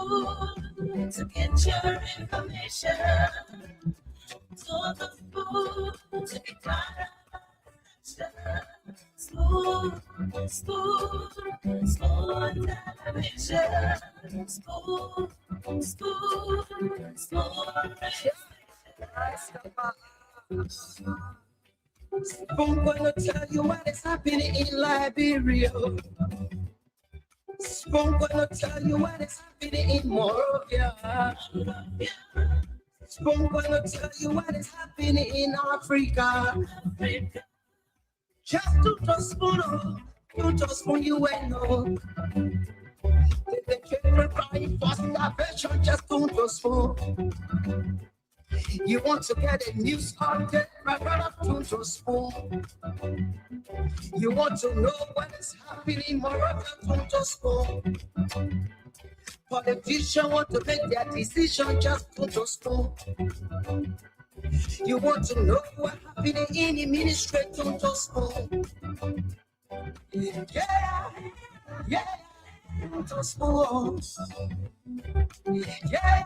food to get your information. So the food to be caught up. Smooth, smooth, smooth television. Smooth, smooth, smooth. I'm gonna tell you what is happening in Liberia. I'm gonna tell you what is happening in Morovia. I'm gonna tell you what is happening in Africa. Just to spoon, you just spoon you and know. The children crying for starvation, just to spoon. You want to get a news update, my brother, to spoon. You want to know what is happening, my brother, to spoon. Politicians want to make their decision, just to spoon. You want to know what happening in the ministry, to spoon. Yeah, yeah, to spoon. Yeah, yeah.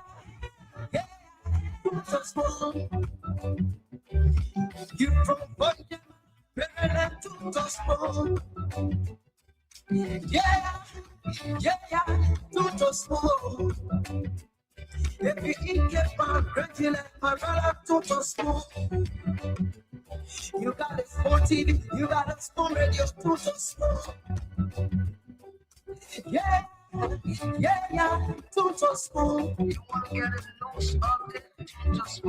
You from Bunja, Maryland to Tospo. Yeah, to Tospo. If you eat your pan, Gretchen and Parala to Tospo. You got a Sport TV, you got a Sport Radio to Tospo. Yeah, to Tospo. You want to get a news update? Just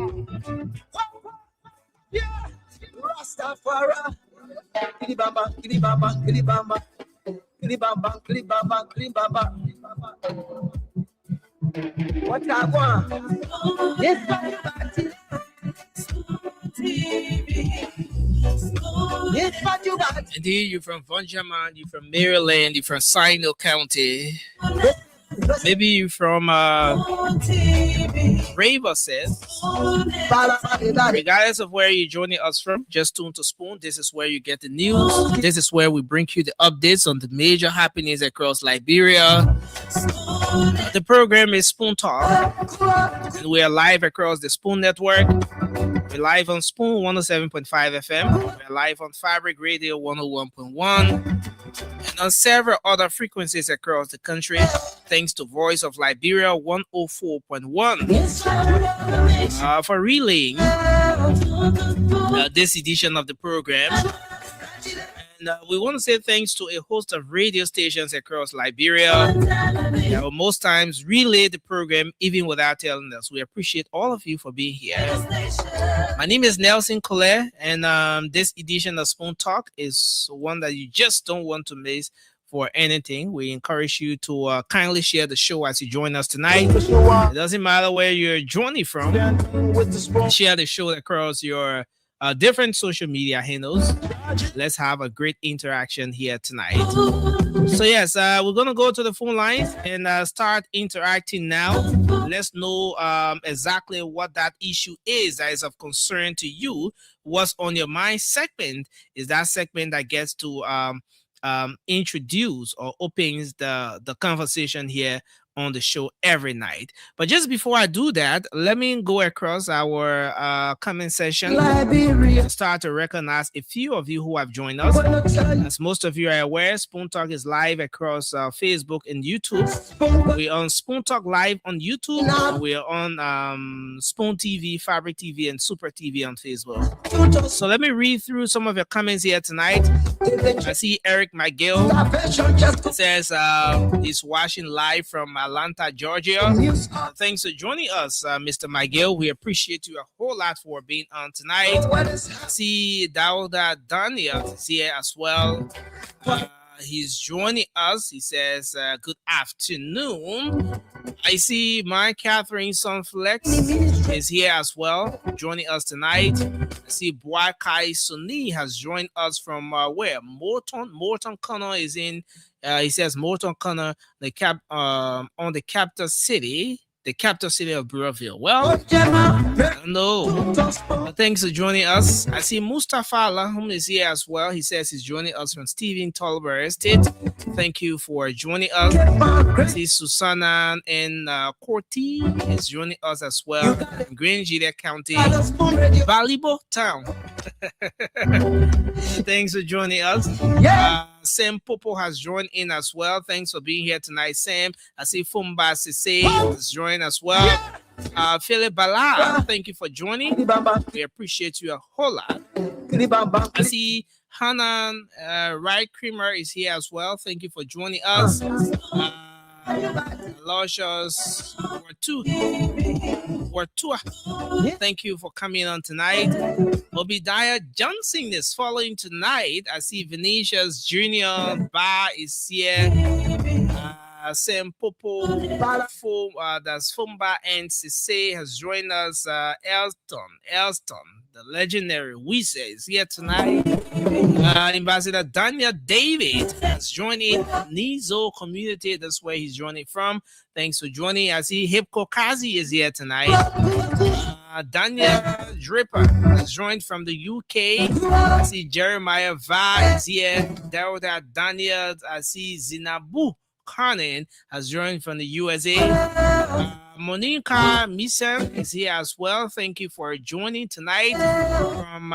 yeah, Rastafari. Kilibamba, kilibamba, kilibamba, kilibamba, kilibamba, kilibamba. What I want? Yes, indeed, you're from Vonjaman, you're from Maryland, you're from Sino County. Maybe you're from Raver says. Regardless of where you're joining us from, just tune to Spoon. This is where you get the news. This is where we bring you the updates on the major happenings across Liberia. The program is Spoon Talk, and we are live across the Spoon Network. We're live on Spoon 107.5 FM. We're live on Fabric Radio 101.1. And on several other frequencies across the country, thanks to Voice of Liberia 104.1 for relaying this edition of the program. And we want to say thanks to a host of radio stations across Liberia that will most times relay the program even without telling us. We appreciate all of you for being here. My name is Nelson Collet, and this edition of Spoon Talk is one that you just don't want to miss for anything. We encourage you to kindly share the show as you join us tonight. It doesn't matter where you're joining from. Share the show across your different social media handles. Let's have a great interaction here tonight. So yes, we're going to go to the phone lines and start interacting now. Let's know exactly what that issue is that is of concern to you. What's on your mind segment is that segment that gets to introduce or opens the conversation here on the show every night. But just before I do that, let me go across our comment session and start to recognize a few of you who have joined us. As most of you are aware, Spoon Talk is live across Facebook and YouTube. We're on Spoon Talk Live on YouTube. We're on Spoon TV, Fabric TV, and Super TV on Facebook. So let me read through some of your comments here tonight. I see Eric McGill says he's watching live from Atlanta, Georgia. Thanks for joining us, Mr. McGill. We appreciate you a whole lot for being on tonight. I see Dauda Daniel is here as well. He's joining us. He says, good afternoon. I see my Catherine Sunflex is here as well, joining us tonight. I see Boakai Suni has joined us from where? Morton Connor is in. He says Morton Connor, on the capital city. the capital city of Burraville. Well, I don't know. But thanks for joining us. I see Mustafa Lahum is here as well. He says he's joining us from Stephen Tolber Estate. Thank you for joining us. I see Susanna and Corti is joining us as well. Green Gila County, Balibo Town. Thanks for joining us. Sam Popo has joined in as well. Thanks for being here tonight, Sam. I see Fumba Sise has joined as well. Philip Bala, thank you for joining. We appreciate you a whole lot. I see Hanan Wright Creamer is here as well. Thank you for joining us. Aloysius Wartua, thank you for coming on tonight. Obadiah Johnson is following tonight. I see Venetia's Junior Ba is here. Sam Popo, that's Fumba and Sise has joined us. Elston, the legendary Wise is here tonight. Ambassador Daniel David has joined in. Nizo community, that's where he's joining from. Thanks for joining. I see Hipko Kazi is here tonight. Daniel Dripper has joined from the UK. I see Jeremiah Va is here. Delta Daniel. I see Zinabu Carnan has joined from the USA. Monica Misen is here as well. Thank you for joining tonight from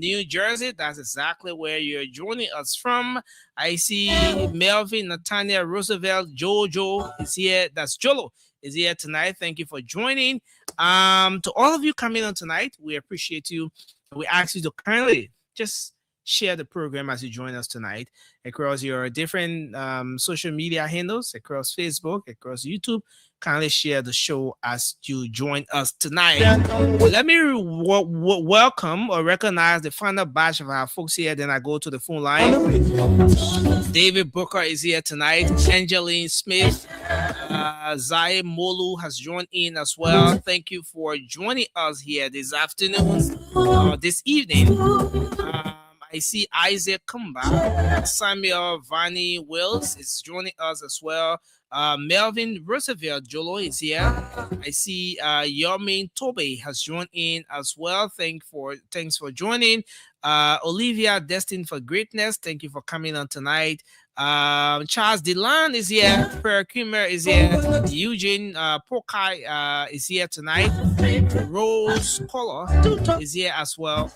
New Jersey. That's exactly where you're joining us from. I see Melvin, Nathaniel, Roosevelt, Jojo is here. That's Jolo is here tonight. Thank you for joining. To all of you coming on tonight, we appreciate you. We ask you to kindly just share the program as you join us tonight across your different social media handles, across Facebook, across YouTube. Kindly share the show as you join us tonight. Let me welcome or recognize the final batch of our folks here. Then I go to the phone line. David Booker is here tonight. Angeline Smith. Zai Molu has joined in as well. Thank you for joining us here this afternoon or this evening. I see Isaac Kumba, Samuel Vani Wills is joining us as well. Melvin Roosevelt Jolo is here. I see Yomin Tobe has joined in as well. Thanks for joining. Olivia Destined for Greatness, thank you for coming on tonight. Charles Delan is here. Per Kummer is here. Eugene Pokai is here tonight. Rose Collar is here as well.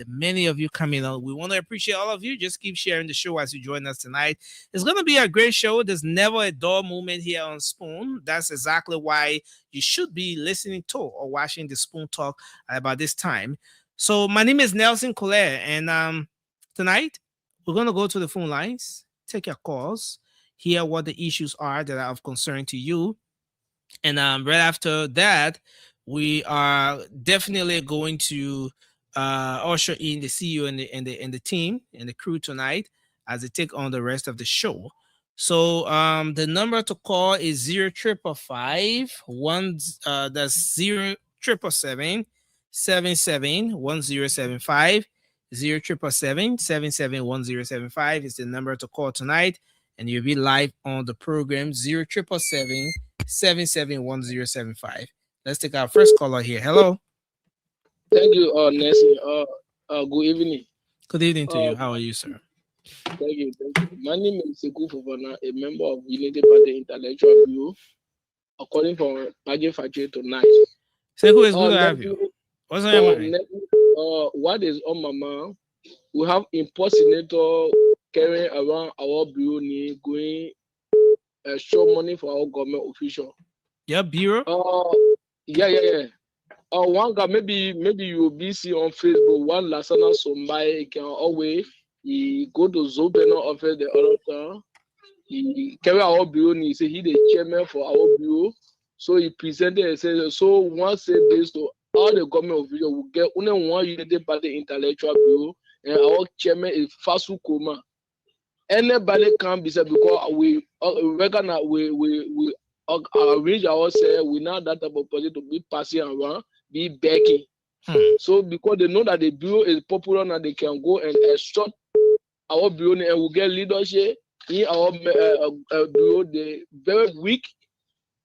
Many of you coming on. We want to appreciate all of you. Just keep sharing the show as you join us tonight. It's going to be a great show. There's never a dull moment here on Spoon. That's exactly why you should be listening to or watching the Spoon Talk about this time. So my name is Nelson Collier, and tonight we're going to go to the phone lines, take your calls, hear what the issues are that are of concern to you. And right after that, we are definitely going to usher in the CEO and the team and the crew tonight as they take on the rest of the show. So the number to call is 0555 that's 0777 771075. 0777 771075 is the number to call tonight, and you'll be live on the program. 0777 771075. Let's take our first caller here. Hello. Thank you, Nancy. Good evening. Good evening to you. How are you, sir? Thank you. My name is Sekou Fofana, a member of Unity Party Intellectual Bureau, according from Paget Factory tonight. Sekou, it's good to have you. What's on your mind? What is on my mind? We have impersonator carrying around our bureau, going show money for our government official. Your bureau? Yeah. One guy, maybe you will be see on Facebook. One Lasana somebody can always he go to Zobena office the other time. He carry our bureau. He say he the chairman for our bureau. So he presented and said, so once said this to all the government officials will get only one Unity Party Intellectual Bureau, and our chairman is Fasu Koma. Anybody can be said because we recognize we arrange ourselves. We know that type of person to be passing around, be begging. So because they know that the bureau is popular and they can go and extort our bureau and we get leadership in our bureau. They very weak.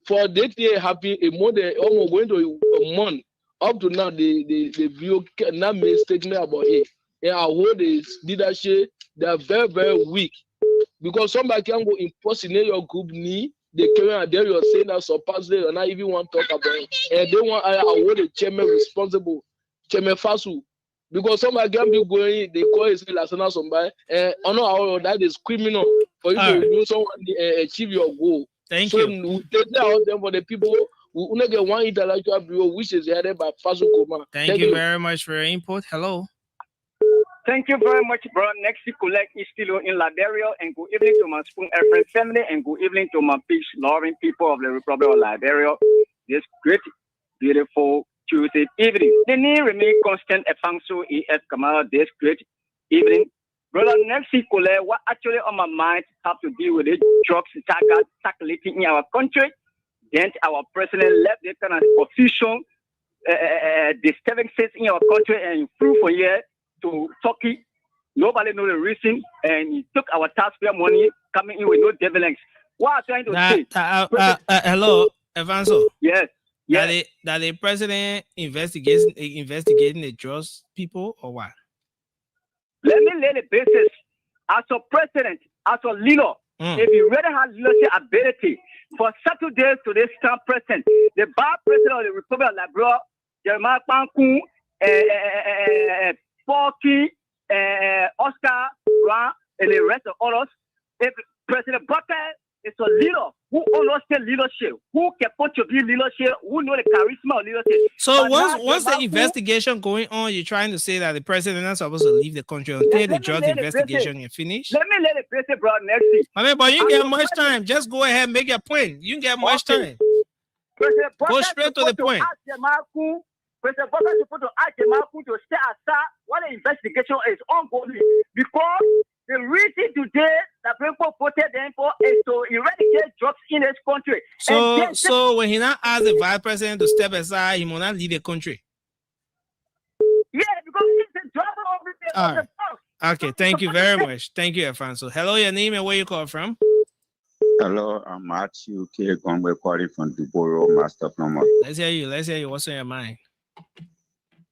For that year happen a more than almost going to a month. Up to now, the view cannot make statement about it. And our whole leadership, they are very, very weak. Because somebody can go impersonate your group knee, they carry and there you're saying that supposedly and not even want to talk about it. And they want I hold the chairman responsible, Chairman Fasu. Because somebody can be going, they call it Lasana somebody, and that is criminal for you to do someone achieve your goal. Thank you. So we take that out there for the people who only get one intellectual bureau, which is headed by Fasu Koma. Thank you very much for your input. Hello. Thank you very much, bro. Next week, collect is still in Liberia, and good evening to my Spoon Friend family, and good evening to my peace-loving people of the Republic of Liberia. This great, beautiful Tuesday evening. The name remain constant at Fangsu EF Kamal this great evening. Brother, next week, what actually on my mind have to deal with the drugs circulating in our country. Then our president left the kind of position, disturbances in our country and flew for here to Turkey. Nobody know the reason, and he took our taxpayer money coming in with no dividends. What I'm trying to say? Hello, Evanso. Yes. That the president investigating the drugs people or what? Let me lay the basis. As a president, as a leader, if you really have leadership ability, for several days to this time president, the bar president of the Republic of Liberia, Jeremiah Panku, Forky, Oscar, Grant, and the rest of others, if President Butler is a leader who understands leadership, who can contribute leadership, who know the charisma of leadership. So once the investigation going on, you're trying to say that the president is not supposed to leave the country until the drug investigation is finished? Let me let the president, bro, next week. I mean, but you get much time. Just go ahead and make your point. You get much time. Go straight to the point. President Butler is supposed to ask Jemaku to stay aside while the investigation is ongoing, because the reason today that people voted them for is to eradicate drugs in this country. So when he not asked the vice president to step aside, he will not leave the country. Yeah, because he's the driver of the bus. Okay, thank you very much. Thank you, Afonso. Hello, your name and where you call from? Hello, I'm Matthew K. Gongwe calling from Duboro, Master Plumber. Let's hear you. What's on your mind?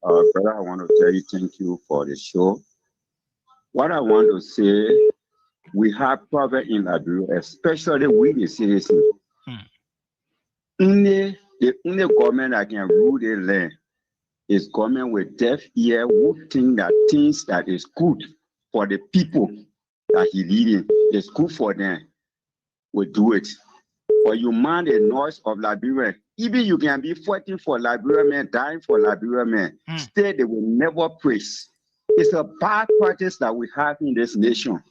Brother, I want to tell you thank you for the show. What I want to say, we have problem in Liberia, especially with the citizens. The only government that can rule the land is government with deaf ear who think that things that is good for the people that he leading is good for them. We do it. But you mind the noise of Liberia. Even you can be fighting for Liberia man, dying for Liberia man. Still, they will never praise. It's a bad practice that we have in this nation.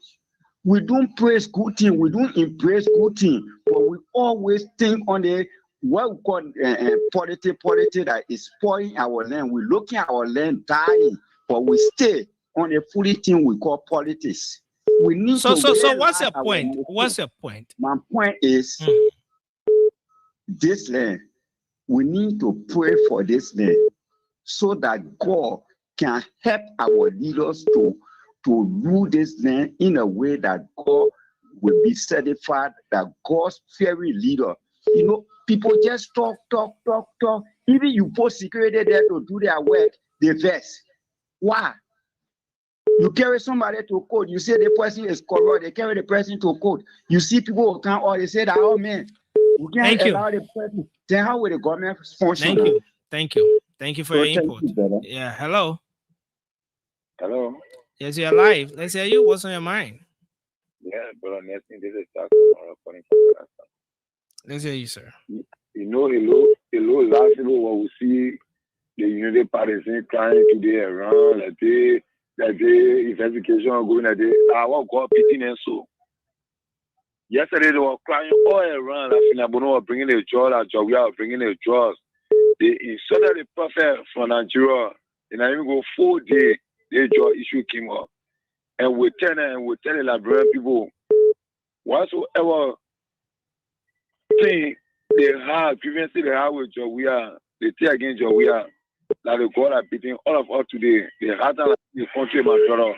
We don't praise good thing, we don't embrace good thing, but we always think on the what we call politics that is spoiling our land. We're looking at our land dying, but we stay on the fully thing we call politics. We need so what's your point? What's your point? My point is this land. We need to pray for this land so that God can help our leaders to rule this land in a way that God will be certified, that God's very leader. You know, people just talk. Even you put security there to do their work, they vex. Why? You carry somebody to court, you say the person is corrupt, they carry the person to court. You see people who come or they say that, oh man, we can't allow the person. Then how will the government function? Thank you for your input. Yeah, hello. Hello. Yes, you're live. Let's hear you. What's on your mind? Yeah, brother, this is calling from Pakistan. Let's hear you, sir. You know, hello, last year what we see the United Partisans crying today around that day investigation going that day. I want to go pitching and so. Yesterday they were crying all around. I think Abono were bringing the drugs, we are bringing the drugs. They insulted the prophet from Nigeria. And I even go 4 days, the drug issue came up. And we tell the Liberian people, whatsoever thing they have, previously they have with Jawia, they take against Jawia, that the God are beating all of us today. They had the country, my brother.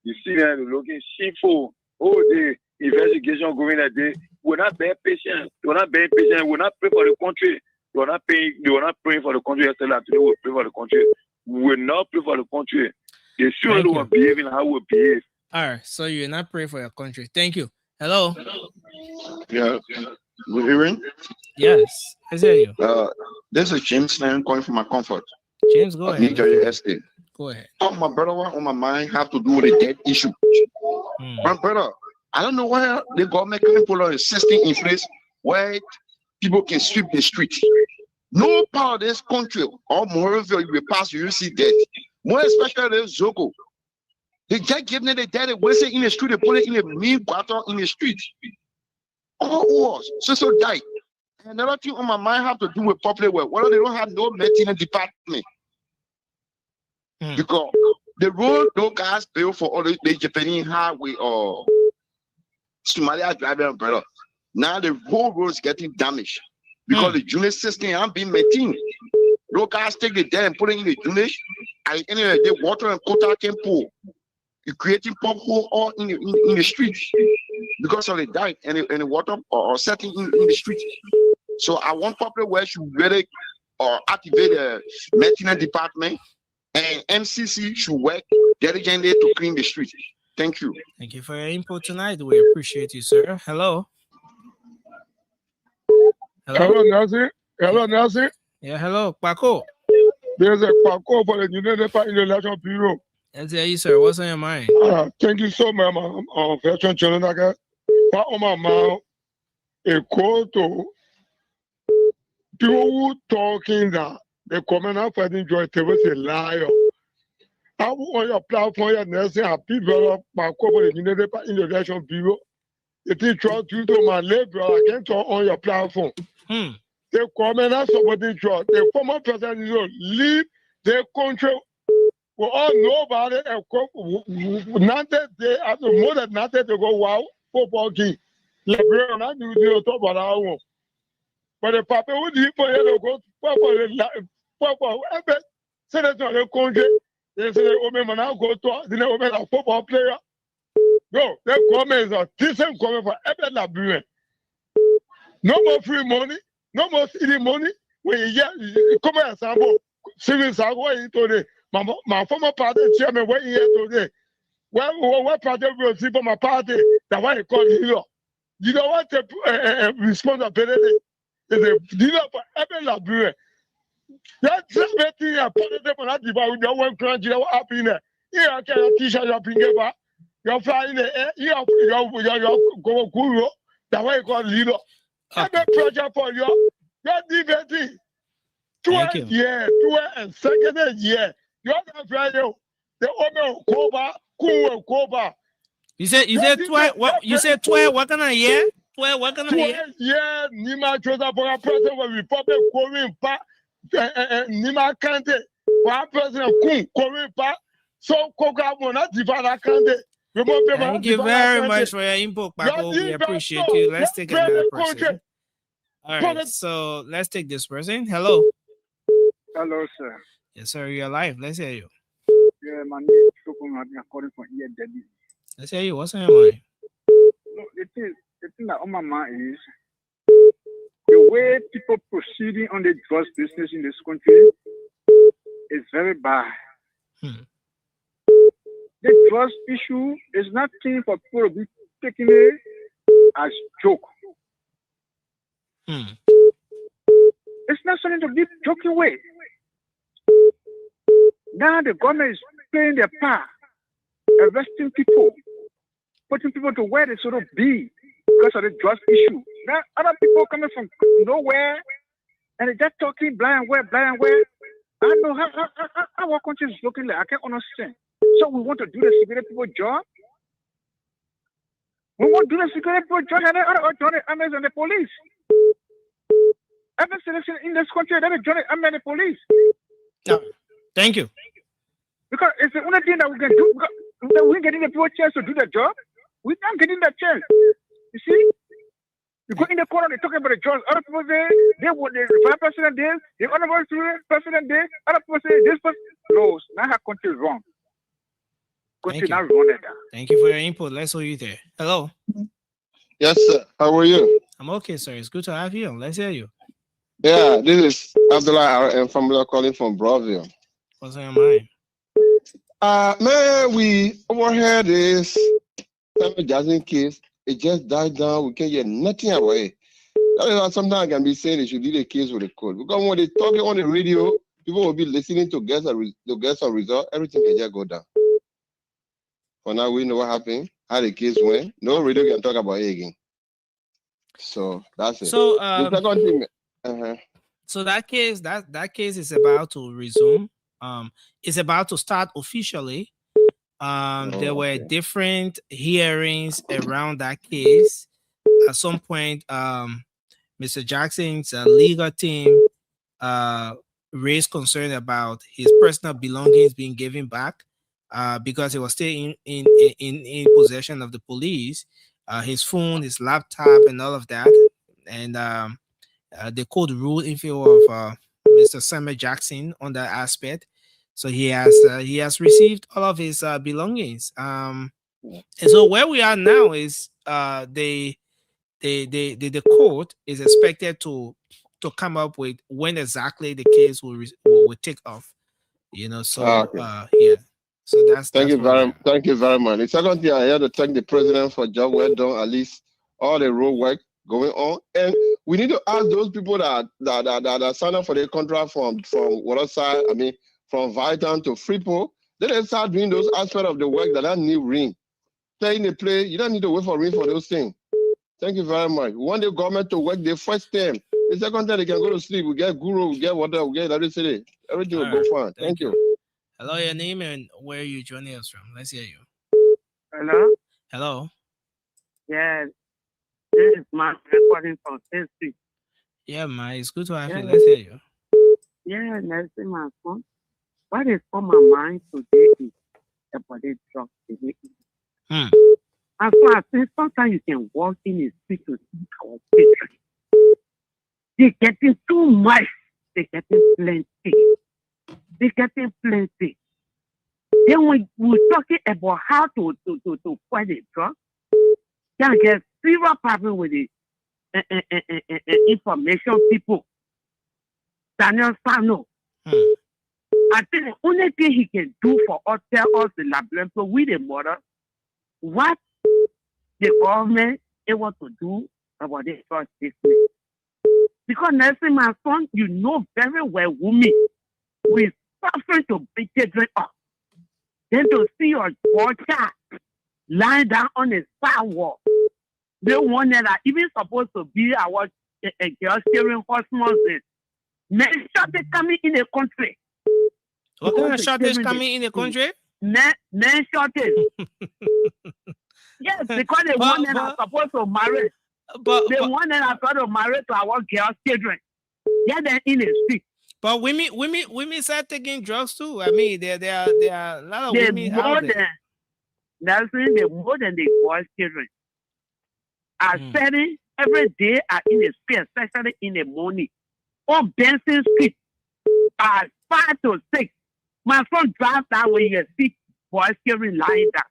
You see them looking shameful all day. Investigation going a day, We're not being patient. We're not being patient. We're not praying for the country. We're not praying. They were not praying for the country yesterday. Today we pray for the country. We're not praying for the country. They should Thank be you. behaving how we behave. All right, so you're not praying for your country. Thank you. Hello. Yeah. Good evening. Yes, I hear you. This is James Lane calling from my comfort. James, go of New ahead. Jersey Estate. Go ahead. All my brother on my mind have to do with the debt issue. My brother, I don't know where the government can put a system in place where people can sweep the street. No part of this country or Moravia you will pass, you will see debt. More especially the Zogo. They just give them the debt, they waste it in the street, they put it in the mean quarter in the street. All wars, so die. Another thing on my mind have to do with public work. Whether they don't have no maintenance department. Because the road no guys built for all the Japanese highway or Somalia driving umbrella. Now the whole road is getting damaged because the drainage system ain't being maintained. No guys take the debt and put it in the drainage. And anyway, the water and quota can pour. You're creating pump hole all in the streets because of the dike and the water or setting in the street. So I want public works should really activate the maintenance department, and MCC should work diligently to clean the street. Thank you. Thank you for your input tonight. We appreciate you, sir. Hello. Hello, Nancy. Hello, Nancy. Yeah, hello, Paco. There's a Paco for the United Party Election Bureau. I'll tell you, sir. What's on your mind? Thank you so much, veteran children. What on my mind? A call to people who talking that the commander fighting Joy was a liar. I on your platform, your nursing, people Paco for the United Party Election Bureau. If you try to my labor, I can't talk on your platform. The commander supporting Joy, the former president leave the country. We all know about it. More than nothing to go wow football game. LeBron, I do talk about our own. But the papa would leave for you to go for senator of the country. They say the woman now go to the woman a football player. No, that comment is a decent comment for every LeBron. No more free money, no more city money. When you come here, Sambo, civil Sago today. My former party chairman went here today. What party will see for my party? That's why he called you. You don't want to responsibility. It's a dealer for every Liberian. That's everything I put it on that divide with your one country. You're happy in there. Here, I can't teach you your finger. You're flying in the air. You're go guru. That's why he called leader. Every project for you. You're DVT. 12 years, 12 and second year. You're not Friday. The owner of Koba, cool Koba. You said 12. What you said 12? What kind of year? 12. What kind of year? Yeah, Nima Chosa for a president of Republic Korean Pa Nima Kante. For president Kun Korean Pa. So Koga will not divide Kante. Thank you very much for your input, Paco. We appreciate you. Let's take another person. All right, so let's take this person. Hello. Hello, sir. Yes, sir. You're live. Let's hear you. Yeah, my name is Sukun. I'm calling from here, Daddy. Let's hear you. What's on your mind? No, the thing that on my mind is the way people proceeding on the drugs business in this country is very bad. The drugs issue is nothing for people to be taking it as joke. It's not something to be joking with. Now the government is playing their part, arresting people, putting people to where they should be because of the drugs issue. Now other people coming from nowhere and they're just talking blind where. I don't know how our country is looking like. I can't understand. So we want to do the security people job. We want to do the security people job and the and the police. Every citizen in this country that is joining the police. No. Thank you. Because it's the only thing that we can do. We're getting the people chance to do the job. We're not getting that chance. You see? You go in the corner, they talking about the jobs. Other people say they want the vice president there, the honorable president there. Other people say this person. No, now our country is wrong. Country not wrong like that. Thank you for your input. Let's hold you there. Hello. Yes, sir. How are you? I'm okay, sir. It's good to have you. Let's hear you. Yeah, this is Abdullah RM from calling from Broville. What's on your mind? Man, we overheard this Samuel Jackson case. It just died down. We can't get nothing away. That is why sometimes I can be saying they should leave the case with the court. Because when they talk on the radio, people will be listening to get some result. Everything can just go down. For now, we know what happened, how the case went. No radio can talk about it again. So that's it. So the second thing, so that case is about to resume. It's about to start officially. There were different hearings around that case. At some point, Mr. Jackson's legal team raised concern about his personal belongings being given back because he was still in possession of the police. His phone, his laptop, and all of that. And the court ruled in favor of Mr. Samuel Jackson on that aspect. So he has received all of his belongings. And so where we are now is the court is expected to come up with when exactly the case will take off. So yeah. So thank you very much. The second thing, I had to thank the president for job well done, at least all the road work going on. And we need to ask those people that signed up for the contract from what side, I mean, from Viton to Freeport, they start doing those aspects of the work that need ring. Play in the play, you don't need to wait for ring for those things. Thank you very much. We want the government to work the first time. The second time they can go to sleep. We get guru, we get water, we get everything. Everything will go fine. Thank you. Hello, your name and where are you joining us from? Let's hear you. Hello? Hello? Yeah, this is Mark recording from Tennessee. Yeah, man, it's good to have you. Let's hear you. Yeah, that's my phone. What is on my mind today is about the drug. And so I think sometimes you can walk in the street to see our children. They're getting too much. They're getting plenty. They're getting plenty. Then when we're talking about how to fight the drug, can get serious problem with the information people. Daniel Sano. I think the only thing he can do for us, tell us the labyrinth, we the mother, what the government able to do about this drug business. Because Nelson, my son, you know very well, women, we suffering to bring children up. Then to see your child lying down on a sidewalk. They one that are even supposed to be our girl steering horsemen. Men shortage coming in the country. What kind of shortage coming in the country? Men shortage. Yes, because the one that are supposed to marry. The one that are supposed to marry to our girls' children. Yeah, they're in the street. But women start taking drugs too. I mean, there are a lot of women out there. That's the more than the boys' children. Are selling every day are in the street, especially in the morning. On Benson Street, 5 to 6. My son drives that way, you see boys children lying down.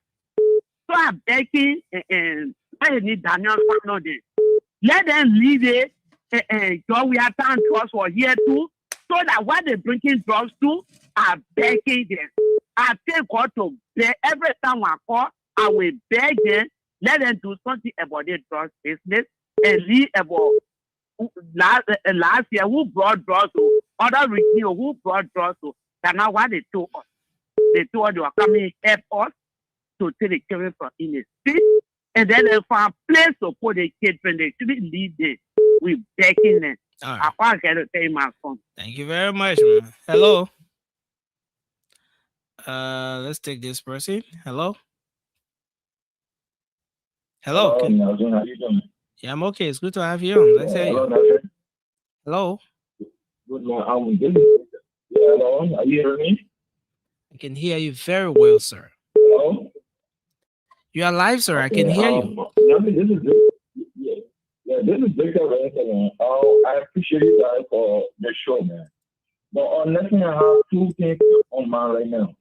So I'm begging and I need Daniel Sano there. Let them leave it and so we are down drugs for here too. So that what they bringing drugs to are begging them. I take God to beg every time I call, I will beg them, let them do something about their drugs business and leave about last year who brought drugs to other region who brought drugs to that now what they told us. They told us they were coming help us to take the children from in the street and then they found a place to put the children. They shouldn't leave there. We're begging them. All right. I can't to tell my phone. Thank you very much, man. Hello. Let's take this person. Hello. Hello. How you doing? Yeah, I'm okay. It's good to have you on. Let's hear you. Hello. Good morning. Hello. Are you hearing me? I can hear you very well, sir. Hello. You are live, sir. I can hear you. This is Victor Ransom. I appreciate you guys for the show, man. But honestly, I have two things on mind right now.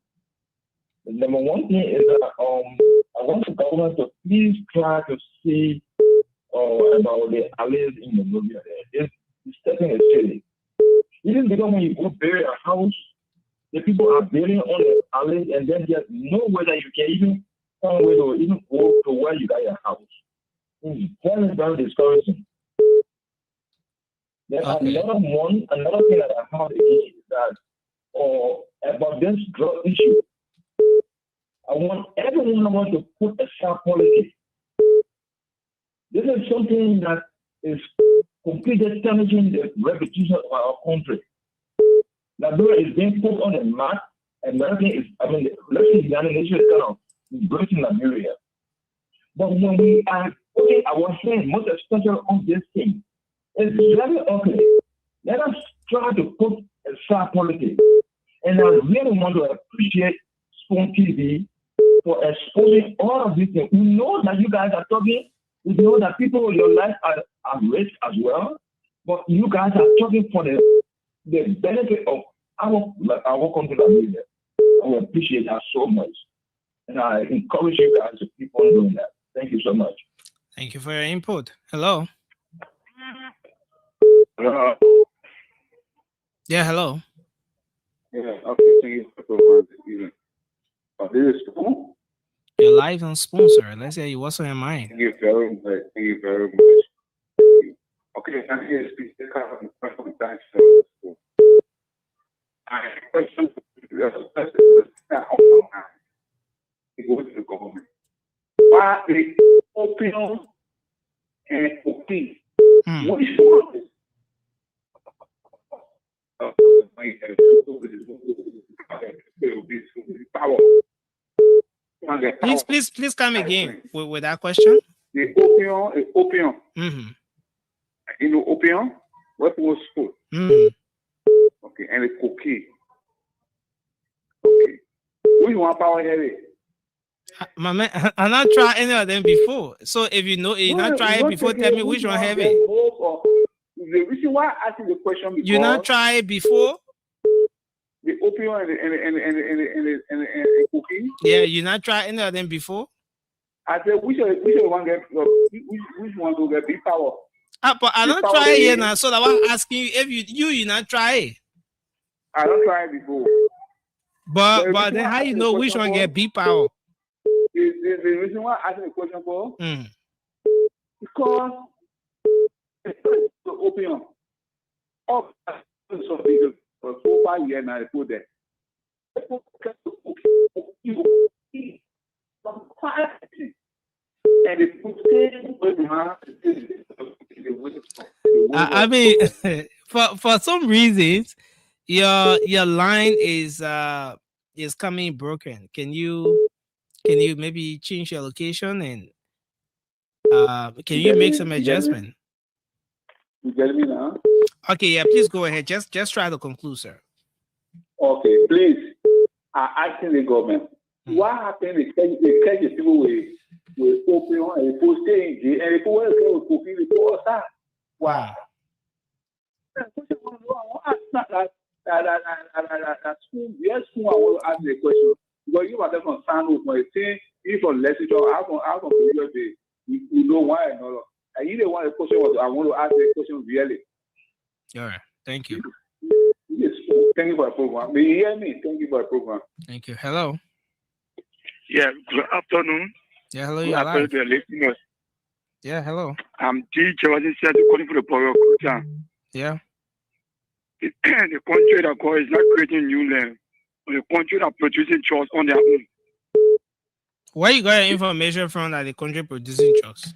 The number one thing is that I want the government to please try to see or about the alleys in the movie. It's taking a silly. Even because when you go bury a house, the people are burying on the alleys, and then there's no way that you can even find a way to even go to where you got your house. It's very, very discouraging. There are another thing that I heard is that about this drug issue. I want everyone of us to put aside politics. This is something that is completely damaging the reputation of our country. Liberia is being put on the map, and let's say the United Nations is kind of embracing Liberia. But when we are putting our hands, most especially on this thing, it's very ugly. Let us try to put aside politics. And I really want to appreciate Spoon TV for exposing all of these things. We know that you guys are talking. We know that people in your life are at risk as well. But you guys are talking for the benefit of our country. I appreciate that so much. And I encourage you guys to keep on doing that. Thank you so much. Thank you for your input. Hello. Hello. Yeah, hello. Yeah, okay. Thank you for this is Spoon. You're live on Spoon, sir. Let's hear you. What's on your mind? Thank you very much. Thank you very much. Okay, I'm here to speak to the question. Thanks. I question it goes to the government. Why the opium and opium? What is wrong? Please come again with that question. The opium. Mm-hmm. You know opium? What was food? Mm-hmm. Okay, and the cocaine. Okay. Which one power heavy? My man, I not tried any of them before. So if you know, you not try it before, tell me which one heavy. The reason why I asked the question because you not try it before. The opium and the cocaine. Yeah, you not try any of them before. I said which one get which one will get big power. But I don't try it here now. So I was asking you if you not try it. I don't try it before. But then how you know which one get big power? The reason why I asked the question for because the opium up so big for 4-5 years now they put there. And they put I mean for some reasons your line is coming broken. Can you maybe change your location and can you make some adjustment? You get me now? Okay, yeah, please go ahead. Just try to conclude, sir. Okay, please. I'm asking the government. What happened? They catch the people with opium and people stay in jail and people will go with people outside. Wow. That's school. Yes, school. I want to ask the question. Because you are there from San Jose, my thing, you from Leicester, I from the you know why and all. And you don't want a question was I want to ask the question really. All right. Thank you. Yes, thank you for the program. May you hear me? Thank you for the program. Thank you. Hello. Yeah, good afternoon. Yeah, hello. You're live. Listeners. Yeah, hello. I'm DJ calling for the power of yeah. The country that God is not creating new land. The country that producing drugs on their own. Where you got your information from that the country producing drugs?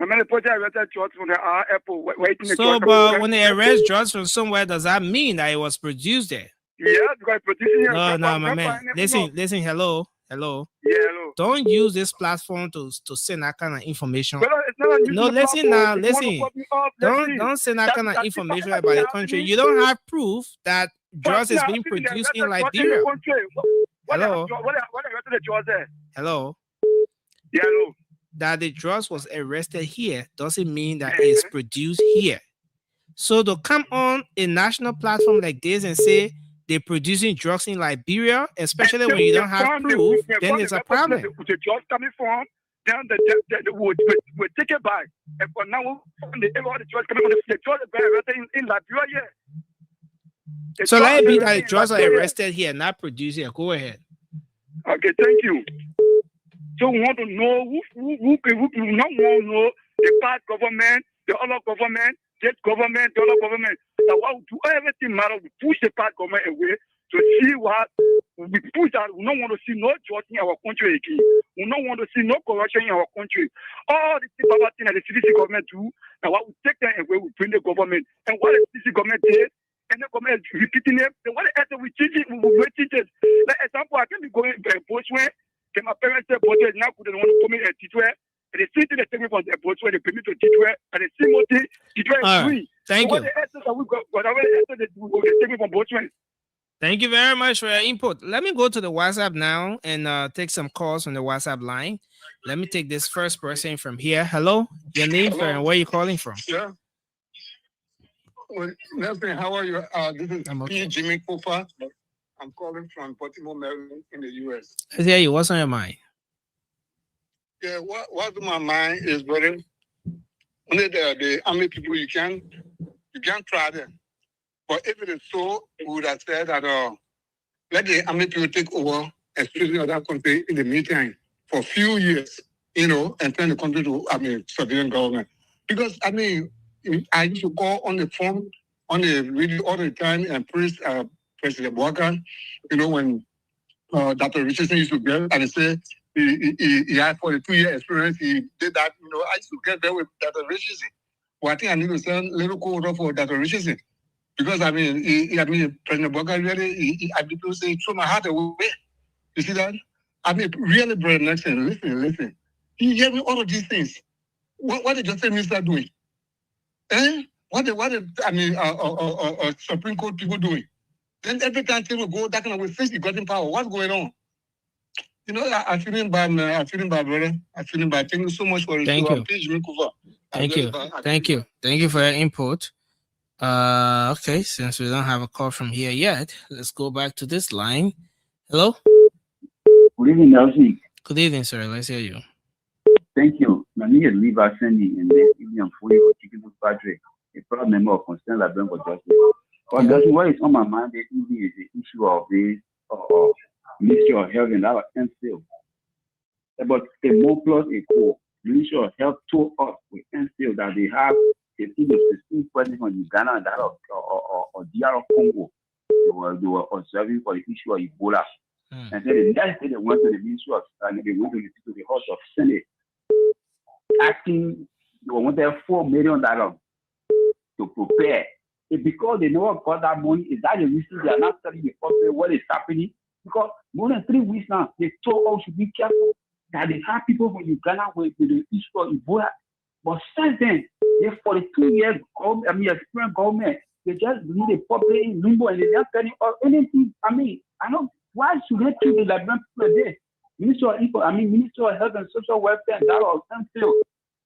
I mean, the project arrested drugs from the airport. So, but when they arrest drugs from somewhere, does that mean that it was produced there? Yeah, because producing. No, my man. Listen. Hello. Yeah, hello. Don't use this platform to send that kind of information. But it's not no, listen now. Listen. Don't send that kind of information about the country. You don't have proof that drugs is being produced in Liberia. Hello. Hello. Yeah, hello. That the drugs was arrested here doesn't mean that it's produced here. So to come on a national platform like this and say they're producing drugs in Liberia, especially when you don't have proof, then it's a problem. The drugs coming from then we'll take it back. And for now, the church coming on the church arrested in Liberia. So let it be that drugs are arrested here, not produced here. Go ahead. Okay, thank you. So we want to know who not want to know the part government, the other government, state government, the other government. That what we do everything matter. We push the part government away to see what we push that. We don't want to see no drugs in our country again. We don't want to see no corruption in our country. All the things that the CDC government do, now what we take them away, we bring the government. And what the CDC government did, and the government is repeating it. Then what the answer we teach it, we teach it. Like example, I can be going both way. Can my parents say both ways now couldn't want to come in and teach where? And they see they take me from the both way, they permit to teach where, and they see more teach where is free. Thank you. What the answers that we got, whatever the answer they take me from both ways. Thank you very much for your input. Let me go to the WhatsApp now and take some calls on the WhatsApp line. Let me take this first person from here. Hello, your name and where are you calling from? Yeah. Well, Nelson, how are you? This is P. Jimmy Kofa. I'm calling from Baltimore, Maryland, in the U.S. Let's hear you. What's on your mind? Yeah, what's on my mind is, brother, only the army people, you can't try them. But if it is so, we would have said that let the army people take over, especially other country in the meantime, for a few years, and turn the country to, civilian government. Because, I used to call on the phone, on the radio all the time and praise President Walker, when Dr. Richardson used to get, and he said he had 42-year experience, he did that, I used to get there with Dr. Richardson. Well, I think I need to send a little code for Dr. Richardson. Because, President Walker really, people say, throw my heart away. You see that? Really, Brother Nixon, listen. You hear me all of these things. What did Justice Minister doing? What Supreme Court people doing? Then every time people go that kind of way, since you got in power, what's going on? I'm feeling bad, man. I'm feeling bad, brother. I'm feeling bad. Thank you so much for it. Thank you. Thank you. Thank you for your input. Okay, since we don't have a call from here yet, let's go back to this line. Hello? Good evening, Nelson. Good evening, sir. Let's hear you. Thank you. My name is Levi Sandy, and this evening I'm fully with Chicken Patrick, a proud member of Concern Librarian for Justice. But what is on my mind this evening is the issue of this Ministry of Health and our MCL. About a month plus ago, Ministry of Health told us with MCL that they have a team of 16 persons from Uganda and that of DR Congo. They were observing for the issue of Ebola. And then the next day they went to the Ministry of and they went to the House of Senate, asking they wanted $4 million to prepare. It's because they never got that money. Is that the reason they are not telling the public what is happening? Because more than 3 weeks now, they told us to be careful that they have people from Uganda with the issue of Ebola. But since then, they 42 years experienced government, they just leave the public in limbo and they're not telling us anything. I know why should they treat the librarian people there? Minister of Health and Social Welfare and that of MCL.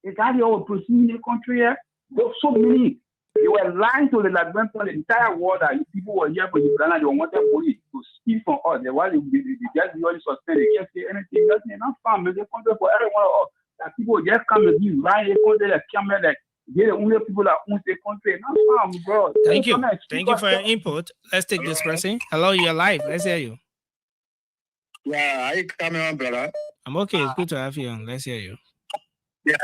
Is that the whole proceeding in the country here? There were so many. They were lying to the librarian for the entire world that people were here for Uganda. They wanted police to steal from us. They just usually suspend. They can't say anything. They're not found. They country for everyone of us. That people just come and be lying. They country like camera like they're the only people that own the country. Not found, bro. Thank you. Thank you for your input. Let's take this person. Hello, you're live. Let's hear you. Yeah, are you coming on, brother? I'm okay. It's good to have you on. Let's hear you. Yeah,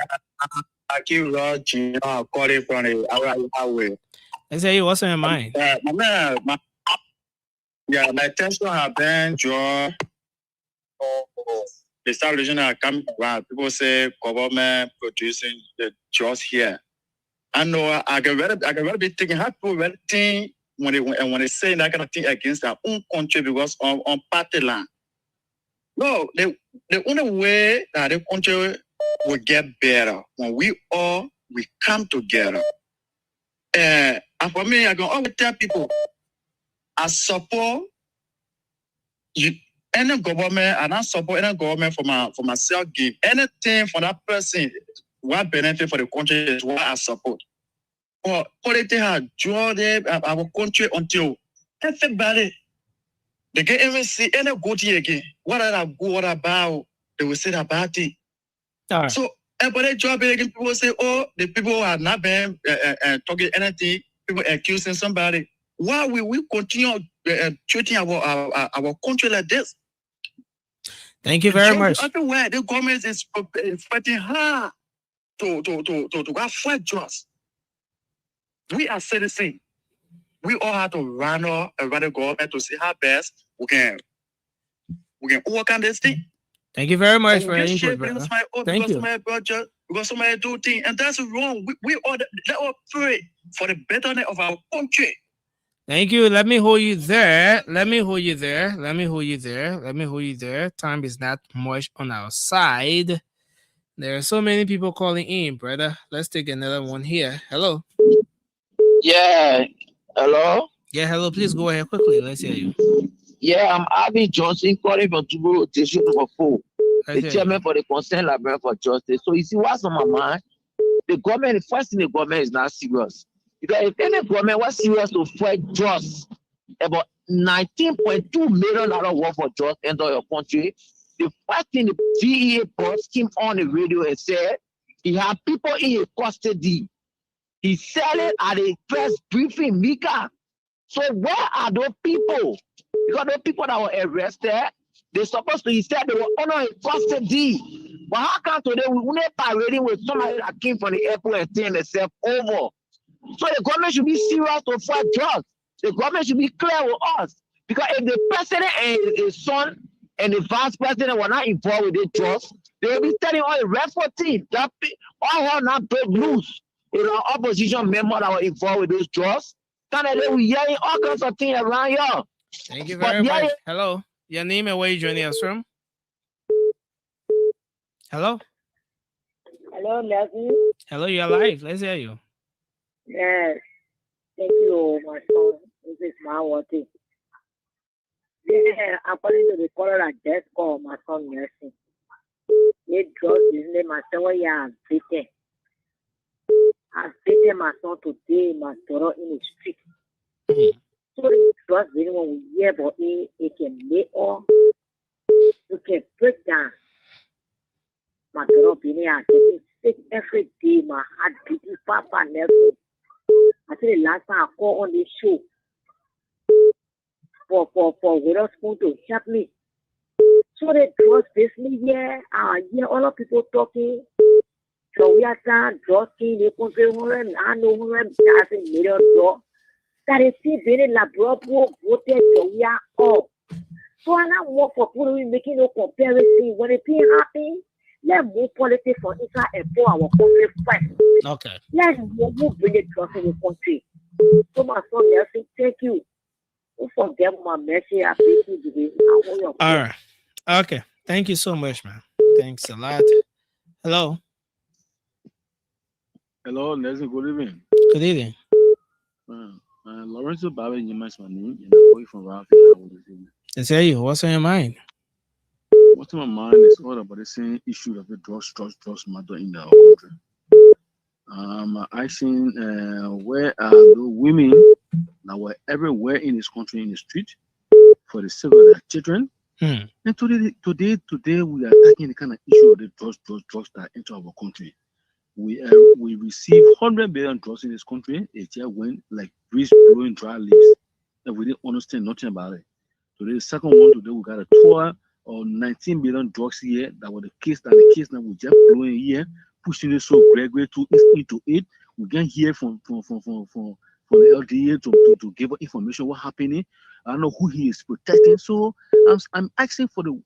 I keep calling from the highway. Let's hear you. What's on your mind? My attention has been drawn the establishment that come around. People say government producing the jobs here. I know I can really be thinking how people really think when they say that kind of thing against their own country because on party land. No, the only way that the country will get better when we come together. And for me, I can always tell people, I support any government, and I support any government for myself. Give anything for that person, what benefit for the country is what I support. But politics has drawn our country until everybody. They can't even see any good thing again. What are good, what about? They will say about it. All right. So everybody job again, people say, oh, the people are not been talking anything, people accusing somebody. Why will we continue treating our country like this? Thank you very much. Everywhere the government is fighting hard to fight jobs. We are citizens. We all have to run around the government to see how best we can overcome this thing. Thank you very much for your Because input, brother. Thank you. Because somebody do things, and that's wrong. We all let us pray for the betterment of our country. Thank you. Let me hold you there. Let me hold you there. Let me hold you there. Let me hold you there. Time is not much on our side. There are so many people calling in, brother. Let's take another one here. Hello. Yeah. Hello? Yeah, hello. Please go ahead quickly. Let's hear you. Yeah, I'm Abby Johnson calling from Tubu Station number 4. Let's The hear chairman for the Concerned Librarian for Justice. So you see what's on my mind? The government, the first thing the government is not serious. Because if any government was serious to fight just about $19.2 million worth of jobs enter your country, the first thing the VEA boss came on the radio and said he had people in his custody. He said it at a press briefing, Mika. So where are those people? Because those people that were arrested, they supposed to, he said they were under in custody. But how come today we not parading with somebody that came from the airport and turn themselves over? So the government should be serious to fight drugs. The government should be clear with us. Because if the president and his son and the vice president were not involved with the drugs, they will be telling all the rest of the team that all hell not break loose. You know, opposition members that were involved with those drugs. Kind of they were yelling all kinds of things around here. Thank you very much. Hello. Your name and where you joining us from? Hello. Hello, Leslie. Hello, you're live. Let's hear you. Yes. Thank you, my son. This is my water. Yeah, according to the caller I just called, my son Mercy. They drugs his name, my son, where I'm beaten. I beaten my son today, my daughter in the street. So the drugs, when we hear about it can make all, you can break down. My daughter being here, getting sick every day, my heart beating, Papa Nelson. I think the last time I called on this show for Widow Spoon to help me. So the drugs basically, yeah, I hear all of people talking. So we are saying drugs in the country, I know who I'm passing million drugs. That is still being in Labrador, voted, so we are all. So I now work for people who are making no comparison. When it be happy, let's move politics for inside and for our country first. Okay. Let's move bring it trust in the country. So my son Nelson, thank you. Don't forget my message. I thank you today. All right. Okay. Thank you so much, man. Thanks a lot. Hello. Hello, Leslie. Good evening. Good evening. Lorenzo Babe, you my name, and I'm calling from Ralph. Let's hear you. What's on your mind? What's on my mind is all about the same issue of the drugs matter in our country. I seen where the women that were everywhere in this country in the street for the sake of their children. And today we are tackling the kind of issue of the drugs that enter our country. We receive 100 billion drugs in this country. It just went like breeze blowing dry leaves, and we didn't understand nothing about it. Today, the second one today we got a 12 or 19 billion drugs here. That was the case that we just blowing here, pushing it so gradually into it. We can hear from the LDA to give us information what happening. I don't know who he is protecting. So I'm asking for the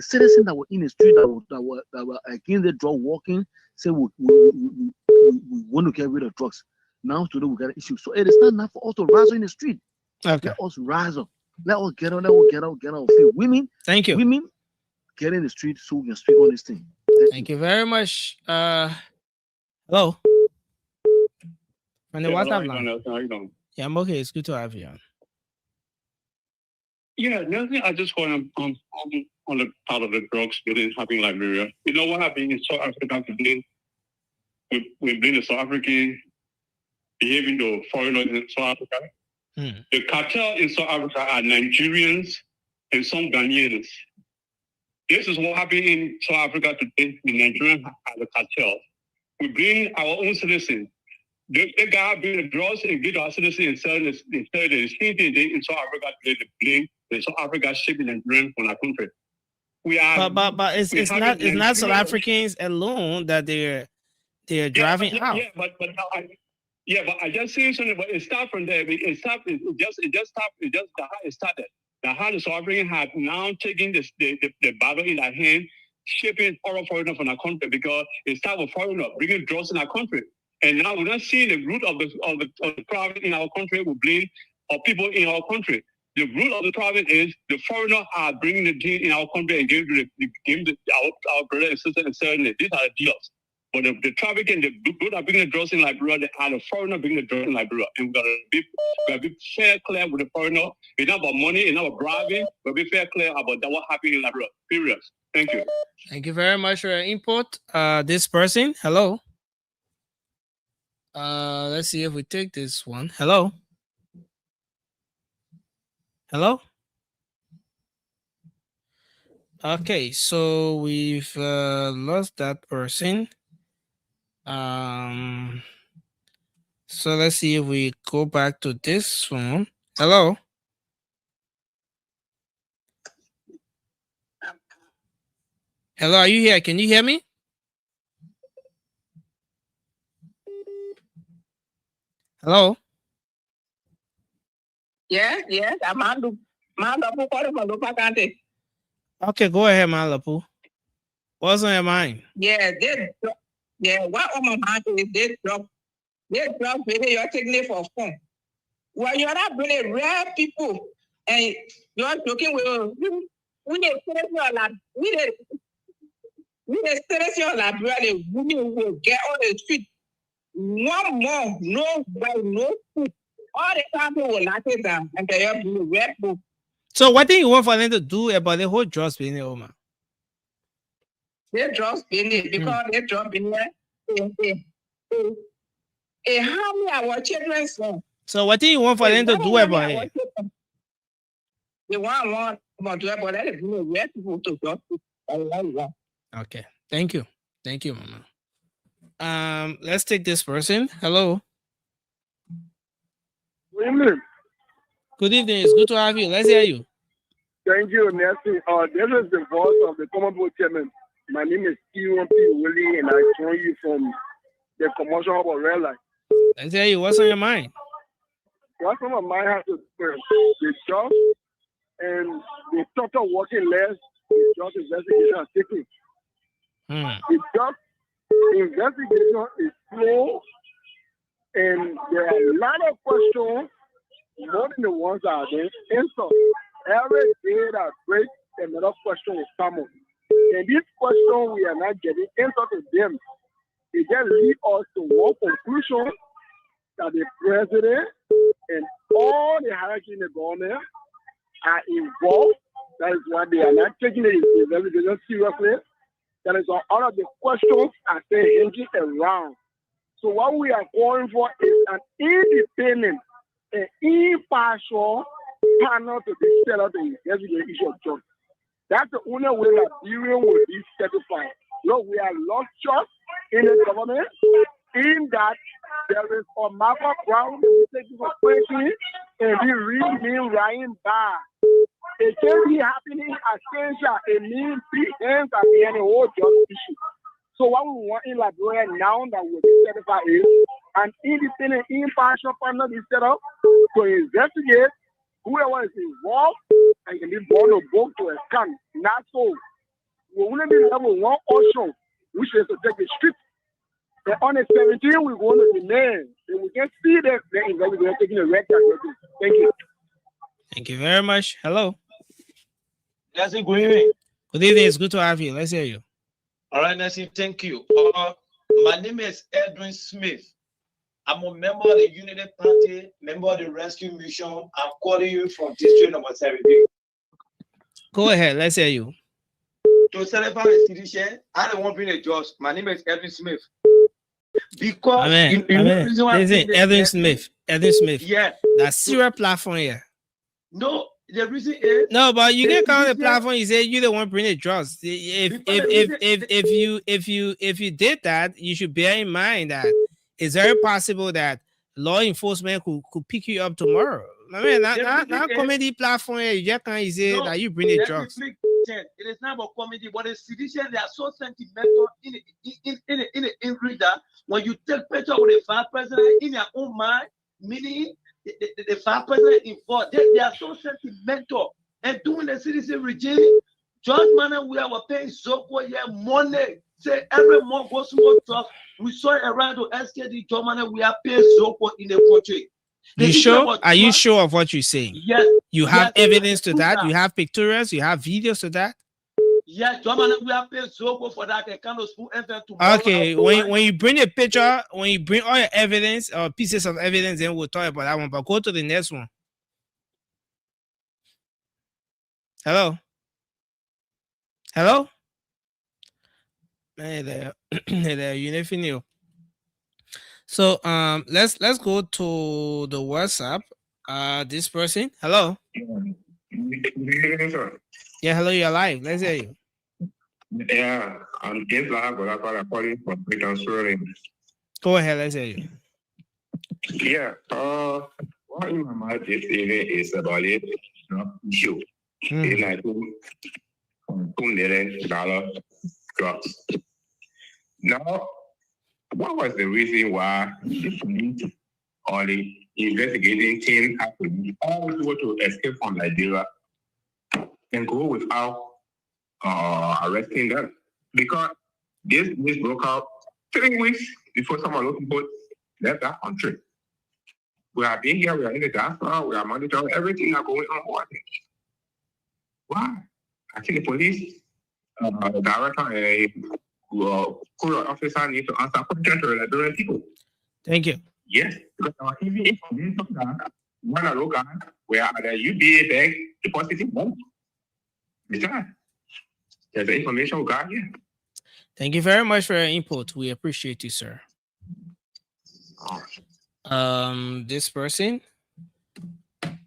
citizens that were in the street that were against the drug walking. Say we want to get rid of drugs. Now today we got an issue. So it is not enough for us to rise in the street. Okay. Let us rise up. Let us get out. Women. Thank you. Women get in the street so we can speak on this thing. Thank you very much. Hello. From the WhatsApp line. How you doing? Yeah, I'm okay. It's good to have you on. Yeah, nothing. I just want on the part of the drugs within happening Liberia. You know what happened in South Africa today? We blame the South African behaving to foreigners in South Africa. The cartel in South Africa are Nigerians and some Ghanaians. This is what happened in South Africa today. The Nigerian have a cartel. We bring our own citizens. The guy bring the drugs and get our citizens and sell the same thing in South Africa today. They blame the South Africa shipping and Nigerian from our country. We are, but it's not South Africans alone that they're driving out. But I just say something. But it started from there. It started. Now how the South African have now taken the battle in their hand, shipping all foreigners from our country because it started with foreigners bringing drugs in our country, and now we're not seeing the root of the problem in our country. We blame our people in our country. The root of the problem is the foreigners are bringing the deal in our country and giving our brothers and sisters and selling it. These are the deals. But the trafficking, the group are bringing the drugs in Liberia, they are the foreigner bringing the drugs in Liberia. And we gotta be fair, clear with the foreigner. It's not about money, it's not about bribing, but be fair, clear about what happened in Liberia. Period. Thank you. Thank you very much for your input. This person, hello. Let's see if we take this one. Hello. Hello. Okay, so we've lost that person. So let's see if we go back to this one. Hello. Hello, are you here? Can you hear me? Hello. Yes, I'm Okay, go ahead, Malapu. What's on your mind? What on my mind is they drop really your technique for fun. Well, you're not bringing real people and you're talking with we need selection library, women will get on the street. One more, no food. All the people will lock it down and they have to red book. So what do you want for them to do about the whole drugs being there, Oma? They drugs being there because they drugs being there. How many our children son? So what do you want for them to do about it? They want to do about it. Red people to drug. Okay. Thank you, Mama. Let's take this person. Hello. Good evening. Good evening. It's good to have you. Let's hear you. Thank you, Nancy. This is the voice of the Common Board Chairman. My name is P1P Willie, and I join you from the commercial hub of Red Light. Let's hear you. What's on your mind? What's on my mind has to do with the job and the total working less. The job investigation is taking. The job investigation is slow, and there are a lot of questions, more than the ones that are being answered. Every day that breaks, another question will come up. And this question, we are not getting answer to them. It just leads us to one conclusion, that the president and all the hierarchy in the government are involved. That is why they are not taking the investigation seriously. That is why all of the questions are still hanging around. So what we are calling for is an independent and impartial panel to be set up to investigate the issue of drugs. That's the only way that Liberia will be certified. Look, we have lost trust in the government, in that there is a Marco Brown that is taking for president and be reading Ryan Barr. It can't be happening at Kenya. It means 3 hands at the end of the whole drug issue. So what we want in Liberia now that will be certified is an independent, impartial panel be set up to investigate whoever is involved and can be brought to book to a scam. Not so. We only be left with one option, which is to take the street. And on the 17th, we're going to the man. And we can see that the investigator taking a red card. Thank you. Thank you very much. Hello. Nancy, good evening. Good evening. It's good to have you. Let's hear you. All right, Nancy, thank you. My name is Edwin Smith. I'm a member of the Unity Party, member of the Rescue Mission. I'm calling you from district number 17. Go ahead. Let's hear you. To celebrate the citizen, I don't want to bring a judge. My name is Edwin Smith. Because Edwin Smith. Yeah. That's serious platform here. No, The reason is no, but you can come on the reason- platform. You say you don't want to bring the drugs. If you did that, you should bear in mind that it's very possible that law enforcement could pick you up tomorrow. I mean, not comedy platform. You just can't say that you bring the drugs. It is not about comedy, but the citizens, they are so sentimental in the English that when you take picture with the vice president in your own mind, meaning the vice president involved, they are so sentimental. And doing the citizen regime, George Manuel, we are paying Zoko money. Say every month goes to drugs. We saw it around the SKD, George Manuel, we are paying Zoko in the country. You sure? Are you sure of what you're saying? Yes. You have evidence to that? You have pictures? You have videos to that? Yes, George Manuel, we are paying Zoko for that. I cannot school tomorrow. Okay, when you bring a picture, when you bring all your evidence or pieces of evidence, then we'll talk about that one. But go to the next one. Hello? Hello? Hey there. Hey there, you never knew. So let's go to the WhatsApp. This person. Hello. Yeah, hello, you're live. Let's hear you. Yeah, I'm James Lahagola calling from Britain, Surrey. Go ahead, let's hear you. Yeah, what in my mind this evening is about it, issue. In like $2 million drugs. Now, what was the reason why the police or the investigating team had to be all people to escape from Nigeria and go without arresting them? Because this broke out 3 weeks before some of those people left that country. We have been here, we are in the diaspora, we are monitoring everything that's going on. Why? I think the police director and court officer need to answer questions to the Nigerian people. Thank you. Yes, because our TV information that when I look at where are the UBA bank depositing money. There's the information we got here. Thank you very much for your input. We appreciate you, sir. This person.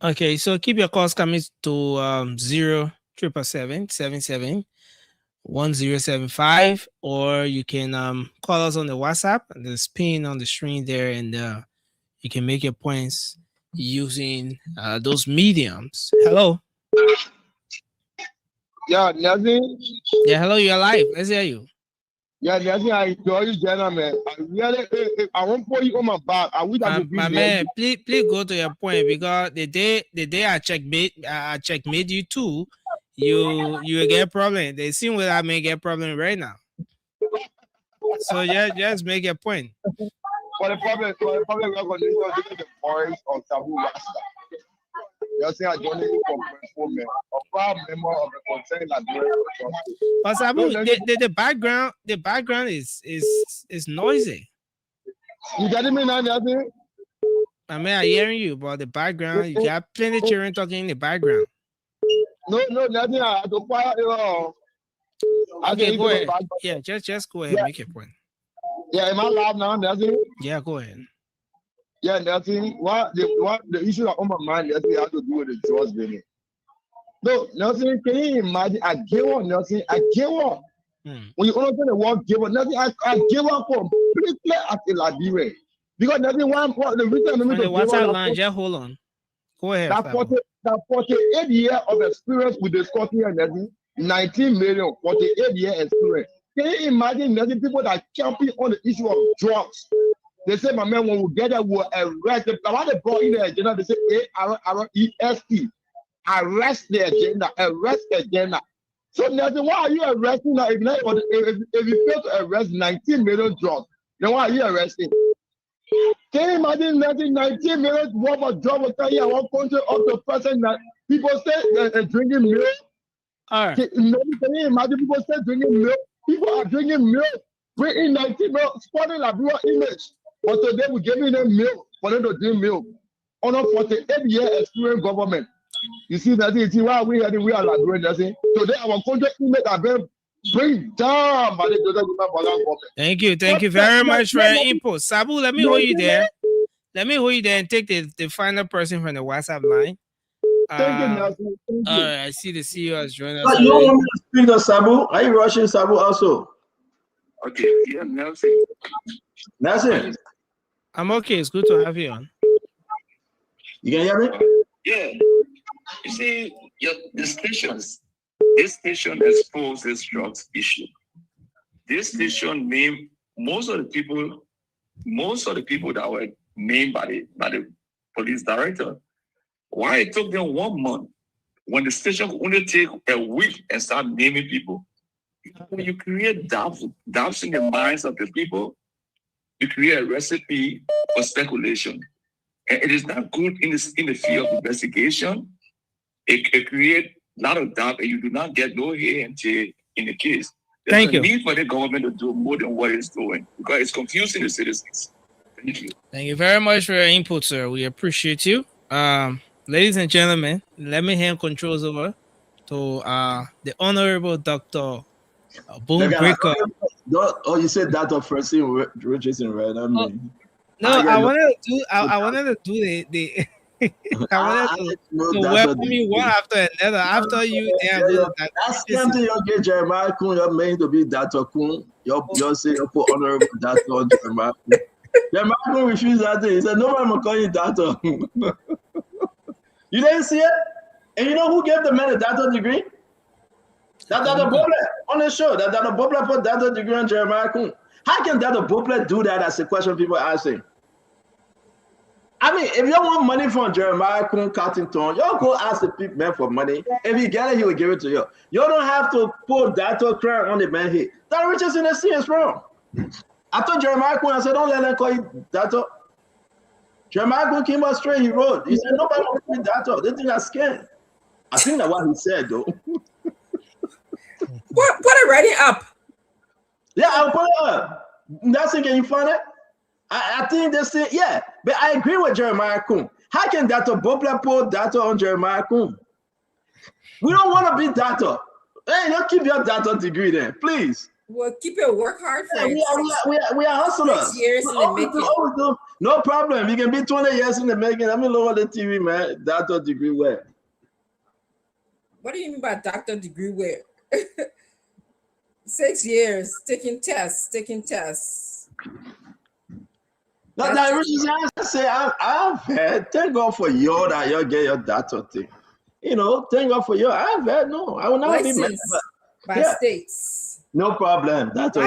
Okay, so keep your calls coming to 07777 1075, or you can call us on the WhatsApp. There's pin on the screen there, and you can make your points using those mediums. Hello. Yeah, nothing. Yeah, hello, you're live. Let's hear you. Yeah, nothing. I enjoy you, gentlemen. I won't put you on my back. I wish I could be my man, please go to your point, because the day I checkmate you too, you get problem. They seem what I may get problem right now. So yeah, just make a point. For the problem, we're going to do the voice of Sabu Rasta. You're saying I joined you from Women, a proud member of the concerned Liberian. But Sabu, the background is noisy. You getting me now, nothing? I mean, I'm hearing you, but the background, you got plenty of children talking in the background. No, nothing. I have to quiet it all. Okay, go ahead. Yeah, just go ahead, make a point. Yeah, am I loud now, nothing? Yeah, go ahead. Yeah, nothing. What the issue that on my mind, nothing has to do with the drugs business. No, nothing. Can you imagine? I gave up, nothing. I gave up. When you understand the word give up, nothing. I gave up completely at the Liberia. Because nothing. The reason I'm the WhatsApp line, just hold on. Go ahead. That 48 years of experience with the Scottish and nothing, 19 million, 48 year experience. Can you imagine nothing? People that champion on the issue of drugs? They say, my man, when we get there, we'll arrest them. Now, when they brought in the agenda, they say, ARREST. Arrest the agenda. Arrest the agenda. So, nothing. Why are you arresting now? If you fail to arrest 19 million drugs, then why are you arresting? Can you imagine nothing? 19 million worth of drugs will tell you one country up to present that people say they're drinking milk. Can you imagine people say drinking milk? People are drinking milk. We're in 19 milk, spotting Liberia image. But today we're giving them milk for them to drink milk. On a 48-year experience government. You see that? You see why we are Liberian. Today our country image are being bring down by the government. Thank you very much for your input. Sabu, let me hold you there. Let me hold you there and take the final person from the WhatsApp line. Thank you, Nelson. Thank you. All right, I see the CEO has joined us. You don't want me to speak to Sabu? Are you rushing Sabu also? Okay, yeah, Nelson. Nelson, I'm okay. It's good to have you on. you can hear me? Yeah. You see, the stations, this station exposed this drugs issue. This station named most of the people that were named by the police director. Why it took them 1 month when the station could only take a week and start naming people? When you create doubts in the minds of the people, you create a recipe for speculation. And it is not good in the field of investigation. It creates a lot of doubt, and you do not get no hear and tear in the case. There's a need for the government to do more than what it's doing because it's confusing the citizens. Thank you. Thank you very much for your input, sir. We appreciate you. Ladies and gentlemen, let me hand controls over to the Honorable Dr. Boom Breaker. You said that first thing, Richardson, right? I mean, I wanted to do the I wanted to welcome you one after another. After you, that's something you get Jeremiah Kun. You're meant to be Dr. Kun. You say you put Honorable Dr. Jeremiah Kun. Jeremiah Kun refused that thing. He said, "No, I'm gonna call you Dr." You didn't see it? And you know who gave the man a doctorate degree? That Dr. Boblet on the show. That Dr. Boblet put doctorate degree on Jeremiah Kun. How can Dr. Boblet do that? That's the question people are asking. I mean, if you want money from Jeremiah Kun Cottington, you go ask the people man for money. If he get it, he will give it to you. You don't have to put Dr. Crown on the man here. That Richardson is serious wrong. I told Jeremiah Kun, I said, don't let them call you Dr. Jeremiah Kun came out straight, he wrote. He said, nobody wants to be Dr. They think I'm scared. I think that's what he said, though. Put it writing up. Yeah, I'll put it up. That's it. Can you find it? I think they say, yeah, but I agree with Jeremiah Kun. How can Dr. Bobler put Dr. on Jeremiah Kun? We don't want to be Dr. Hey, don't keep your Dr. degree then, please. Well, keep it, work hard for it. We are hustlers. 6 years in the making. No problem. You can be 20 years in the making. Let me lower the TV, man. Dr. degree where? What do you mean by doctor degree where? 6 years, taking tests. No, I say I've had. Thank God for you that you get your doctor thing. You know, thank God for you. I've had I will not be mad. By states. No problem. Not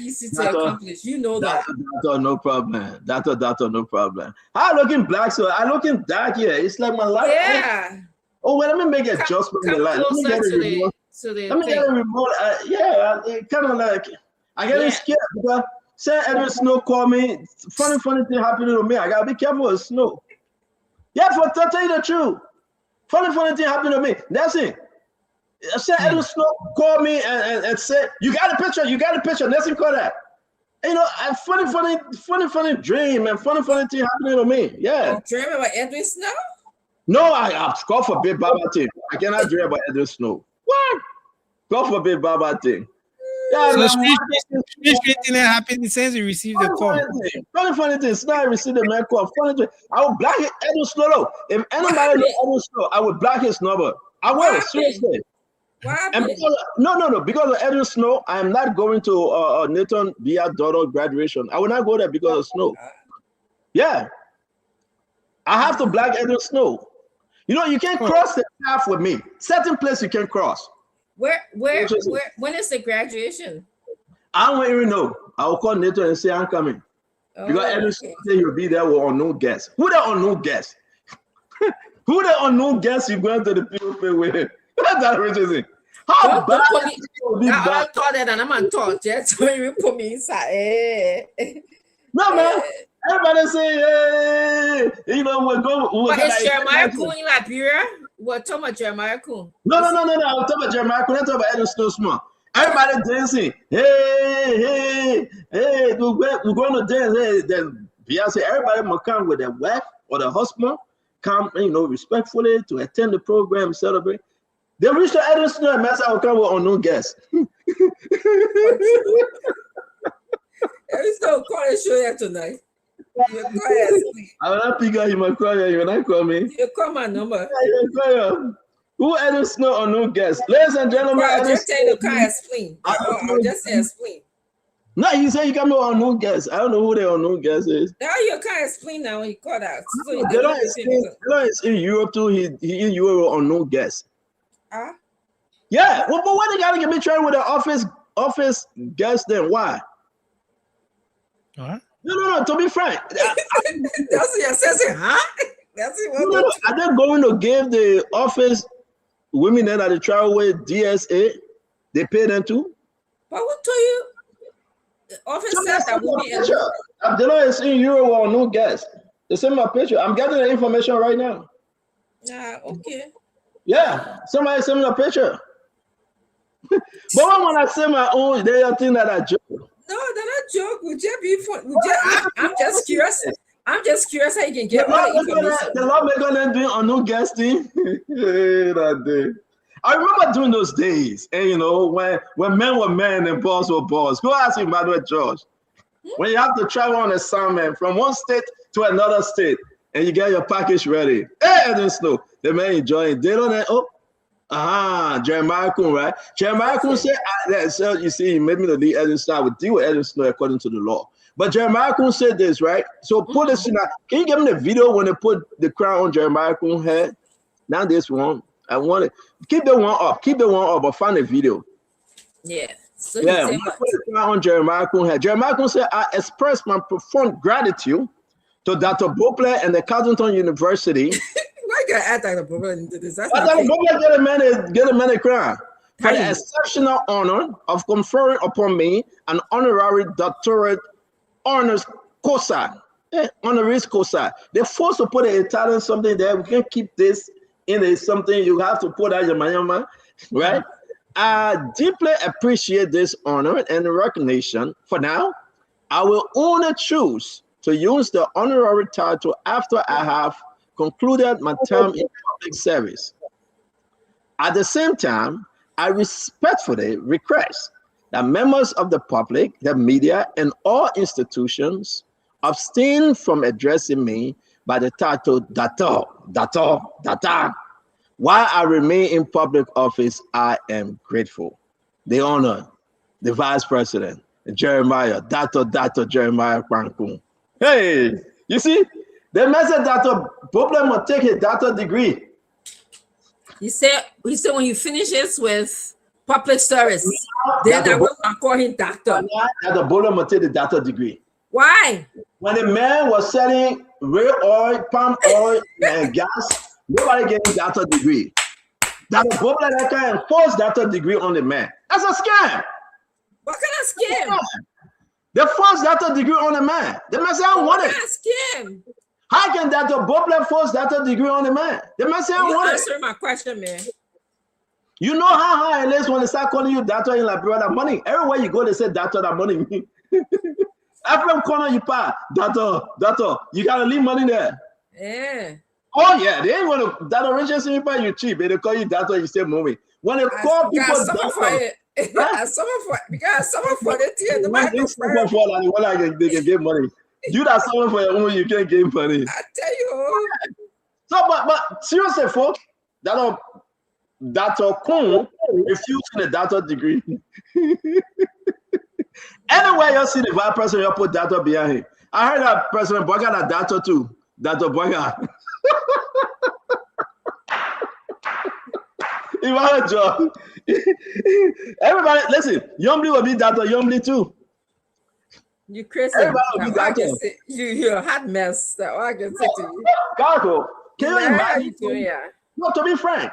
easy to accomplish. You know that. Doctor, no problem. Doctor, no problem. I'm looking black, so I'm looking dark here. It's like my life. Yeah. Oh, well, let me make an adjustment in the light. Let me get a remote. Let me get a remote. It kind of like I get scared because say Edward Snow call me. Funny thing happening to me. I gotta be careful with Snow. Yeah, for to tell you the truth. Funny thing happening to me. That's it. Say Edward Snow call me and say, you got a picture. Let's call that. You know, funny dream and funny thing happening to me. Yeah. You dream about Edward Snow? No, God forbid Baba thing. I cannot dream about Edward Snow. What? God forbid Baba thing. Yeah, so strange thing happened since you received the call. Funny thing. Now I received the man call. Funny thing. I will block Edward Snow. If anybody knows Edward Snow, I would block his number. I will, seriously. And because of Edward Snow, I am not going to Nathan Bia daughter graduation. I will not go there because of Snow. Yeah. I have to block Edward Snow. You know, you can't cross the path with me. Certain place you can cross. Where when is the graduation? I don't even know. I will call Nathan and say I'm coming. Because Edward Snow say he'll be there with unknown guests. Who the unknown guests? Who the unknown guests you going to the POP with? What's that Richardson? How bad? I thought that and I'm on talk. Just so you put me inside. No, man. Everybody say, hey, you know, we're going. What is Jeremiah Kun in Liberia? We're talking about Jeremiah Kun. No. I'm talking about Jeremiah Kun. I'm talking about Edward Snow Small. Everybody dancing. Hey, we're going to dance. Hey, then Beyonce, everybody must come with their wife or the husband, come, you know, respectfully to attend the program, celebrate. They reach the Edward Snow and Master will come with unknown guests. Edward Snow call and show you tonight. You call explain. I will not pick up him and call you when I call me. You call my number. Who Edwin Snow or no guest? Ladies and gentlemen, I'll just tell you to can't explain. I'll just say explain. No, he said you can be on no guest. I don't know who the unknown guest is. Now you can't explain now when you call that. So They don't in Europe too. He in Europe on no guest. Yeah, well, but why they gotta get me trying with the office guest then? Why? What? No. To be frank, that's what you're saying, huh? That's it. No, are they going to give the office women that they travel with DSA? They pay them too. But who told you? The office said that would be They don't see Europe or no guest. They send my picture. I'm getting the information right now. Yeah, okay. Yeah, somebody send me a picture. But when I say my own, they think that I joke. No, they're not joke. Would you be fun? I'm just curious. I'm just curious how you can get all the information. The lawmaker then doing on no guesting. That day. I remember doing those days, and you know, when men were men and boys were boys. Go ask Emmanuel George. When you have to travel on assignment from one state to another state, and you get your package ready. Hey, Edwin Snow, the man enjoying. They don't know. Jeremiah Kun, right? Jeremiah Kun said, so you see, he made me the lead Edwin Snow. I would deal with Edwin Snow according to the law. But Jeremiah Kun said this, right? So put this in. Can you give me the video when they put the crown on Jeremiah Kun's head? Now this one. I want it. Keep the one up. Keep the one up, but find a video. Yeah. So yeah, when I put the crown on Jeremiah Kun head. Jeremiah Kun said, I express my profound gratitude to Dr. Bopler and the Carleton University. Why you gotta add Dr. Bopler into this? That's Dr. Bopler get a man a crown for the exceptional honor of conferring upon me an honorary doctorate honors COSA. Honoris COSA. They're forced to put an Italian something there. We can't keep this in a something you have to put out your mayama, right? I deeply appreciate this honor and recognition. For now, I will only choose to use the honorary title after I have concluded my term in public service. At the same time, I respectfully request that members of the public, the media, and all institutions abstain from addressing me by the title Data. While I remain in public office, I am grateful. The honor, the Vice President, Jeremiah, Dr. Jeremiah Kwankun. Hey, you see, the message Dr. Bopler will take a doctor degree. He said when he finishes with public service, then I will call him doctor. Dr. Bopler will take the doctor degree. Why? When the man was selling real oil, palm oil, and gas, nobody gave him doctor degree. Dr. Bopler that kind of forced doctor degree on the man. That's a scam. What kind of scam? They forced doctor degree on the man. The man said, I want it. What kind of scam? How can Dr. Bopler force doctor degree on the man? The man said, I want it. Answer my question, man. You know how high it is when they start calling you doctor in Liberia, that money. Everywhere you go, they say doctor, that money. Every corner you pass, doctor, you gotta leave money there. Yeah. Oh yeah, they ain't want to. That original people you cheap, they call you doctor, you say money. When they call people doctor, because someone for the team, the man they can get money. You that someone for your own, you can't get money. I tell you. So, but seriously, folks, Dr. Kun refusing the doctor degree. Anywhere you see the vice president, you put doctor behind him. I heard that President Boga that doctor too. Dr. Boga. Everybody, listen, Yombly will be Dr. Yombly too. You crazy. You're a hot mess. That's all I can say to you. Gargo, can you imagine? No, to be frank.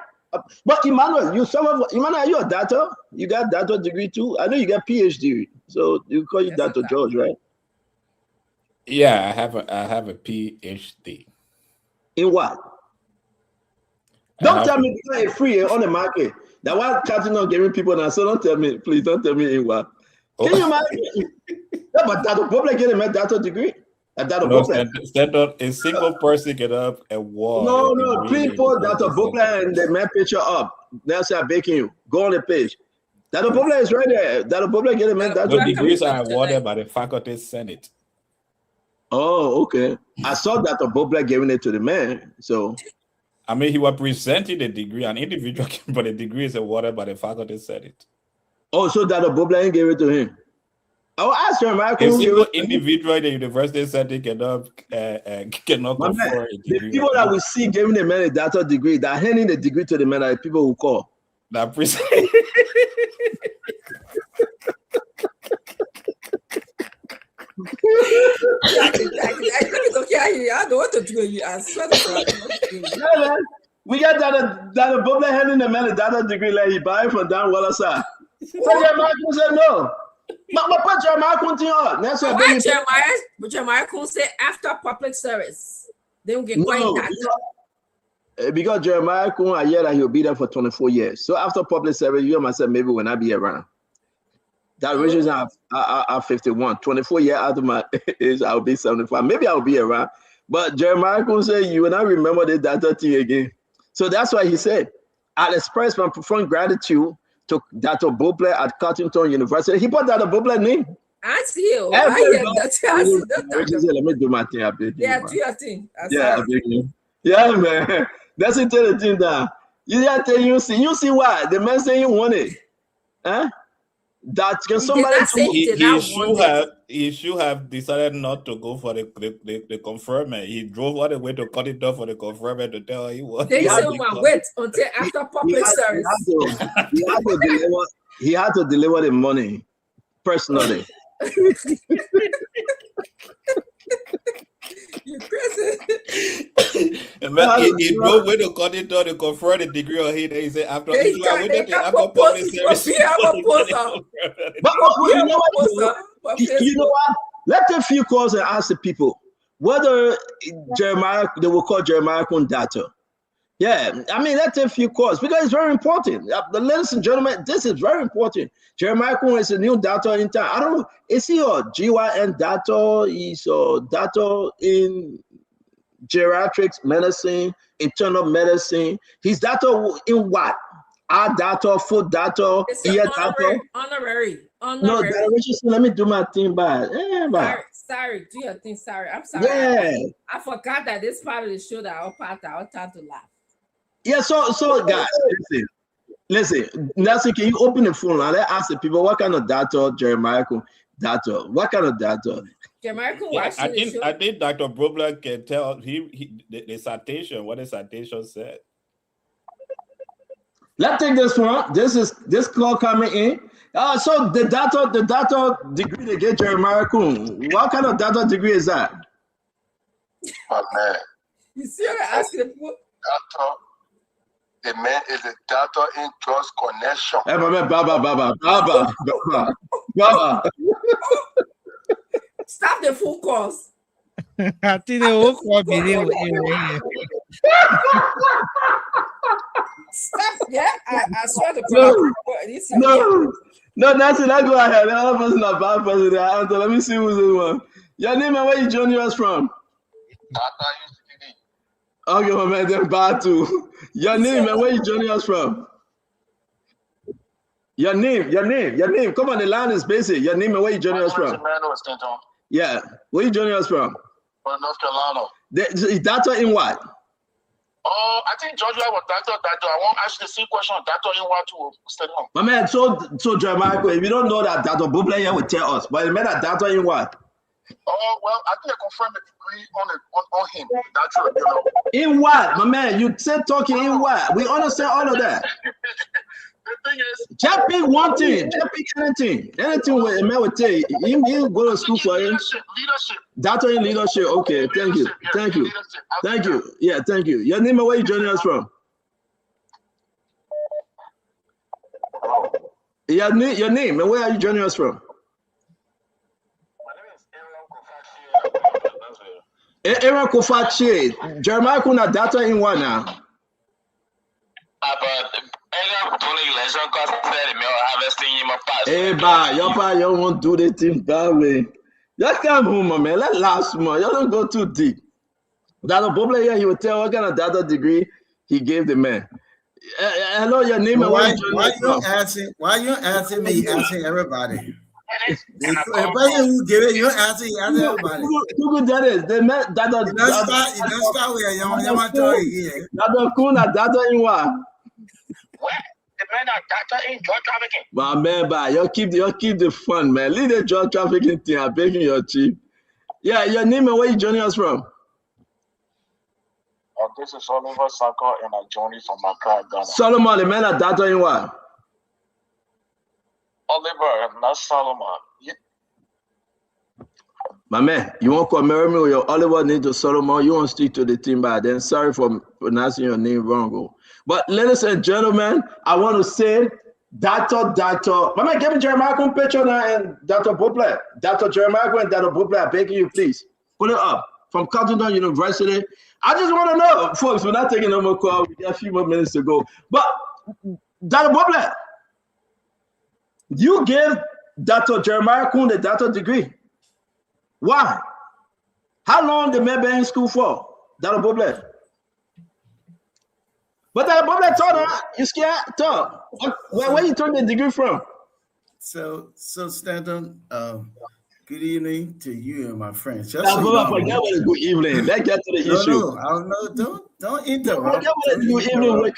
But Emmanuel, Emmanuel, are you a doctor? You got doctor degree too? I know you got PhD, so you call you Dr. George, right? Yeah, I have a PhD. In what? Don't tell me it's free on the market. That why Captain not giving people now. So don't tell me, please don't tell me in what. Can you imagine? Yeah, but Dr. Bopler getting a doctor degree. A single person get up and walk. No, please put Dr. Bopler and the man picture up. They'll say I'm baking you. Go on the page. Dr. Bopler is right there. Dr. Bopler getting a man doctor. The degrees are awarded by the faculty senate. Oh, okay. I saw that Bobla giving it to the man. So, I mean, he was presenting the degree. An individual can put a degree is awarded, but the faculty said it. Oh, so that Bobla gave it to him. I will ask you, Michael. A single individual in the university said they cannot confer a degree. The people that we see giving the man a doctor degree, that handing the degree to the man, are the people who call. That present. I don't want to do it. I swear to God. We got that Bobla handing the man a doctor degree like he buy from down Wallace. So Jeremiah said no. But Jeremiah continued. That's what Jeremiah could say after public service. They will get quite because Jeremiah Kun, I hear that he'll be there for 24 years. So after public service, you and myself maybe when I be around. That regions are 51. 24 years after my age, I'll be 75. Maybe I'll be around. But Jeremiah Kun said, you will not remember the data thing again. So that's why he said, I'll express my profound gratitude to Dr. Bobla at Cottington University. He put Dr. Bobla name. I see you. I hear that. Let me do my thing. Do your thing. Yeah, man. That's it. Tell the thing down. You see what the man saying you want it. Huh? That can somebody he should have decided not to go for the conferment. He drove all the way to cut it off for the conferment to tell he was. They said, wait until after public service. He had to deliver the money personally. You crazy. He drove way to cut it off to confer the degree on him. He said after public service. You know what? Let a few calls and ask the people whether they will call Jeremiah Kun data. Yeah, I mean, let's take a few calls because it's very important. Ladies and gentlemen, this is very important. Jeremiah Kun is a new doctor in town. I don't know, is he a GYN doctor? He's a doctor in geriatrics medicine, internal medicine. He's doctor in what? Eye doctor, foot doctor, ear doctor. Honorary. No, let me do my thing back. Sorry, do your thing. Sorry, I'm sorry. Yeah. I forgot that this part of the show that I'll part out time to laugh. Yeah, so guys, listen. Nancy, can you open the phone and let's ask the people what kind of data Jeremiah Kun data? What kind of data? Jeremiah Kun, I think Dr. Bobla can tell the citation, what the citation said. Let's take this one. This call coming in. So the data degree they get Jeremiah Kun. What kind of data degree is that? Oh man. You see what I asked you? The man is a doctor in cross connection. Hey, my man, Baba. Stop the phone calls. I think they will call me. Stop. Yeah, I swear to God. No, Nancy, let's go ahead. The other person is bad person. Let me see who's the one. Your name and where you joining us from? Okay, my man, then bad too. Your name and where you joining us from? Your name. Come on, the line is basic. Your name and where you joining us from? Yeah, where you joining us from? North Carolina. Is data in what? Oh, I think Georgia was data. I want to ask the same question. Data in what to study on? My man, so Jeremiah, if you don't know that Dr. Bobla here will tell us, but it meant that data in what? Oh, well, I think I confirmed the degree on him. That's right, you know. In what, my man? You said talking in what? We understand all of that. The thing is, just pick one thing. Just pick anything. Anything where a man would tell you. He go to school for him. Leadership. Data in leadership. Okay, thank you. Yeah, thank you. Your name and where you joining us from? Your name and where are you joining us from? Aaron Kofachi. Jeremiah Kuna data in what now? Hey, y'all won't do the thing that way. Just come home, my man. Let last month. Y'all don't go too deep. Dr. Bobla here, he will tell what kind of data degree he gave the man. Hello, your name and why you answering me? Answering everybody. The person who gave it, you answer, you answer everybody. Who that is? They met that. You don't start with a young story here. That Kuna, that Inwa. The men are doctor in drug trafficking. My man, but you keep the fun, man. Leave the drug trafficking thing. I'm begging your chief. Yeah, your name and where you joining us from? This is Oliver Saka and I join you from Accra, Ghana. Solomon, the man at Data in what? Oliver, not Solomon. Yeah. My man, you won't come marry me with your Oliver name to Solomon. You won't stick to the team by then. Sorry for pronouncing your name wrong. But ladies and gentlemen, I want to say Dr. My man, give me Jeremiah picture now and Dr. Bopler. Dr. Jeremiah and Dr. Bopler, I'm begging you, please. Pull it up from Cottington University. I just want to know, folks, we're not taking no more call. We got a few more minutes to go. But Dr. Bopler, you gave Dr. Jeremiah Kun the doctor degree. Why? How long the man been in school for? Dr. Bopler. But Dr. Bopler told her, you scared? Talk. Where you took the degree from? So Stanton, good evening to you and my friends. Just good evening. Let's get to the issue. No, don't interrupt. Good evening.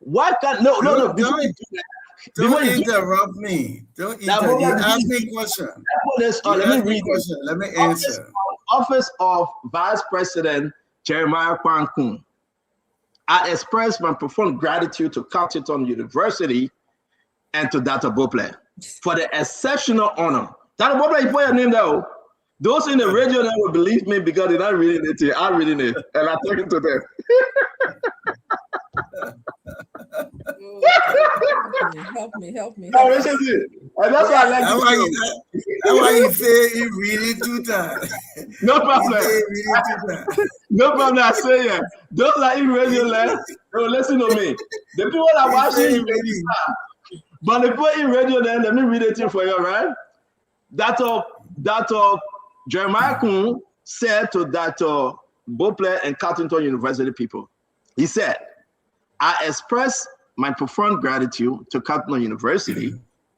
Why can't no? Don't interrupt me. Don't interrupt. You ask me a question. Let me answer. Office of Vice President Jeremiah Kwankun. I express my profound gratitude to Cottington University and to Dr. Bopler for the exceptional honor. Dr. Bopler, you put your name there. Those in the radio that will believe me because they're not reading it here. I'm reading it and I'm talking to them. Help me. No, this is it. And that's why I like that's why you say you read it 2 times. No problem. No problem. I say yeah. Those are in radio land. They will listen to me. The people that watching radio, but the people in radio land, let me read it for you, right? Dr. Jeremiah Kun said to Dr. Bopler and Cottington University people, he said, I express my profound gratitude to Cottington University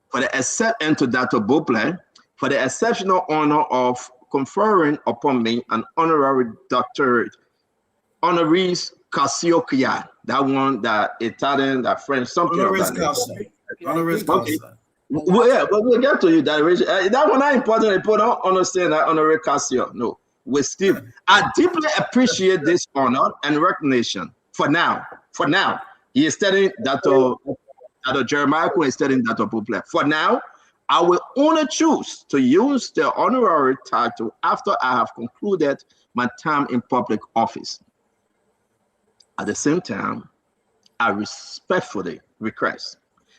for the and to Dr. Bopler for the exceptional honor of conferring upon me an honorary doctorate, honoris causa. That one, that Italian, that French, something honoris like causa. Honoris causa. causa. Well, yeah, but we'll get to you. That one not important. People don't understand that honoris causa. No, we still. I deeply appreciate this honor and recognition. For now, he is studying Dr. Jeremiah Kun is studying Dr. Bopler. For now, I will only choose to use the honorary title after I have concluded my time in public office. At the same time, I respectfully request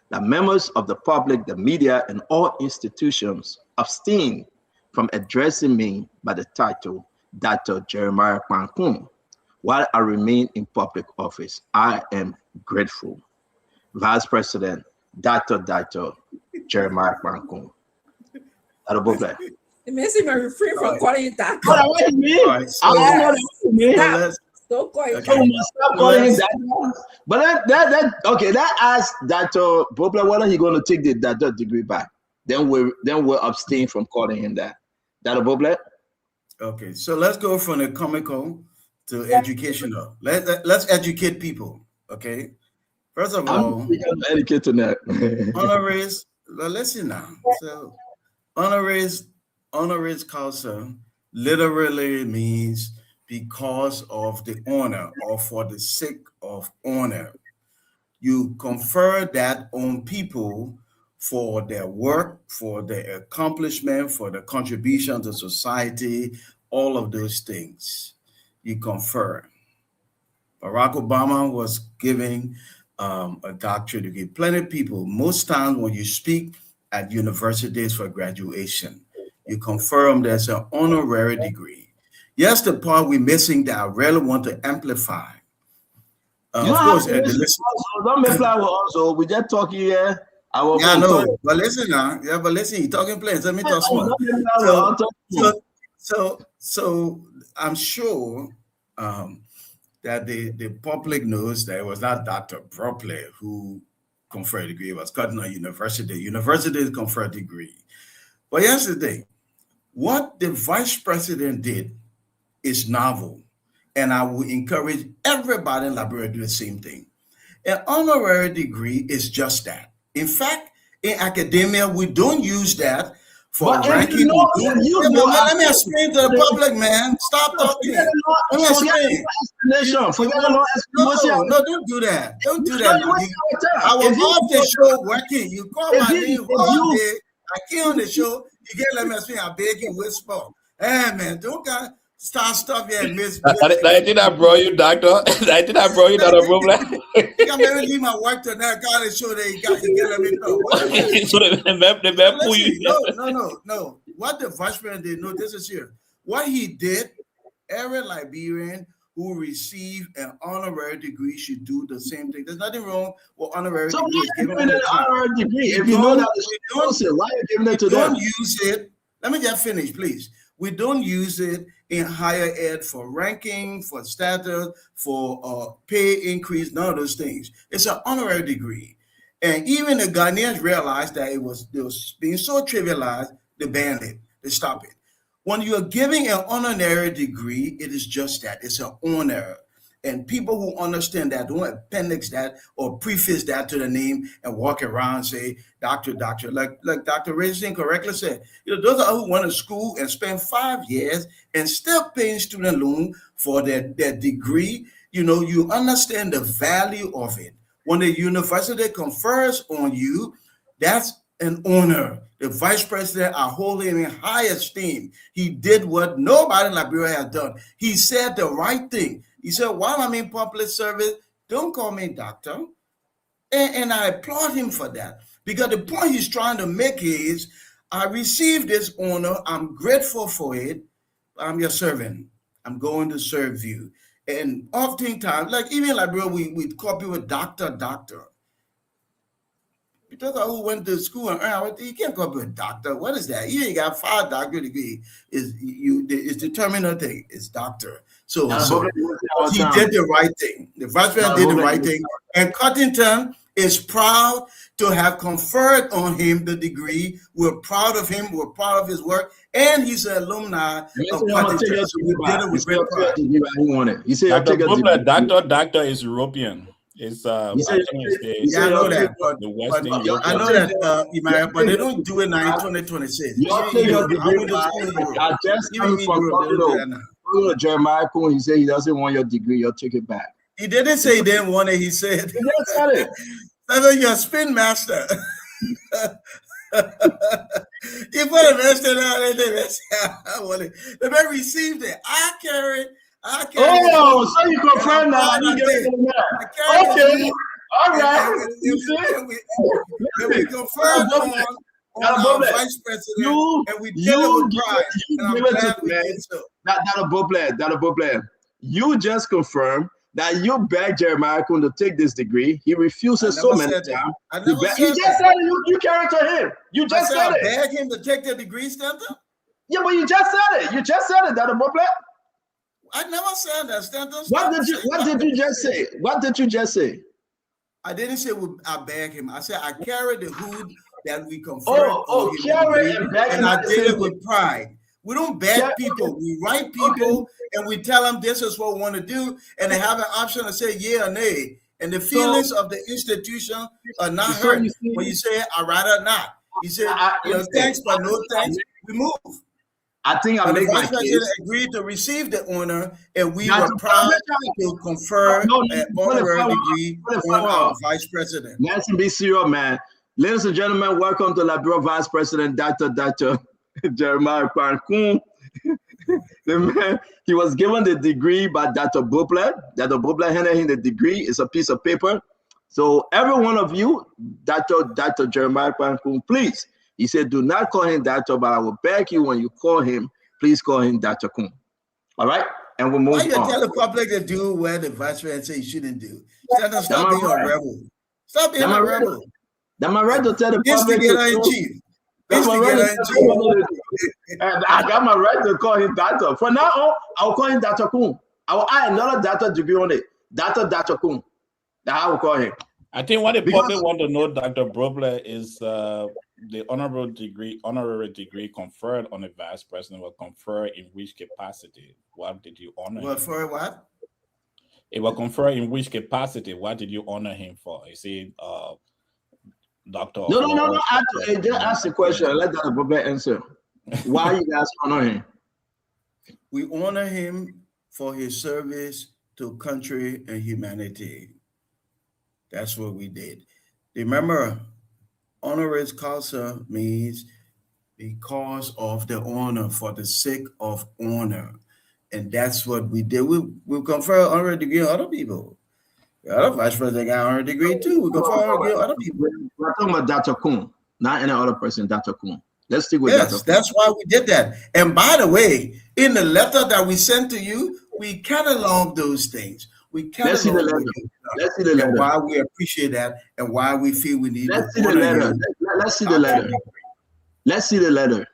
that members of the public, the media, and all institutions abstain from addressing me by the title Dr. Jeremiah Kun while I remain in public office. I am grateful. Vice President, Dr. Jeremiah Kun. It means he may refrain from calling you that. What do you mean? I don't know what you mean. Don't call it. Stop calling him that. But that asks Dr. Bopler whether he's going to take the doctor degree back. Then we'll abstain from calling him that. Dr. Bopler? Okay, so let's go from the comical to educational. Let's educate people. Okay. First of all, educate to that. honoris. Listen now. So honoris causa literally means because of the honor or for the sake of honor. You confer that on people for their work, for their accomplishment, for the contribution to society, all of those things you confer. Barack Obama was giving a doctorate degree. Plenty of people, most times when you speak at universities for graduation, you confer them as an honorary degree. Yes, the part we're missing that I really want to amplify. Of course, don't make fly with also. We just talk here. I know, but listen now. Yeah, but listen, you're talking plain. Let me talk small. So I'm sure that the public knows that it was not Dr. Bopler who conferred a degree. It was Cottington University. Universities confer a degree. But here's the thing. What the vice president did is novel. And I would encourage everybody in Liberia to do the same thing. An honorary degree is just that. In fact, in academia, we don't use that for ranking. Let me explain to the public, man. Stop talking. Let me explain. No, don't do that. Don't do that. I was off the show working. You call my name all day. I came on the show. You get let me explain. I beg you whisper. Hey, man, don't start stuff here and miss. I think I brought you, doctor. I think I brought you that a problem. You can maybe leave my work to that guy to show that you get let me know. So No. What the vice president did, no, this is here. What he did, every Liberian who received an honorary degree should do the same thing. There's nothing wrong with honorary degree. An honorary degree. If you know that it's exclusive, why are you giving it to them? Don't use it. Let me just finish, please. We don't use it in higher ed for ranking, for status, for pay increase, none of those things. It's an honorary degree. And even the Ghanaians realized that it was being so trivialized, they banned it, they stopped it. When you're giving an honorary degree, it is just that, it's an honor. And people who understand that don't appendix that or preface that to the name and walk around and say, doctor, like Dr. Richardson correctly said, those are who went to school and spent 5 years and still paying student loan for their degree. You understand the value of it. When the university confers on you, that's an honor. The vice president, I hold him in high esteem. He did what nobody in Liberia has done. He said the right thing. He said, while I'm in public service, don't call me doctor. And I applaud him for that. Because the point he's trying to make is, I received this honor. I'm grateful for it. I'm your servant. I'm going to serve you. And oftentimes, like even in Liberia, we call people doctor. Because who went to school and earned, you can't call people a doctor. What is that? You ain't got 5 doctorate degree. It's determined thing. It's doctor. So he did the right thing. The vice president did the right thing. And Cottington is proud to have conferred on him the degree. We're proud of him. We're proud of his work. And he's an alumni of Cottington. So we did it with great pride. He said, doctor is European. It's I know that, but they don't do it now in 2026. I just came from Jeremiah Cohen. He said he doesn't want your degree. You'll take it back. He didn't say he didn't want it. He said, he just said it. You're a spin master. You put a master down. I want it. The man received it. I carried. So you confirm that? Okay. All right. We confirmed on our vice president, and we did it with pride. And I'm glad we did so. Dr. Boblet, you just confirmed that you begged Jeremiah Cohen to take this degree. He refuses so many times. You just said it. You carried to him. You just said it. I begged him to take the degree, Stanton? Yeah, but you just said it. You just said it, Dr. Boblet. I never said that, Stanton. What did you just say? What did you just say? I didn't say I beg him. I said I carried the hood that we conferred on him, and I did it with pride. We don't beg people. We write people, and we tell them this is what we want to do, and they have an option to say yeah or nay. And the feelings of the institution are not hurt when you say I'd rather not. You say thanks, but no thanks. We move. I think I make my case. Agreed to receive the honor, and we were proud to confer an honorary degree on our vice president. Nancy, be serious, man. Ladies and gentlemen, welcome to Liberia Vice President Dr. Jeremiah Cohen. The man, he was given the degree by Dr. Boblet. Dr. Boblet handed him the degree. It's a piece of paper. So every one of you, Dr. Jeremiah Cohen, please. He said, do not call him doctor, but I will beg you when you call him, please call him Dr. Cohen. All right? And we'll move on. Why you tell the public to do what the vice president says you shouldn't do? Stop being a rebel. Stop being a rebel. That's my right to tell the public. Instigator-in-chief. I got my right to call him doctor. From now on, I'll call him Dr. Cohen. I will add another doctor degree on it. Dr. Cohen. That's how I will call him. I think what the public want to know, Dr. Broble, is the honorary degree conferred on the vice president was conferred in which capacity? What did you honor? Well, for what? It was conferred in which capacity? What did you honor him for? Is he doctor? No. Just ask the question. Let Dr. Broble answer. Why you guys honor him? We honor him for his service to country and humanity. That's what we did. Remember, honoris causa means because of the honor, for the sake of honor. And that's what we did. We confer honorary degree on other people. The other vice president got honorary degree too. We confer honorary degree on other people. We're talking about Dr. Kuhn, not any other person, Dr. Kuhn. Let's stick with Yes, Dr. that's why we did that. And by the way, in the letter that we sent to you, we cataloged those things. Let's see the letter. Let's see the letter. And why we appreciate that and why we feel we need Let's to see the honor letter. you. Let's see the letter. Let's see the letter.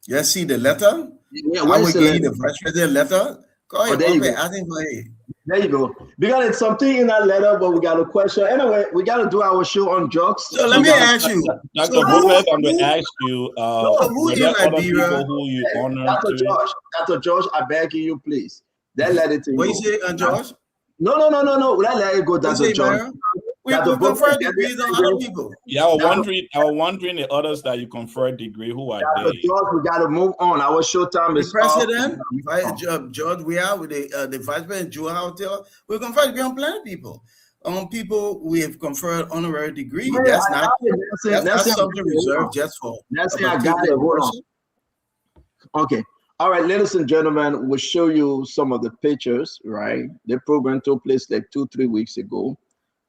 Let's see the letter. Yeah, I where will is the give you letter? the vice president letter. Go ahead, there you Bobby. go. I think go ahead. There you go. Because it's something in that letter, but we got a question. Anyway, we got to do our show on drugs. So let me ask you. Dr. So Broble, I'm going to ask you, who were in there other Liberia? people who you honor? Dr. George, I beg you, please. Let it go. What you say, George? No. Let it go, Dr. George. We confer degrees on other people. Yeah, I was wondering the others that you conferred degree, who are Dr. they? George, we got to move on. Our show time is The president, George, we are with the vice president, Joe Hotel. We confer degree on plenty of people. On people we have conferred honorary degree. Yeah, That's not something reserved just for. That's it. I got it. Hold on. Okay. All right, ladies and gentlemen, we'll show you some of the pictures, right? The program took place like 2-3 weeks ago.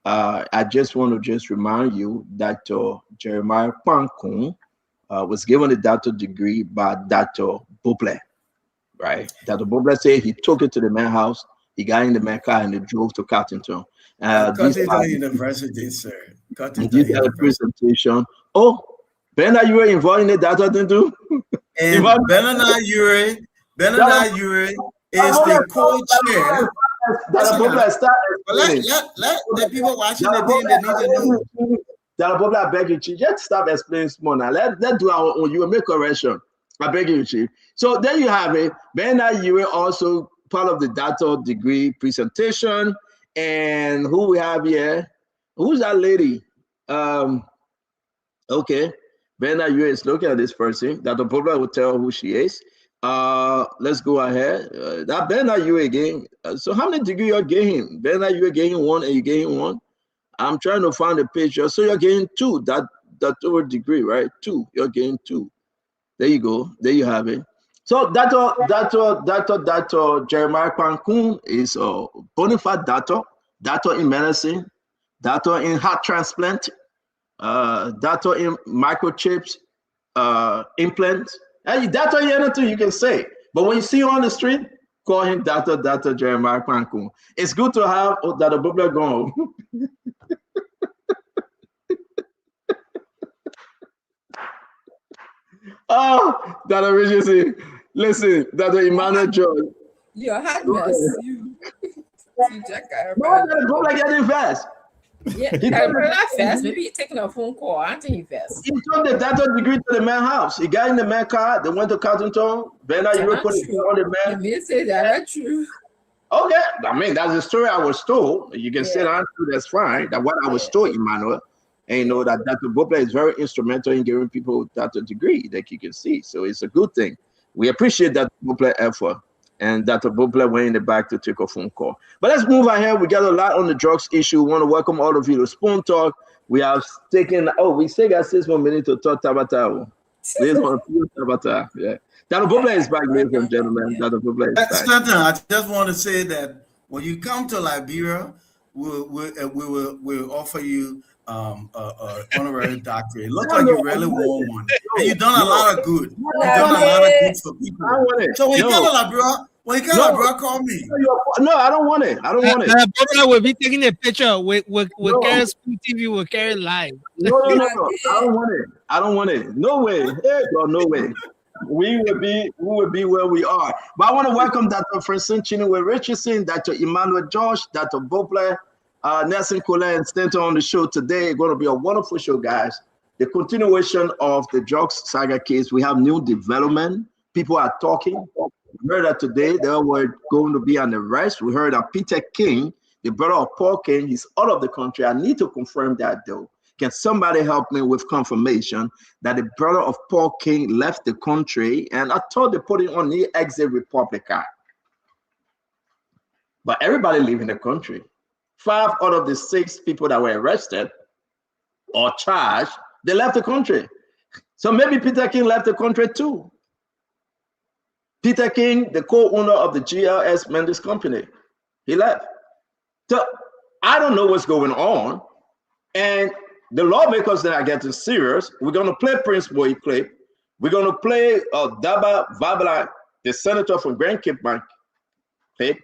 I just want to remind you that Jeremiah Kwankun was given a doctorate degree by Dr. Broble, right? Dr. Broble said he took it to the man house, he got in the man car and they drove to Cottington. Cottington University, sir. This is a presentation. Oh, Ben, you were involved in the doctorate too? And Benana Ure is the co-chair. Let the people watching the thing they need to know. Dr. Broble, I beg you, Chief, just stop explaining small now. Let's do our own. You will make correction. I beg you, Chief. So there you have it. Benana Ure also part of the doctorate degree presentation. And who we have here? Who's that lady? Okay. Benana Ure is looking at this person. Dr. Broble will tell who she is. Let's go ahead. That Benana Ure again. So how many degrees you're getting? Benana Ure getting one and you getting one. I'm trying to find a picture. So you're getting two. That third degree, right? 2. You're getting 2. There you go. There you have it. So Dr. Jeremiah Kwankun is a bona fide doctor in medicine, doctor in heart transplant, doctor in microchips, implants. Hey, doctor in anything you can say. But when you see him on the street, call him Dr. Jeremiah Kwankun. It's good to have Dr. Broble go. Oh, Dr. Richardson. Listen, Dr. Emmanuel George. You're a hot mess. You Jack Dr. Broble getting fast. Yeah, not fast. Maybe he's taking a phone call. I think he's fast. He took the doctorate degree to the man house. He got in the man car. They went to Cottington. Benana Ure put it on the man. You say that's true. Okay, I mean that's the story I was told. You can say that too. That's fine. That what I was told, Emmanuel. And you know that Dr. Broble is very instrumental in giving people doctorate degree, like you can see. So it's a good thing. We appreciate that Broble effort. And Dr. Broble went in the back to take a phone call. But let's move ahead. We got a lot on the drugs issue. We want to welcome all of you to Spoon Talk. We have taken, we still got 6 more minutes to talk Tabata. Tabata. Yeah. Dr. Broble is back, ladies and gentlemen. Dr. Broble is back. I just want to say that when you come to Liberia, we'll offer you honorary doctorate. It looks like you really want one. And you've done a lot of good. You've done a lot of good for people. So when you come to Liberia, call me. No, I don't want it. I don't want it. Broble will be taking a picture with Carry Spoon TV, with Carry Live. No. I don't want it. I don't want it. No way. Hey, God, no way. We will be where we are. But I want to welcome Dr. Francine Chinua Richardson, Dr. Emmanuel George, Dr. Broble, Nelson Colette and Stanton on the show today. It's going to be a wonderful show, guys. The continuation of the drugs saga case. We have new development. People are talking. We heard that today there were going to be an arrest. We heard that Peter King, the brother of Paul King, he's out of the country. I need to confirm that though. Can somebody help me with confirmation that the brother of Paul King left the country? And I thought they put it on the exit Republica. But everybody leaving the country. 5 out of the 6 people that were arrested or charged, they left the country. So maybe Peter King left the country too. Peter King, the co-owner of the GLS Mendes company, he left. So I don't know what's going on. And the lawmakers that are getting serious, we're going to play Prince Boy clip. We're going to play Daba Vabala, the senator from Grand Cape Bank clip.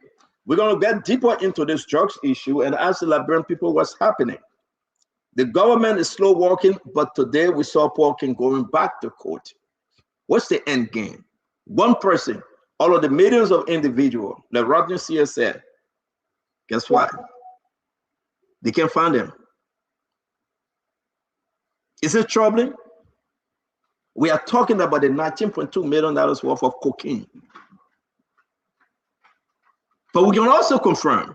We're going to get deeper into this drugs issue and ask the Liberian people what's happening. The government is slow walking, but today we saw Paul King going back to court. What's the end game? One person, all of the millions of individuals, like Rodney Sears said, guess what? They can't find him. Is it troubling? We are talking about the $19.2 million worth of cocaine. But we can also confirm,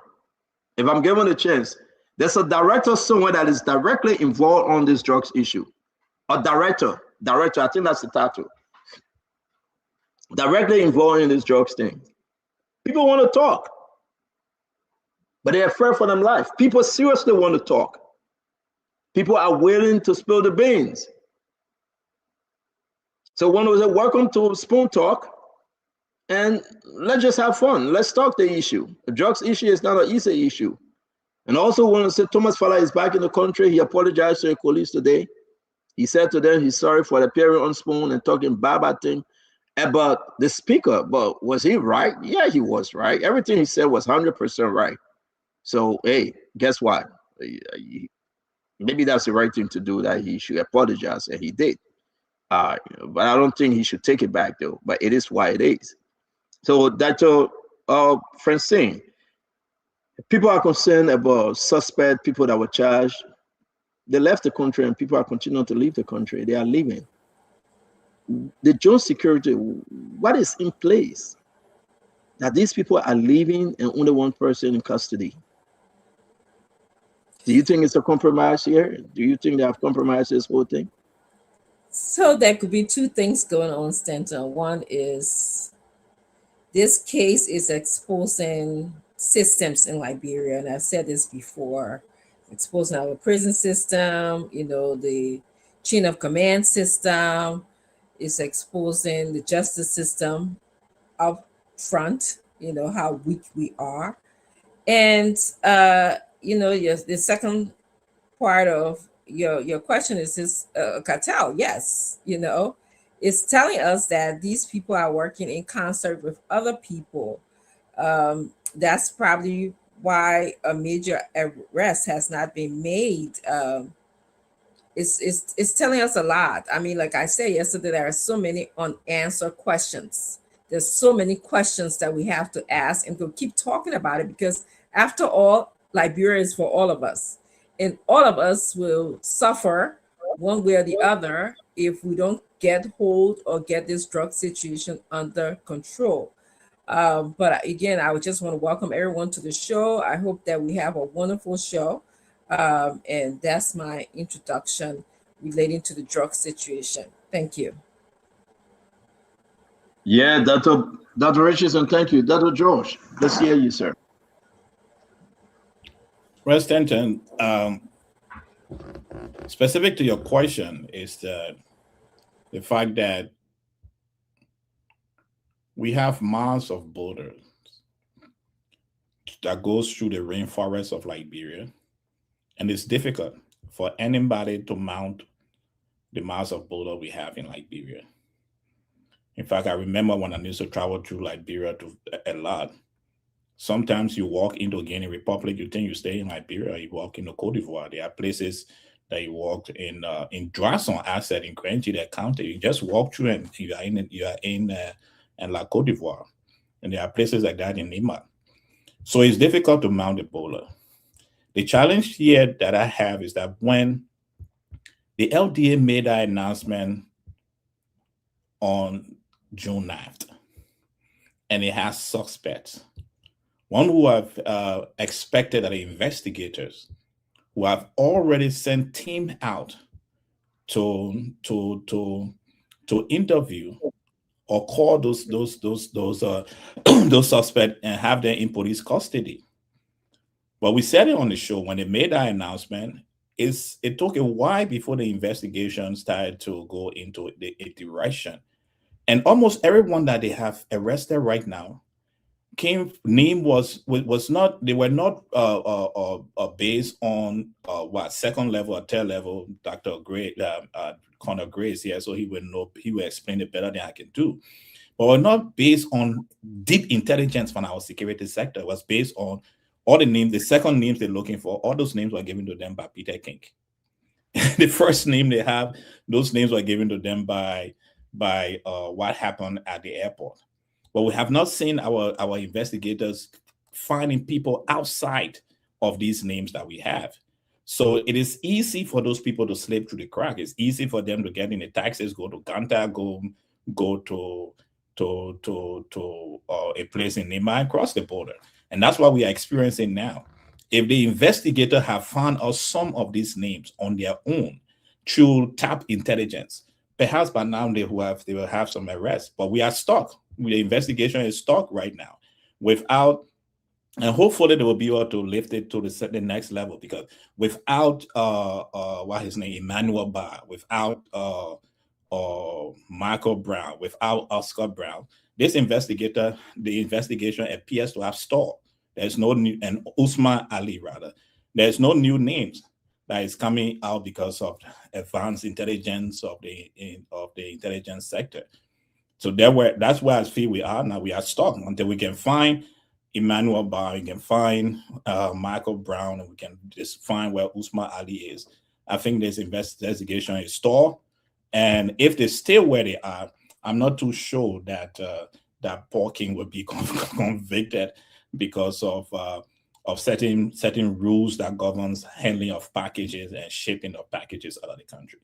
if I'm given a chance, there's a director somewhere that is directly involved on this drugs issue. A director, I think that's the title. Directly involved in this drugs thing. People want to talk, but they're afraid for their life. People seriously want to talk. People are willing to spill the beans. So one was a welcome to Spoon Talk, and let's just have fun. Let's talk the issue. The drugs issue is not an easy issue. And also want to say Thomas Fala is back in the country. He apologized to the police today. He said to them he's sorry for appearing on Spoon and talking bad thing about the speaker. But was he right? Yeah, he was right. Everything he said was 100% right. So, hey, guess what? Maybe that's the right thing to do, that he should apologize, and he did. But I don't think he should take it back, though. But it is why it is. So, Dr. Francine, people are concerned about suspect people that were charged. They left the country, and people are continuing to leave the country. They are leaving. The Jones security, what is in place that these people are leaving and only one person in custody? Do you think it's a compromise here? Do you think they have compromised this whole thing? So there could be 2 things going on, Stanton. One is this case is exposing systems in Liberia, and I've said this before, exposing our prison system, the chain of command system, is exposing the justice system up front, how weak we are. And the second part of your question is this cartel. Yes, it's telling us that these people are working in concert with other people. That's probably why a major arrest has not been made. It's telling us a lot. I mean, like I said yesterday, there are so many unanswered questions. There's so many questions that we have to ask, and we'll keep talking about it, because after all, Liberia is for all of us, and all of us will suffer one way or the other if we don't get hold or get this drug situation under control. But again, I would just want to welcome everyone to the show. I hope that we have a wonderful show. And that's my introduction relating to the drug situation. Thank you. Yeah, Dr. Richardson, thank you. Dr. George, let's hear you, sir. Well, Stanton, specific to your question is the fact that we have miles of borders that goes through the rainforest of Liberia, and it's difficult for anybody to mount the miles of border we have in Liberia. In fact, I remember when I used to travel through Liberia a lot. Sometimes you walk into Guinea Republic, you think you stay in Liberia, you walk into Cote d'Ivoire. There are places that you walk in Droisson Asset in Grand-Chile County. You just walk through and you are in La Cote d'Ivoire. And there are places like that in Lima. So it's difficult to mount Ebola. The challenge here that I have is that when the LDA made that announcement on June 9th, and it has suspects, one who have expected that the investigators who have already sent team out to interview or call those those suspects and have them in police custody. But we said it on the show when they made that announcement. It took a while before the investigation started to go into the direction, and almost everyone that they have arrested right now was not, they were not based on what second level or third level. Dr. Gray, Connor Grace here, so he will explain it better than I can do. But were not based on deep intelligence from our security sector. It was based on all the names, the second names they're looking for. All those names were given to them by Peter King. The first name they have, those names were given to them by what happened at the airport. But we have not seen our investigators finding people outside of these names that we have. So it is easy for those people to slip through the crack. It's easy for them to get in the taxis, go to Ganta, go to a place in Nema and cross the border. And that's what we are experiencing now. If the investigator have found out some of these names on their own through tap intelligence, perhaps by now they will have some arrests. But we are stuck. The investigation is stuck right now without, and hopefully they will be able to lift it to the next level, because without what his name, Emmanuel Barr, without Michael Brown, without Oscar Brown, the investigation appears to have stalled. There's no new, and Usman Ali rather, there's no new names that is coming out because of advanced intelligence of the intelligence sector. So that's where I feel we are now. We are stuck until we can find Emmanuel Barr, we can find Michael Brown, and we can just find where Usman Ali is. I think this investigation is stalled, and if they stay where they are, I'm not too sure that that Paul King will be convicted because of certain rules that governs handling of packages and shipping of packages out of the country.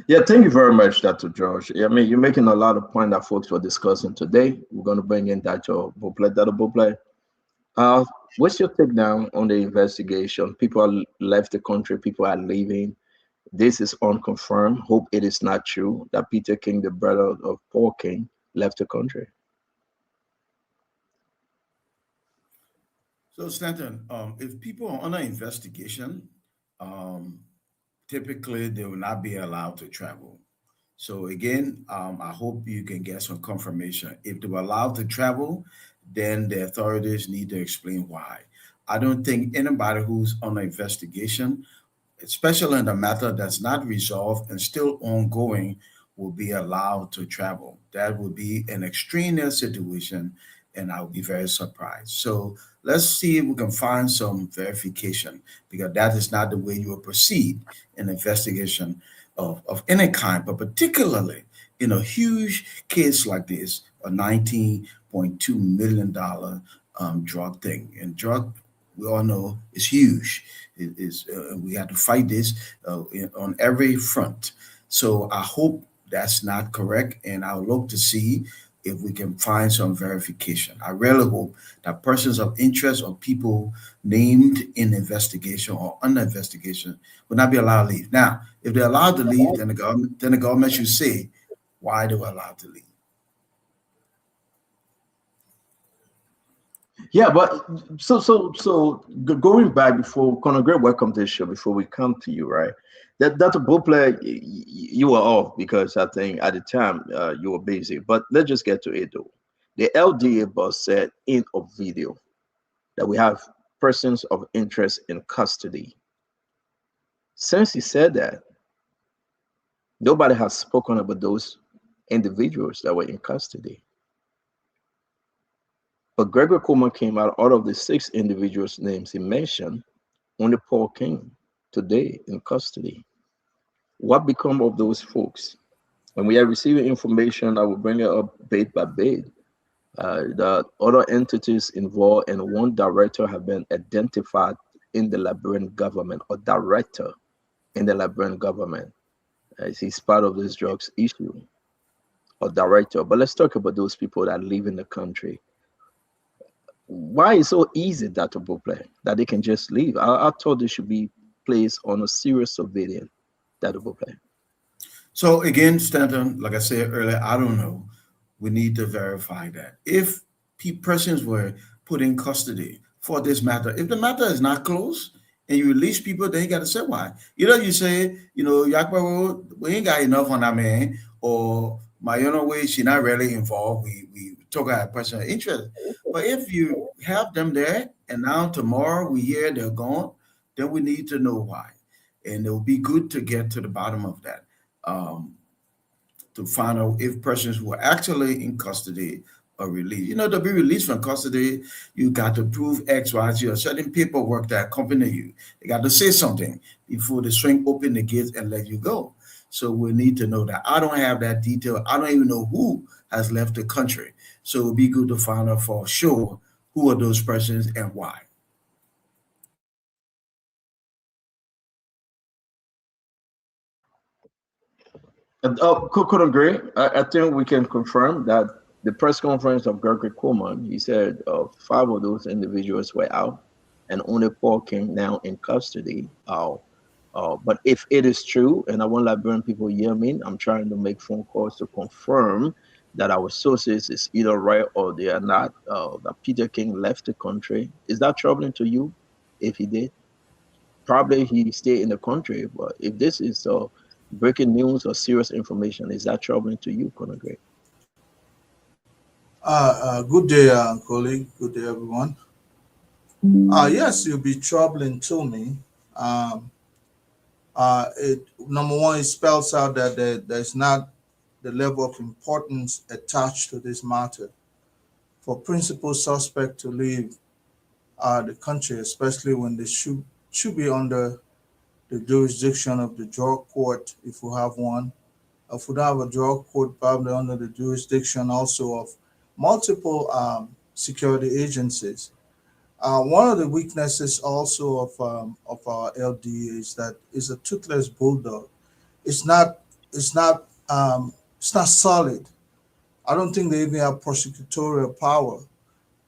Yeah, thank you very much, Dr. George. I mean, you're making a lot of points that folks were discussing today. We're going to bring in Dr. Beauplet. Dr. Beauplet, what's your take now on the investigation? People are left the country, people are leaving. This is unconfirmed. Hope it is not true that Peter King, the brother of Paul King, left the country. So, Stanton, if people are under investigation, typically they will not be allowed to travel. So again, I hope you can get some confirmation. If they were allowed to travel, then the authorities need to explain why. I don't think anybody who's under investigation, especially in the matter that's not resolved and still ongoing, will be allowed to travel. That would be an extraneous situation, and I would be very surprised. So let's see if we can find some verification, because that is not the way you will proceed in investigation of any kind, but particularly in a huge case like this, a $19.2 million drug thing. And drug, we all know, is huge. We have to fight this on every front. So I hope that's not correct, and I'll look to see if we can find some verification. I really hope that persons of interest or people named in investigation or under investigation will not be allowed to leave. Now, if they're allowed to leave, then the government should say why they were allowed to leave. Yeah, but so going back before, Conor, great welcome to the show. Before we come to you, right? That Dr. Beauplet, you were off because I think at the time you were busy. But let's just get to it though. The LDA boss said in a video that we have persons of interest in custody. Since he said that, nobody has spoken about those individuals that were in custody. But Gregory Coleman came out of the 6 individuals' names he mentioned, only Paul King today in custody. What become of those folks? When we are receiving information, I will bring it up bit by bit. The other entities involved and one director have been identified in the Liberian government or director in the Liberian government. He's part of this drugs issue or director. But let's talk about those people that live in the country. Why is it so easy, Dr. Buple, that they can just leave? I thought they should be placed on a serious surveillance, Dr. Buple. So again, Stanton, like I said earlier, I don't know. We need to verify that. If persons were put in custody for this matter, if the matter is not closed and you release people, then you got to say why. You say, Yakba, we ain't got enough on that man, or my way, she not really involved. We talk about personal interest. But if you have them there and now tomorrow we hear they're gone, then we need to know why. And it will be good to get to the bottom of that. To find out if persons who are actually in custody are released. To be released from custody, you got to prove X, Y, Z, or certain paperwork that accompany you. They got to say something before they swing open the gates and let you go. So we need to know that. I don't have that detail. I don't even know who has left the country. So it would be good to find out for sure who are those persons and why. Could agree. I think we can confirm that the press conference of Gregory Coleman, he said 5 of those individuals were out and only 4 came now in custody. But if it is true, and I want Liberian people hear me, I'm trying to make phone calls to confirm that our sources is either right or they are not, that Peter King left the country. Is that troubling to you if he did? Probably he stayed in the country, but if this is breaking news or serious information, is that troubling to you, Conagre? Good day, colleague. Good day, everyone. Yes, it'll be troubling to me. Number one, it spells out that there's not the level of importance attached to this matter. For principal suspect to leave the country, especially when they should be under the jurisdiction of the drug court, if we have one. If we don't have a drug court, probably under the jurisdiction also of multiple security agencies. One of the weaknesses also of our LD is that it's a toothless bulldog. It's not solid. I don't think they even have prosecutorial power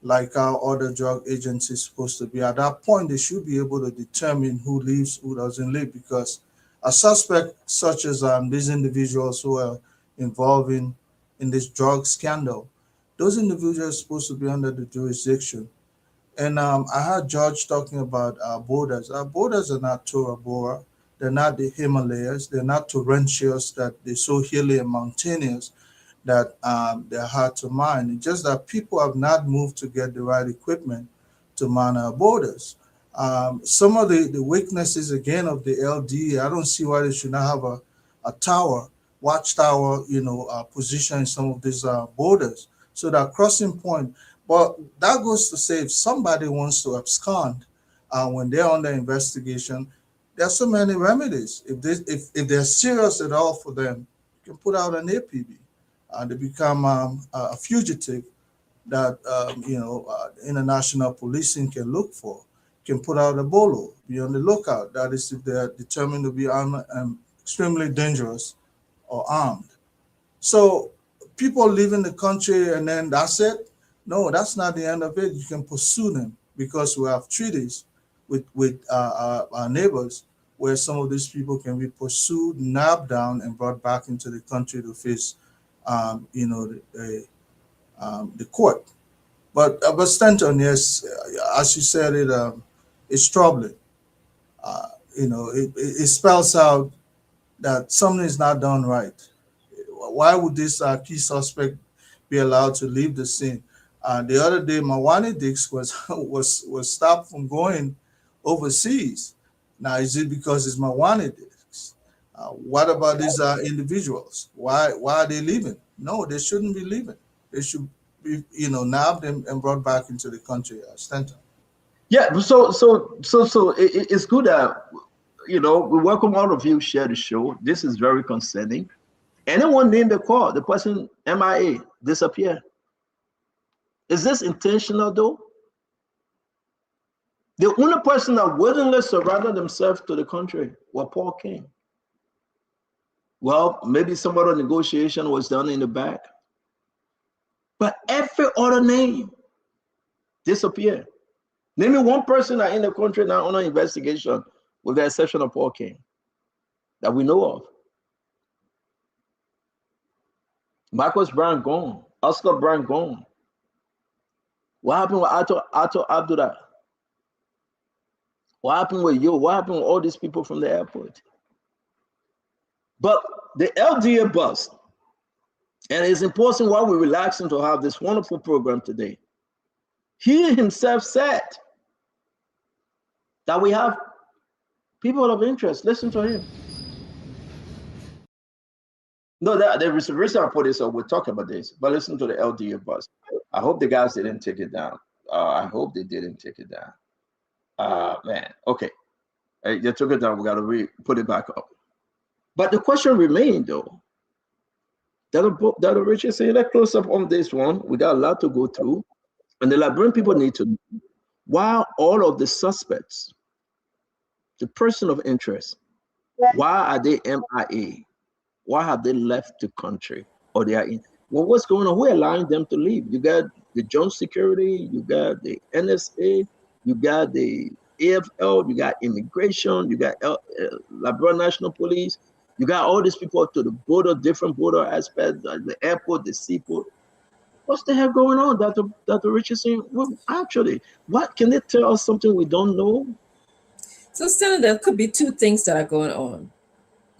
like our other drug agencies is supposed to be. At that point, they should be able to determine who leaves, who doesn't leave, because a suspect such as these individuals who are involved in this drug scandal, those individuals are supposed to be under the jurisdiction. And I heard George talking about borders. Our borders are not Tora Bora. They're not the Himalayas. They're not torrentials that they're so hilly and mountainous that they're hard to mine. It's just that people have not moved to get the right equipment to mine our borders. Some of the weaknesses, again, of the LD, I don't see why they should not have a tower, watchtower, position in some of these borders. So that crossing point, but that goes to say if somebody wants to abscond when they're under investigation, there are so many remedies. If they're serious at all for them, you can put out an APB. They become a fugitive that international policing can look for. Can put out a bolo, be on the lookout. That is if they're determined to be extremely dangerous or armed. So people leaving the country and then that's it. No, that's not the end of it. You can pursue them because we have treaties with our neighbors where some of these people can be pursued, nabbed down, and brought back into the country to face the court. But Stanton, yes, as you said, it's troubling. It spells out that something is not done right. Why would this key suspect be allowed to leave the scene? The other day, Mawani Dix was stopped from going overseas. Now, is it because it's Mawani Dix? What about these individuals? Why are they leaving? No, they shouldn't be leaving. They should be, nabbed and brought back into the country. Stanton. Yeah, so it's good that we welcome all of you share the show. This is very concerning. Anyone named the call, the person MIA disappear. Is this intentional though? The only person that willingly surrendered themselves to the country was Paul King. Well, maybe some other negotiation was done in the back. But every other name disappeared. Name me one person that in the country now under investigation, with the exception of Paul King, that we know of. Marcus Brown gone. Oscar Brown gone. What happened with Ato Abdullah? What happened with you? What happened with all these people from the airport? But the LDA bus, and it's important while we're relaxing to have this wonderful program today. He himself said that we have people of interest. Listen to him. No, the reason I put this up, we'll talk about this, but listen to the LDA bus. I hope the guys didn't take it down. I hope they didn't take it down. Man, okay. They took it down, we gotta put it back up. But the question remained though, that Richard said, let's close up on this one. We got a lot to go through. And the Liberian people need to know why all of the suspects, the person of interest, why are they MIA? Why have they left the country? Or they are in? Well, what's going on? Who allowing them to leave? You got the Jones Security, you got the NSA, you got the AFL, you got immigration, you got Liberia National Police, you got all these people to the border, different border aspects, the airport, the seaport. What's the hell going on, Dr. Richardson? Well, actually, what can they tell us something we don't know? So, Senator, there could be two things that are going on.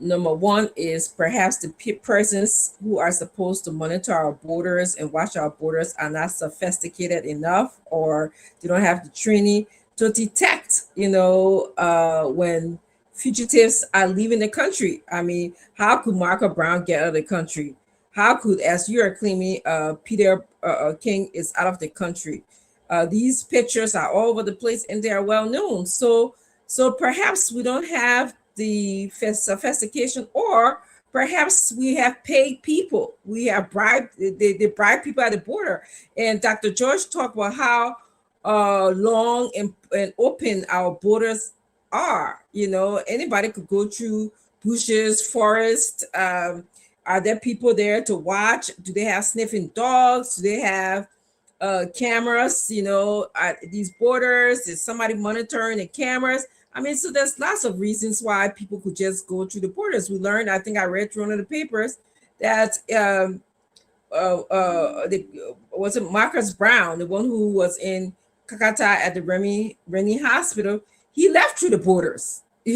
Number one is perhaps the persons who are supposed to monitor our borders and watch our borders are not sophisticated enough, or they don't have the training to detect, when fugitives are leaving the country. I mean, how could Marco Brown get out of the country? How could, as you are claiming, Peter King is out of the country? These pictures are all over the place and they are well known. So perhaps we don't have the sophistication, or perhaps we have paid people. We have bribed, they bribe people at the border. And Dr. George talked about how long and open our borders are. Anybody could go through bushes, forests. Are there people there to watch? Do they have sniffing dogs? Do they have cameras, at these borders? Is somebody monitoring the cameras? I mean, so there's lots of reasons why people could just go through the borders. We learned, I think I read through one of the papers, that was it Marcus Brown, the one who was in Kakata at the Remy Hospital, he left through the borders, and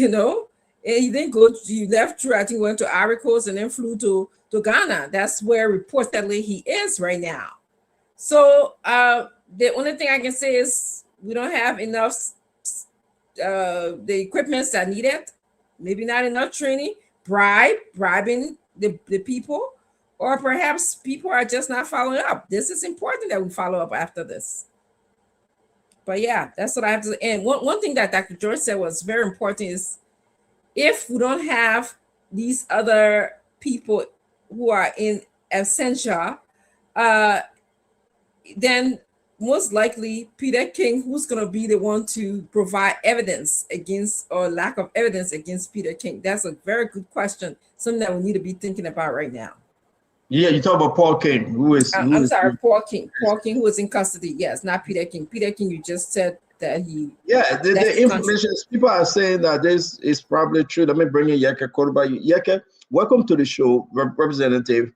he didn't he left through, I think went to Ivory Coast and then flew to Ghana. That's where reportedly he is right now. So the only thing I can say is we don't have enough the equipments that needed, maybe not enough training, bribing the people, or perhaps people are just not following up. This is important that we follow up after this. But yeah, that's what I have to say. And one thing that Dr. George said was very important is, if we don't have these other people who are in absentia, then most likely Peter King, who's going to be the one to provide evidence against, or lack of evidence against Peter King? That's a very good question, something that we need to be thinking about right now. Yeah, you talk about Paul King, Paul King. Paul King, who is in custody. Yes, not Peter King. Peter King, you just said that he. Yeah, the information, people are saying that this is probably true. Let me bring in Yeke Koruba. Yeke, welcome to the show, Representative.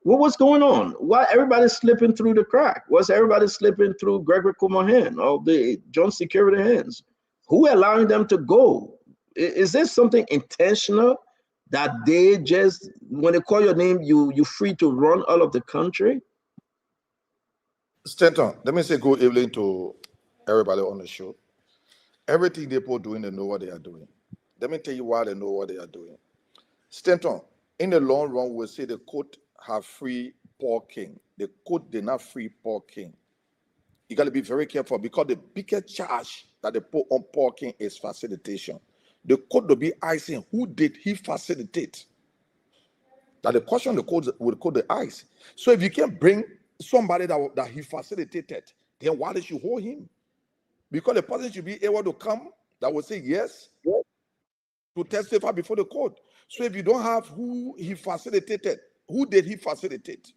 What's going on? Why everybody's slipping through the crack? What's everybody slipping through Gregory Kumo hand or the Jones Security hands? Who allowing them to go? Is this something intentional that they just, when they call your name, you free to run all of the country? Stanton, let me say good evening to everybody on the show. Everything they put doing, they know what they are doing. Let me tell you why they know what they are doing. Stanton, in the long run, we'll say the court have free Paul King. The court did not free Paul King. You got to be very careful, because the biggest charge that they put on Paul King is facilitation. The court will be asking, who did he facilitate? That the question the court will call the ICE. So if you can bring somebody that he facilitated, then why did you hold him? because the person should be able to come that will say yes to testify before the court. So if you don't have who he facilitated, who did he facilitate?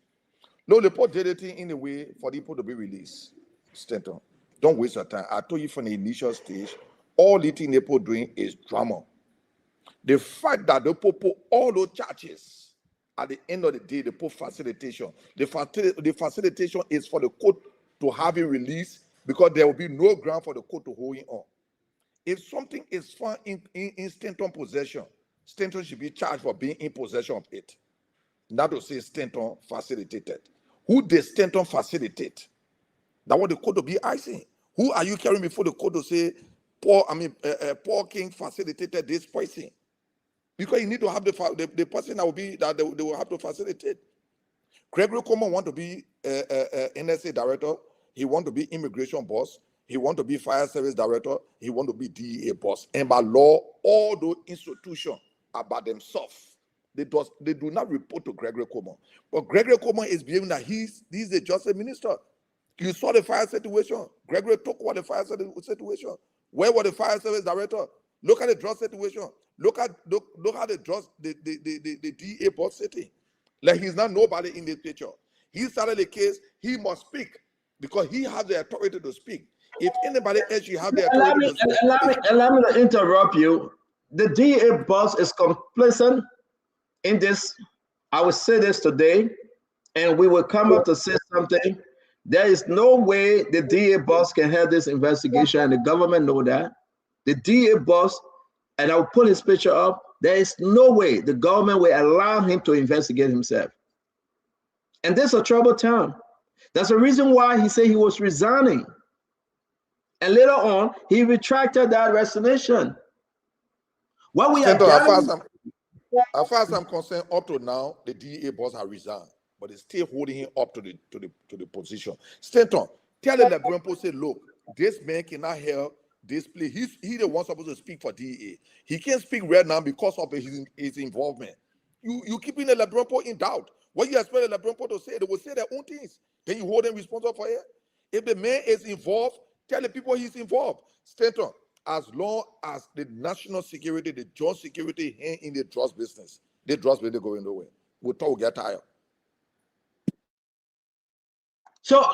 No, the court did it in a way for the people to be released. Stanton, don't waste your time. I told you from the initial stage, all the thing people doing is drama. The fact that they put all those charges at the end of the day, they put facilitation. The facilitation is for the court to have him released because there will be no ground for the court to hold him on. If something is found in Stanton possession, Stanton should be charged for being in possession of it. Not to say Stanton facilitated. Who did Stanton facilitate? That what the court will be asking. Who are you carrying before the court to say Paul King facilitated this person? Because you need to have the person that will be that they will have to facilitate. Gregory Coleman want to be NSA director. He want to be immigration boss. He want to be fire service director. He want to be DEA boss. And by law, all those institutions are by themselves. They do not report to Gregory Coleman. But Gregory Coleman is behaving that he's a justice minister. You saw the fire situation. Gregory took over the fire situation. Where was the fire service director? Look at the drug situation. Look at the drugs, the DEA boss sitting. Like he's not nobody in this picture. He started the case. He must speak because he has the authority to speak. If anybody else you have the authority to speak. Allow me to interrupt you. The DEA boss is complacent in this. I will say this today, and we will come up to say something. There is no way the DEA boss can have this investigation, and the government know that. The DEA boss, and I will put his picture up, there is no way the government will allow him to investigate himself. And this is a troubled time. That's the reason why he said he was resigning. And later on, he retracted that resignation. What we are as far as I'm concerned, up to now, the DEA boss has resigned, but it's still holding him up to the position. Stanton, tell the Liberian post, say, look, this man cannot help this play. He's the one supposed to speak for DEA. He can't speak right now because of his involvement. You keeping the Liberian post in doubt. What you expect the Liberian post to say? They will say their own things. Then you hold them responsible for it. If the man is involved, tell the people he's involved. Stanton, as long as the national security, the joint security hand in the drugs business, the drugs business going nowhere. We'll talk, get tired. So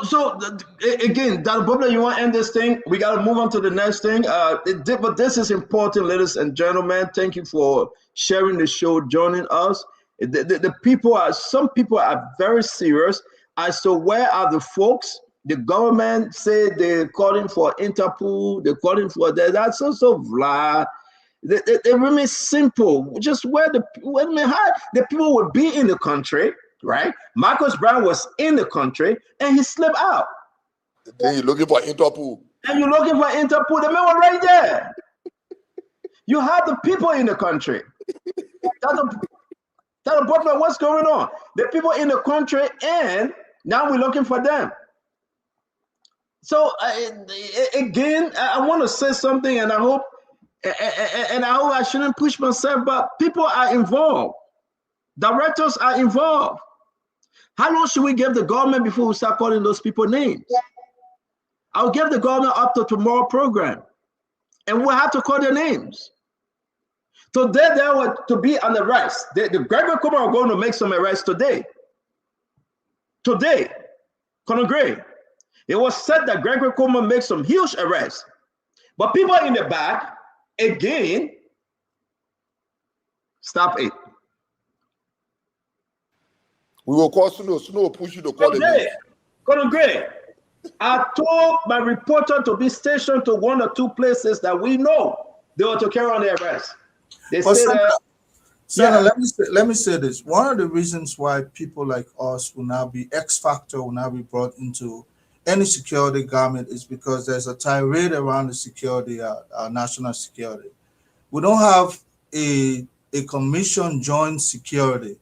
again, Dr. Bubler, you want to end this thing? We got to move on to the next thing. But this is important, ladies and gentlemen. Thank you for sharing the show, joining us. Some people are very serious as to where are the folks. The government said they're calling for Interpol, they're calling for that. That's also blah. They remain simple. Just where the people would be in the country, right? Marcus Brown was in the country and he slipped out. Then you're looking for Interpol. And you're looking for Interpol. The man was right there. You have the people in the country. Tell the Butler what's going on. The people in the country, and now we're looking for them. So again, I want to say something, and I hope I shouldn't push myself, but people are involved. Directors are involved. How long should we give the government before we start calling those people names? I'll give the government up to tomorrow program, and we'll have to call their names. Today, they were to be on arrest. The Gregory Coleman are going to make some arrests today. Today, Colonel Gray. It was said that Gregory Coleman made some huge arrests. But people in the back, again, stop it. We will call Snow push you to call it. Colonel Gray, I told my reporter to be stationed to 1 or 2 places that we know they were to carry on the arrest. They said Senator, let me say this. One of the reasons why people like us will now be X factor, will now be brought into any security garment is because there's a tirade around the security, our national security. We don't have a commission joint security.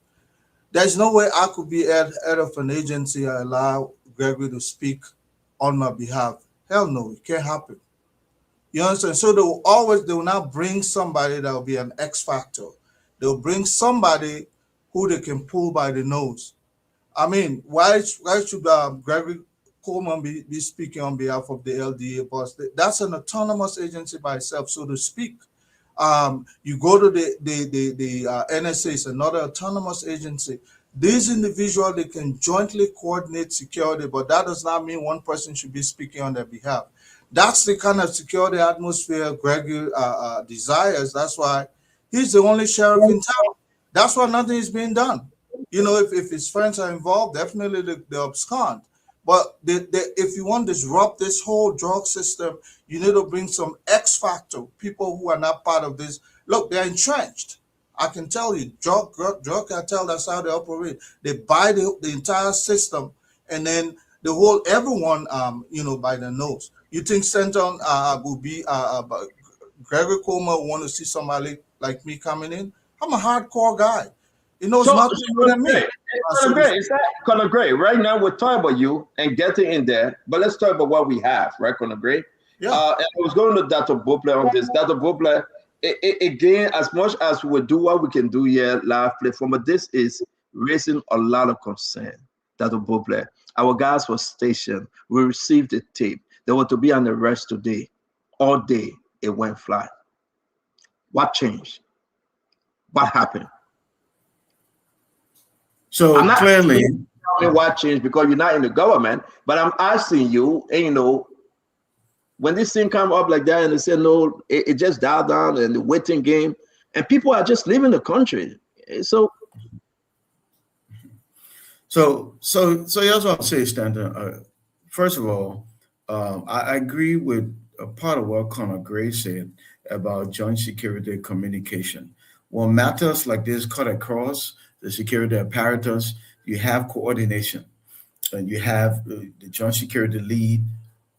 There's no way I could be head of an agency and allow Gregory to speak on my behalf. Hell no, it can't happen. You understand? So they will now bring somebody that will be an X factor. They'll bring somebody who they can pull by the nose. I mean, why should Gregory Coleman be speaking on behalf of the LDA, but that's an autonomous agency by itself, so to speak. You go to the NSA, it's another autonomous agency. These individuals, they can jointly coordinate security, but that does not mean one person should be speaking on their behalf. That's the kind of security atmosphere Gregory desires. That's why he's the only sheriff in town. That's why nothing is being done. You know, if his friends are involved, definitely they abscond. But if you want to disrupt this whole drug system, you need to bring some X factor, people who are not part of this. Look, they're entrenched. I can tell you, drug cartel, that's how they operate. They buy the entire system, and then they hold everyone, you know, by the nose. You think Stanton will be, Gregory Coleman want to see somebody like me coming in? I'm a hardcore guy. He knows nothing more than me. Colonel Gray, right now we're talking about you and getting in there, but let's talk about what we have, right, Colonel Gray? Yeah. And I was going to Dr. Bople on this. Dr. Bople, again, as much as we do what we can do here, live platform, but this is raising a lot of concern. Dr. Bople, our guys were stationed. We received the tape. They were to be on the rest today. All day, it went flat. What changed? What happened? So I'm not clearly, what changed because you're not in the government, but I'm asking you, and you know, when this thing come up like that and they say no, it just died down and the waiting game, and people are just leaving the country. So here's what I'll say, Stanton. First of all, I agree with a part of what Colonel Gray said about joint security communication. When matters like this cut across the security apparatus, you have coordination, and you have the joint security lead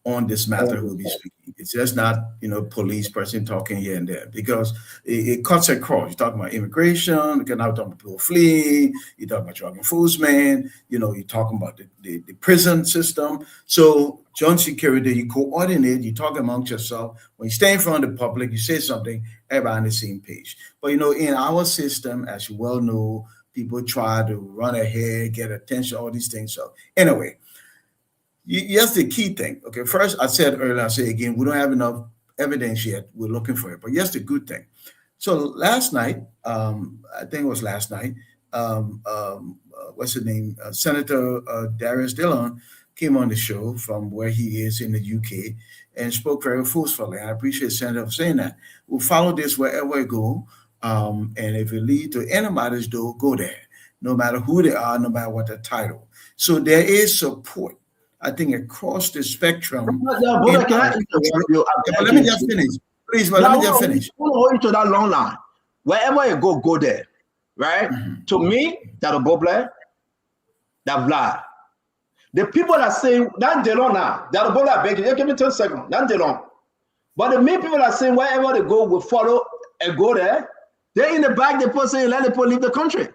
on this matter who will be speaking. It's just not, you know, police person talking here and there, because it cuts across. You're talking about immigration, you're now talking about people fleeing, you're talking about drug enforcement, you know, you're talking about the prison system. So joint security, you coordinate, you talk amongst yourself. When you stay in front of the public, you say something, everybody on the same page. But, you know, in our system, as you well know, people try to run ahead, get attention, all these things. So anyway, here's the key thing. Okay, first, I said earlier, I say again, we don't have enough evidence yet. We're looking for it. But here's the good thing. So last night, I think it was last night, what's his name? Senator Darius Dillon came on the show from where he is in the UK and spoke very forcefully. I appreciate Senator for saying that. We'll follow this wherever it go. And if it leads to anybody's door, go there, no matter who they are, no matter what the title. So there is support, I think, across the spectrum. Let me just finish. Please, but let me just finish. Hold you to that long line. Wherever you go there, right? To me, that a Boble, that Vlad. The people that say, not Delon now, that a Boble begging, give me 10 seconds, not Delon. But the main people that say wherever they go, will follow and go there. They're in the back, the person saying, let the people leave the country.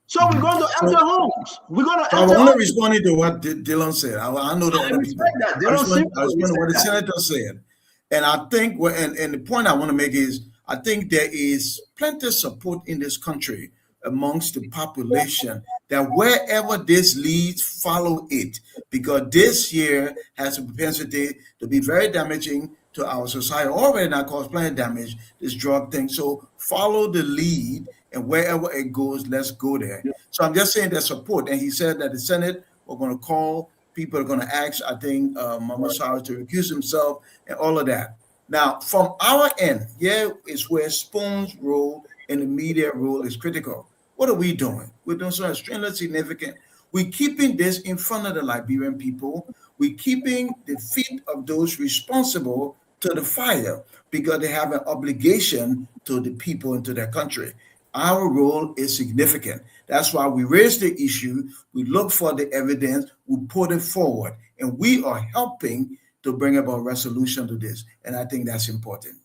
So we're going to enter homes. We're going to enter I want to homes. respond to what Dillon said. I know the other people. I respond to what the senator said. And I think, and the point I want to make is, I think there is plenty of support in this country amongst the population that wherever this leads, follow it. Because this year has a propensity to be very damaging to our society. Already now caused plenty of damage, this drug thing. So follow the lead, and wherever it goes, let's go there. So I'm just saying there's support. And he said that the Senate were going to call, people are going to ask, I think, Mama Sarah to recuse himself and all of that. Now, from our end, here is where Spoon's role and the media role is critical. What are we doing? We're doing something extremely significant. We're keeping this in front of the Liberian people. We're keeping the feet of those responsible to the fire because they have an obligation to the people and to their country. Our role is significant. That's why we raise the issue. We look for the evidence. We put it forward. And we are helping to bring about resolution to this. And I think that's important.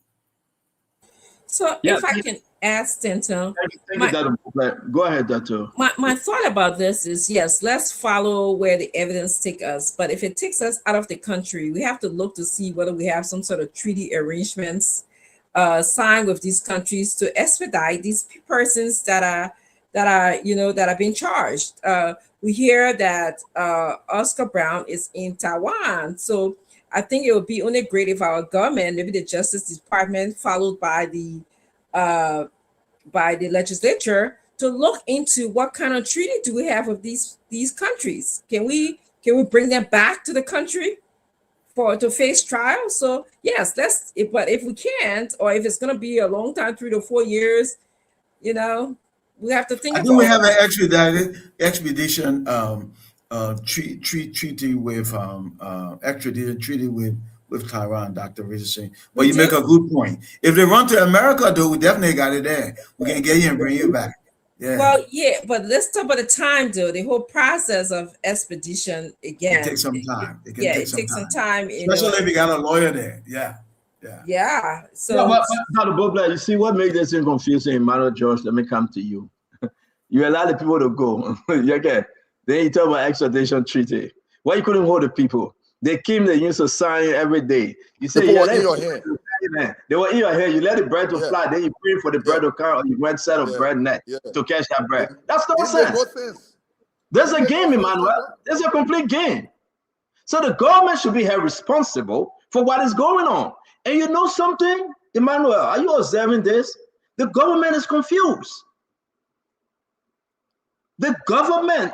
So if I can ask Stanton, go ahead, Doctor. My thought about this is, yes, let's follow where the evidence takes us. But if it takes us out of the country, we have to look to see whether we have some sort of treaty arrangements signed with these countries to expedite these persons that are being charged. we hear that Oscar Brown is in Taiwan. So I think it would be only great if our government, maybe the Justice Department, followed by the legislature, to look into what kind of treaty do we have with these countries. Can we bring them back to the country to face trial? So yes, but if we can't, or if it's going to be a long time, 3 to 4 years, we have to think. I think we have an extradition treaty with extradition treaty with Taiwan, Dr. Richardson. But you make a good point. If they run to America, though, we definitely got it there. We can get you and bring you back. Yeah. Well, yeah, but let's talk about the time, though. The whole process of expedition again. It takes some time. It takes some time. Especially if you got a lawyer there. Yeah. So, but Dr. Bobla, you see what makes this thing confusing, Emmanuel George? Let me come to you. You allow the people to go. Okay. Then you talk about extradition treaty. Why you couldn't hold the people? They came, they used to sign every day. You say, they were in your hair. They were in your hair. You let the bread to fly, then you pray for the bread to come, or you went set of bread net to catch that bread. That's nonsense. There's a game, Emmanuel. There's a complete game. So the government should be held responsible for what is going on. And you know something, Emmanuel, are you observing this? The government is confused. The government,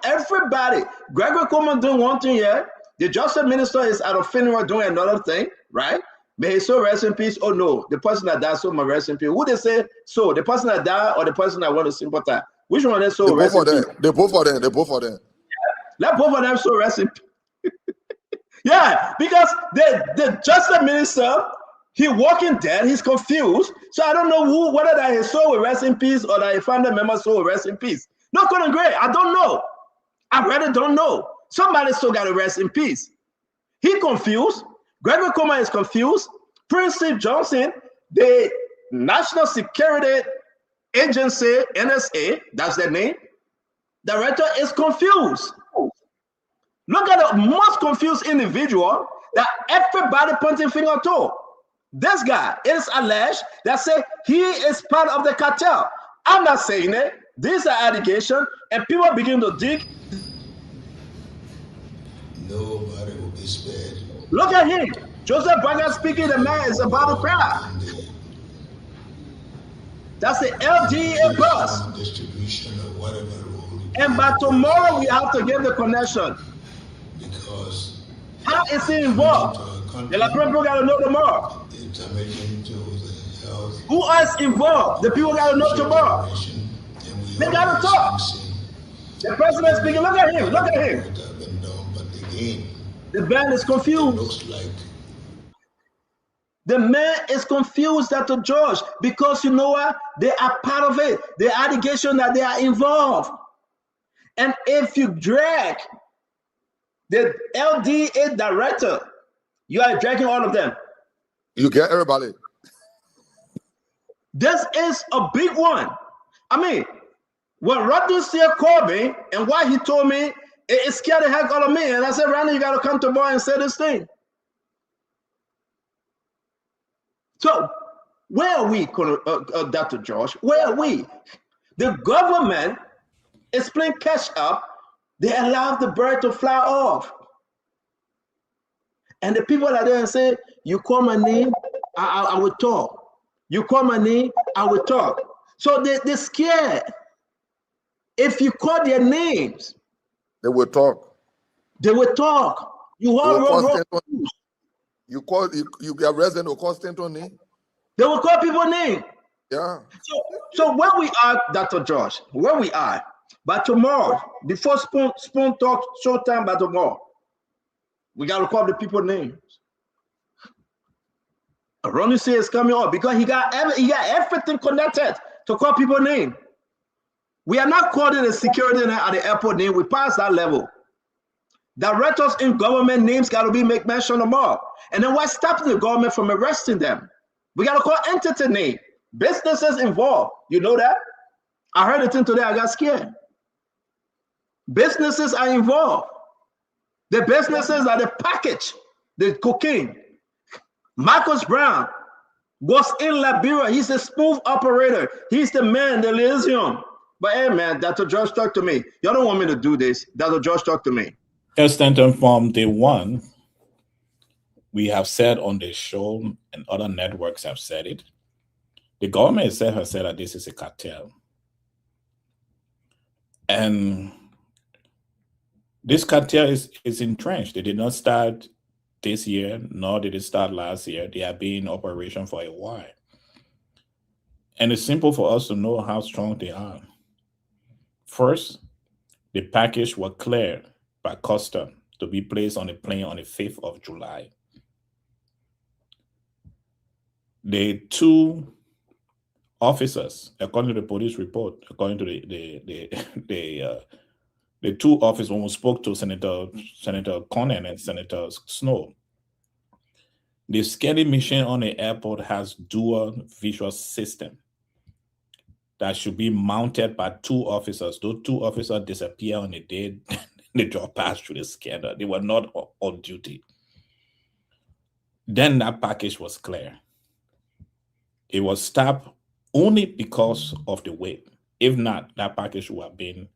everybody, Gregory Coleman doing one thing here, the justice minister is at a funeral doing another thing, right? May he so rest in peace. Oh no, the person that died so my rest in peace. Who they say so? The person that died or the person that want to sympathize? Which one is so rest in peace? They both for them. They both for them. Let both of them so rest in peace. Yeah, because the justice minister, he walking dead, he's confused. So I don't know whether that his soul will rest in peace or that his family member soul will rest in peace. Not gonna great. I don't know. I really don't know. Somebody still got to rest in peace. He confused. Gregory Coleman is confused. Prince Steve Johnson, the National Security Agency, NSA, that's their name, director, is confused. Look at the most confused individual that everybody pointing finger to. This guy, it is alleged that say he is part of the cartel. I'm not saying it. These are allegations, and people begin to dig. Nobody will be spared. Look at him. Joseph Braga speaking, the man is about to cry. That's the LDA bus. Distribution or whatever role. And by tomorrow, we have to give the connection. Because how is he involved? The people got to know tomorrow. Who else involved? The people got to know tomorrow. They got to talk. The person is speaking. Look at him. Look at him. The man is confused. The man is confused, Dr. George, because you know what? They are part of it. The allegation that they are involved. And if you drag the LDA director, you are dragging all of them. You get everybody. This is a big one. I mean, when Rodney Steele called me and what he told me, it scared the heck out of me. And I said, Randy, you got to come to bar and say this thing. So where are we, Dr. George? Where are we? The government is playing catch up. They allow the bird to fly off. And the people are there and say, you call my name, I will talk. You call my name, I will talk. So they're scared. If you call their names, they will talk. They will talk. You get resident will call Stanton name. They will call people name. Yeah. So where we are, Dr. George, where we are, by tomorrow, before Spoon Talk showtime by tomorrow, we got to call the people names. Ronnie C is coming up because he got everything connected to call people name. We are not calling the security at the airport name. We passed that level. Directors in government names got to be make mention of them all. And then what's stopping the government from arresting them? We got to call entity name. Businesses involved. You know that? I heard the thing today. I got scared. Businesses are involved. The businesses are the package, the cocaine. Marcus Brown was in Liberia. He's a smooth operator. He's the man, the liaison. But hey, man, Dr. George, talk to me. You don't want me to do this. Dr. George, talk to me. Yes, Stanton, from day one, we have said on the show, and other networks have said it, the government itself has said that this is a cartel. And this cartel is entrenched. They did not start this year, nor did it start last year. They have been in operation for a while. And it's simple for us to know how strong they are. First, the package was cleared by custom to be placed on a plane on the 5th of July. The two officers, according to the police report, according to the two officers, when we spoke to Senator Conan and Senator Snow, the scanning machine on the airport has dual visual system that should be mounted by two officers. Those two officers disappear on the day the job passed through the scanner. They were not on duty. Then that package was clear. It was stopped only because of the weight. If not, that package would have been.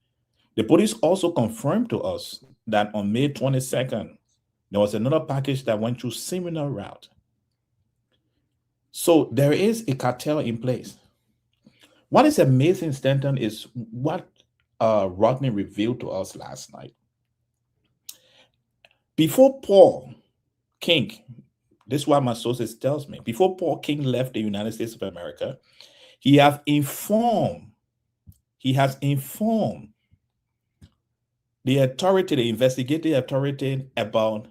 The police also confirmed to us that on May 22nd, there was another package that went through similar route. So there is a cartel in place. What is amazing, Stanton, is what Rodney revealed to us last night. Before Paul King, this is what my sources tells me, before Paul King left the United States of America, he has informed the authority, the investigative authority about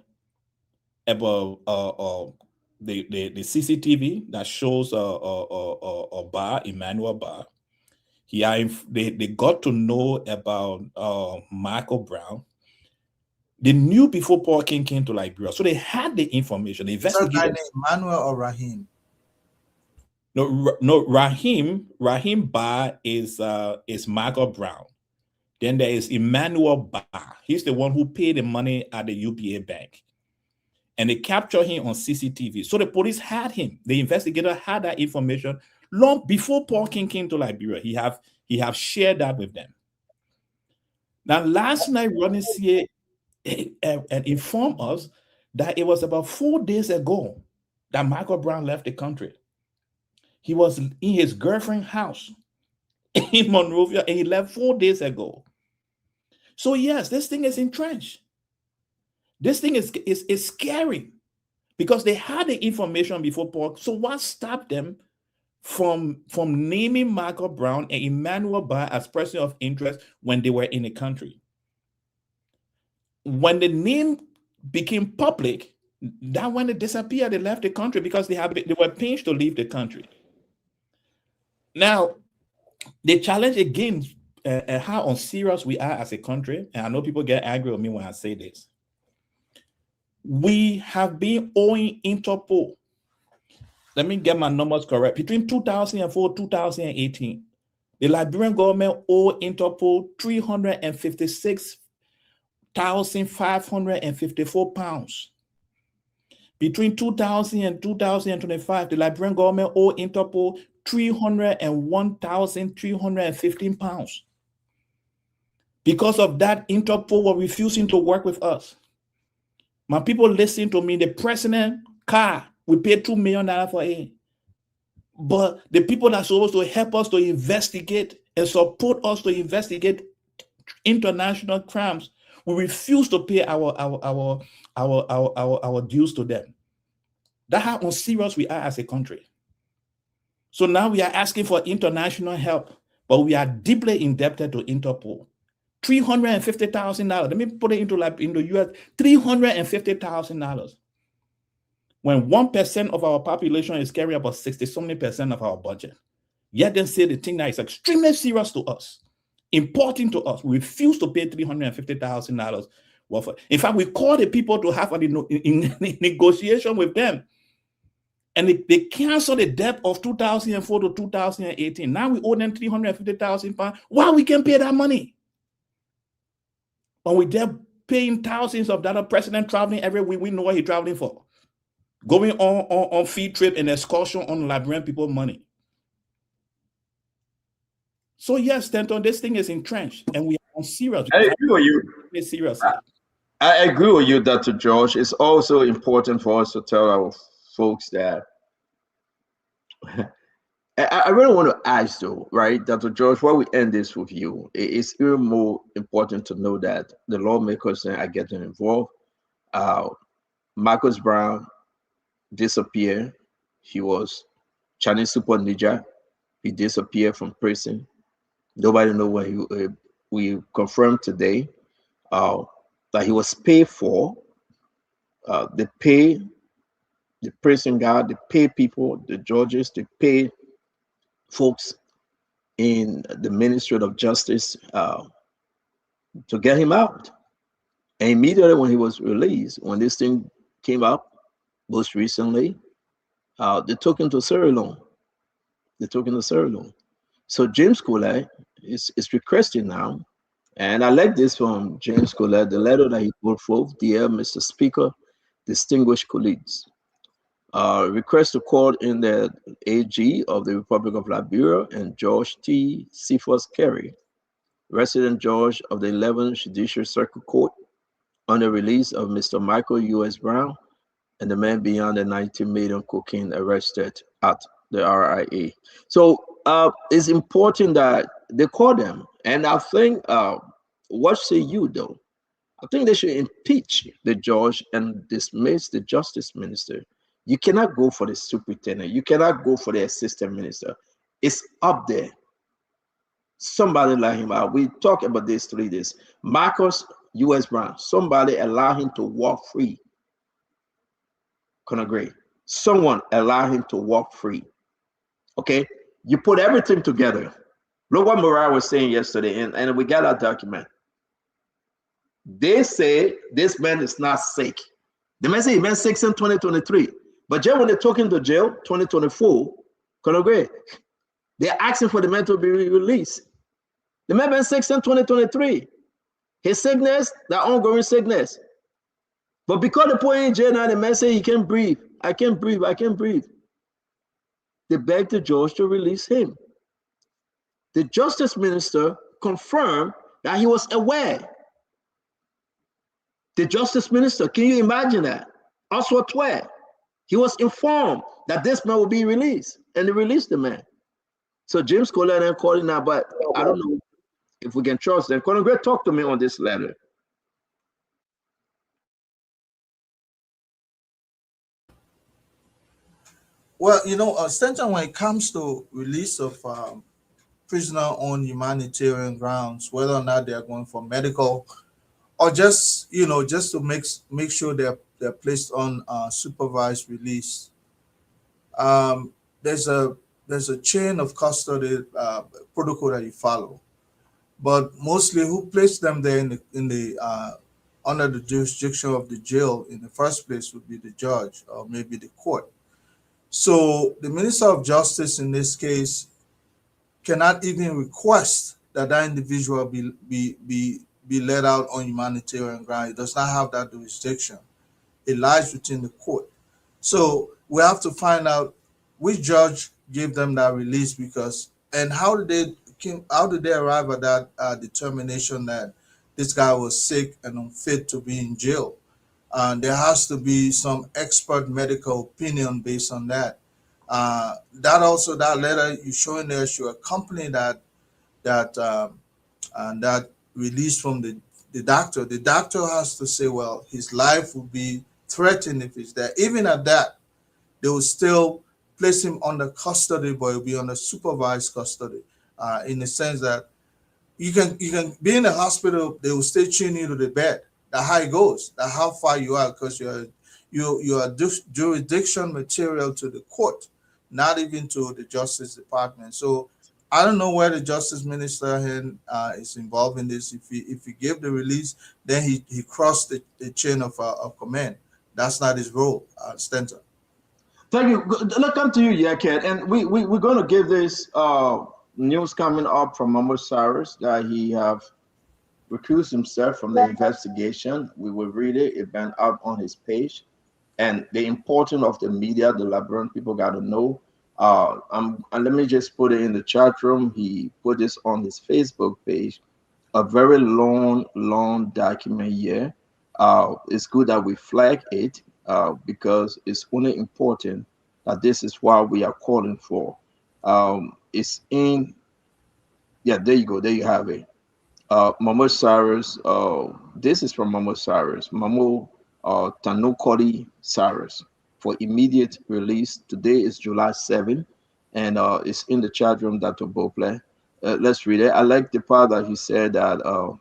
the CCTV that shows a bar, Emmanuel Bar. They got to know about Michael Brown. They knew before Paul King came to Liberia, so they had the information. The investigators. Emmanuel or Rahim? No, Rahim Bar is Michael Brown. Then there is Emmanuel Bar. He's the one who paid the money at the UBA bank. And they captured him on CCTV. So the police had him. The investigator had that information long before Paul King came to Liberia. He have shared that with them. Now, last night, Rodney C. informed us that it was about 4 days ago that Michael Brown left the country. He was in his girlfriend's house in Monrovia, and he left 4 days ago. So yes, this thing is entrenched. This thing is scary because they had the information before Paul. So what stopped them from naming Michael Brown and Emmanuel Bar as person of interest when they were in the country? When the name became public, that when they disappeared, they left the country because they were pinched to leave the country. Now, the challenge again, how unserious we are as a country, and I know people get angry with me when I say this. We have been owing Interpol. Let me get my numbers correct. Between 2004 and 2018, the Liberian government owed Interpol £356,554. Between 2000 and 2025, the Liberian government owed Interpol £301,315. Because of that, Interpol were refusing to work with us. My people listen to me. The president car, we paid $2 million for it. But the people that are supposed to help us to investigate and support us to investigate international crimes, we refuse to pay our dues to them. That's how unserious we are as a country. So now we are asking for international help, but we are deeply indebted to Interpol. $350,000. Let me put it into the US, $350,000. When 1% of our population is carrying about 60-something% of our budget. Yet they say the thing that is extremely serious to us, important to us, we refuse to pay $350,000. In fact, we call the people to have a negotiation with them. And they canceled the debt of 2004 to 2018. Now we owe them £350,000. Why we can pay that money? When we're paying thousands of dollars, president traveling every week, we know what he's traveling for. Going on field trip and excursion on Liberian people money. So yes, Stanton, this thing is entrenched, and we are serious. I agree with you. Seriously. I agree with you, Dr. George. It's also important for us to tell our folks that I really want to ask, though, right, Dr. George, while we end this with you, it's even more important to know that the lawmakers are getting involved. Marcus Brown disappeared. He was Chinese super ninja. He disappeared from prison. Nobody knows where he. We confirmed today that he was paid for. They pay the prison guard, they pay people, the judges, they pay folks in the Ministry of Justice to get him out. And immediately when he was released, when this thing came up most recently, they took him to Sierra Leone. They took him to Sierra Leone. So James Colette is requesting now, and I like this from James Colette, the letter that he put forth. Dear Mr. Speaker, distinguished colleagues, request to call in the AG of the Republic of Liberia and George T. Cephas Carey, resident judge of the 11th Judicial Circuit Court, on the release of Mr. Michael U.S. Brown and the man beyond the 19 million cocaine arrested at the RIA. So it's important that they call them. And I think, what say you, though? I think they should impeach the judge and dismiss the justice minister. You cannot go for the superintendent. You cannot go for the assistant minister. It's up there. Somebody let him out. We talked about this 3 days. Marcus U.S. Brown, somebody allow him to walk free. Conagray, someone allow him to walk free. Okay? You put everything together. Look what Mariah was saying yesterday, and we got our document. They say this man is not sick. The man say he meant sick in 2023. But then when they took him to jail, 2024, Conagray, they're asking for the man to be released. The man been sick in 2023. His sickness, that ongoing sickness. But because they put him in jail now, the man say he can't breathe. I can't breathe. I can't breathe. They begged the judge to release him. The justice minister confirmed that he was aware. The justice minister, can you imagine that? Oswald Twe, he was informed that this man will be released, and they released the man. So James Colette and calling now, but I don't know if we can trust them. Conagray, talk to me on this letter. Well, you know, Stanton, when it comes to release of prisoner on humanitarian grounds, whether or not they are going for medical or just, you know, just to make sure they're placed on supervised release. There's a chain of custody protocol that you follow, but mostly who placed them there in the under the jurisdiction of the jail in the first place would be the judge or maybe the court. So the Minister of Justice in this case cannot even request that that individual be let out on humanitarian ground. It does not have that jurisdiction. It lies within the court. So we have to find out which judge gave them that release, because, and how did they arrive at that determination that this guy was sick and unfit to be in jail? There has to be some expert medical opinion based on that. That letter you showing there should accompany that release from the doctor. The doctor has to say, well, his life will be threatened if he's there. Even at that, they will still place him under custody, but he'll be under supervised custody, in the sense that you can be in the hospital, they will stay chain you to the bed. That's how it goes. That's how far you are, because you are jurisdiction material to the court, not even to the Justice Department. So I don't know where the Justice Minister is involved in this. If he gave the release, then he crossed the chain of command. That's not his role, Stanton. Thank you. Let's come to you, Yaket. And we're going to give this news coming up from Mahmoud Cyrus that he have recused himself from the investigation. We will read it. It went out on his page. And the importance of the media, the Liberian people got to know And let me just put it in the chat room. He put this on his Facebook page. A very long document here. It's good that we flag it because it's only important that this is what we are calling for. It's in, yeah, there you go. There you have it. Mamo Cyrus, this is from Mamo Cyrus. Mamo Tanukoli Cyrus for immediate release. Today is July 7th, and it's in the chat room, Dr. Bople. Let's read it. I like the part that he said that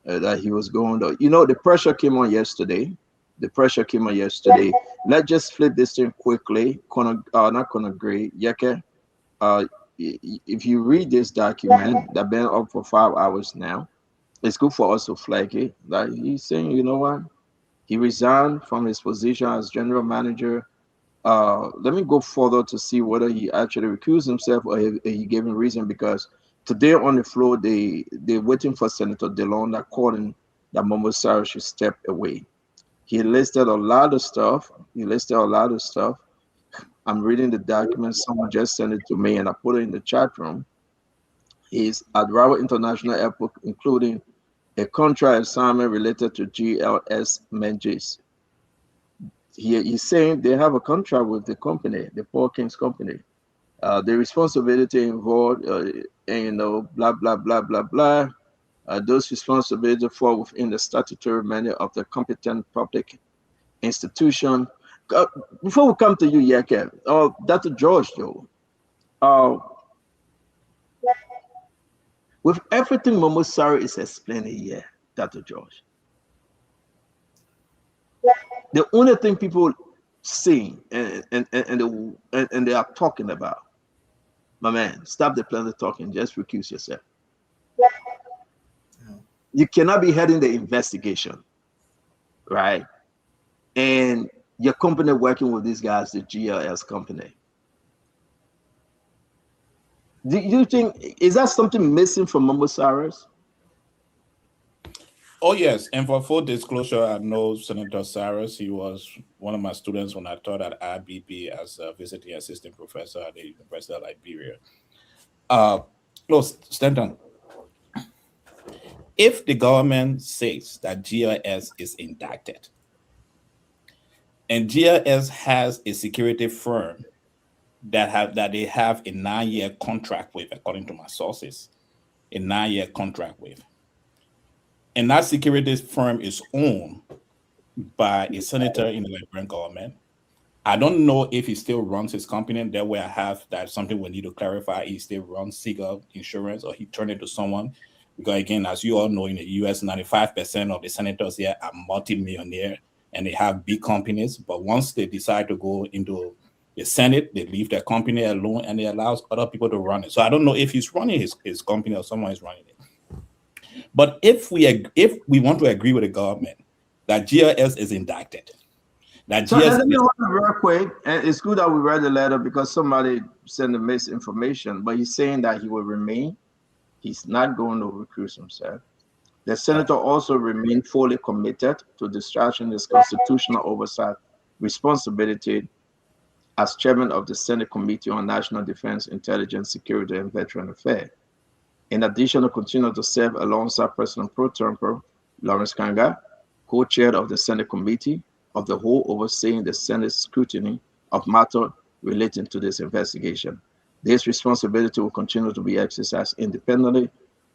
that he was going to, the pressure came on yesterday. The pressure came on yesterday. Let's just flip this thing quickly. Not Conor Gray, Yeke. If you read this document that been up for 5 hours now, it's good for us to flag it. Like he's saying, you know what? He resigned from his position as general manager. Let me go further to see whether he actually recused himself or he gave a reason, because today on the floor, they're waiting for Senator DeLong according that Mamo Cyrus should step away. He listed a lot of stuff. I'm reading the document. Someone just sent it to me and I put it in the chat room. He's at Rawa International Airport, including a contract assignment related to GLS Menges. He's saying they have a contract with the company, the Paul King's company. The responsibility involved, blah, blah, blah, blah, blah. Those responsibilities fall within the statutory mandate of the competent public institution. Before we come to you, Yeke, Dr. George, though, with everything Mamo Cyrus is explaining here, Dr. George, the only thing people see and they are talking about, my man, stop the planet talking, just recuse yourself. You cannot be heading the investigation, right? And your company working with these guys, the GLS company. Do you think, is that something missing from Mamo Cyrus? Oh, yes. And for full disclosure, I know Senator Cyrus. He was one of my students when I taught at IBP as a visiting assistant professor at the University of Liberia. Stanton, if the government says that GLS is indicted, and GLS has a security firm that they have a 9-year contract with, according to my sources, a 9-year contract with. And that security firm is owned by a senator in the Liberian government. I don't know if he still runs his company. That way I have that's something we need to clarify. He still runs Seagull Insurance or he turned it to someone. Because again, as you all know, in the US, 95% of the senators here are multimillionaire and they have big companies. But once they decide to go into the Senate, they leave their company alone and they allow other people to run it. So I don't know if he's running his company or someone is running it. But if we want to agree with the government that GLS is indicted, that so GLS let me hold on real quick. And it's good that we read the letter because somebody sent the misinformation, but he's saying that he will remain. He's not going to recuse himself. The senator also remained fully committed to discharging his constitutional oversight responsibility as chairman of the Senate Committee on National Defense, Intelligence, Security, and Veteran Affairs. In addition, to continue to serve alongside President Pro Tempore Lawrence Kanga, co-chair of the Senate Committee of the Whole, overseeing the Senate's scrutiny of matters relating to this investigation. This responsibility will continue to be exercised independently,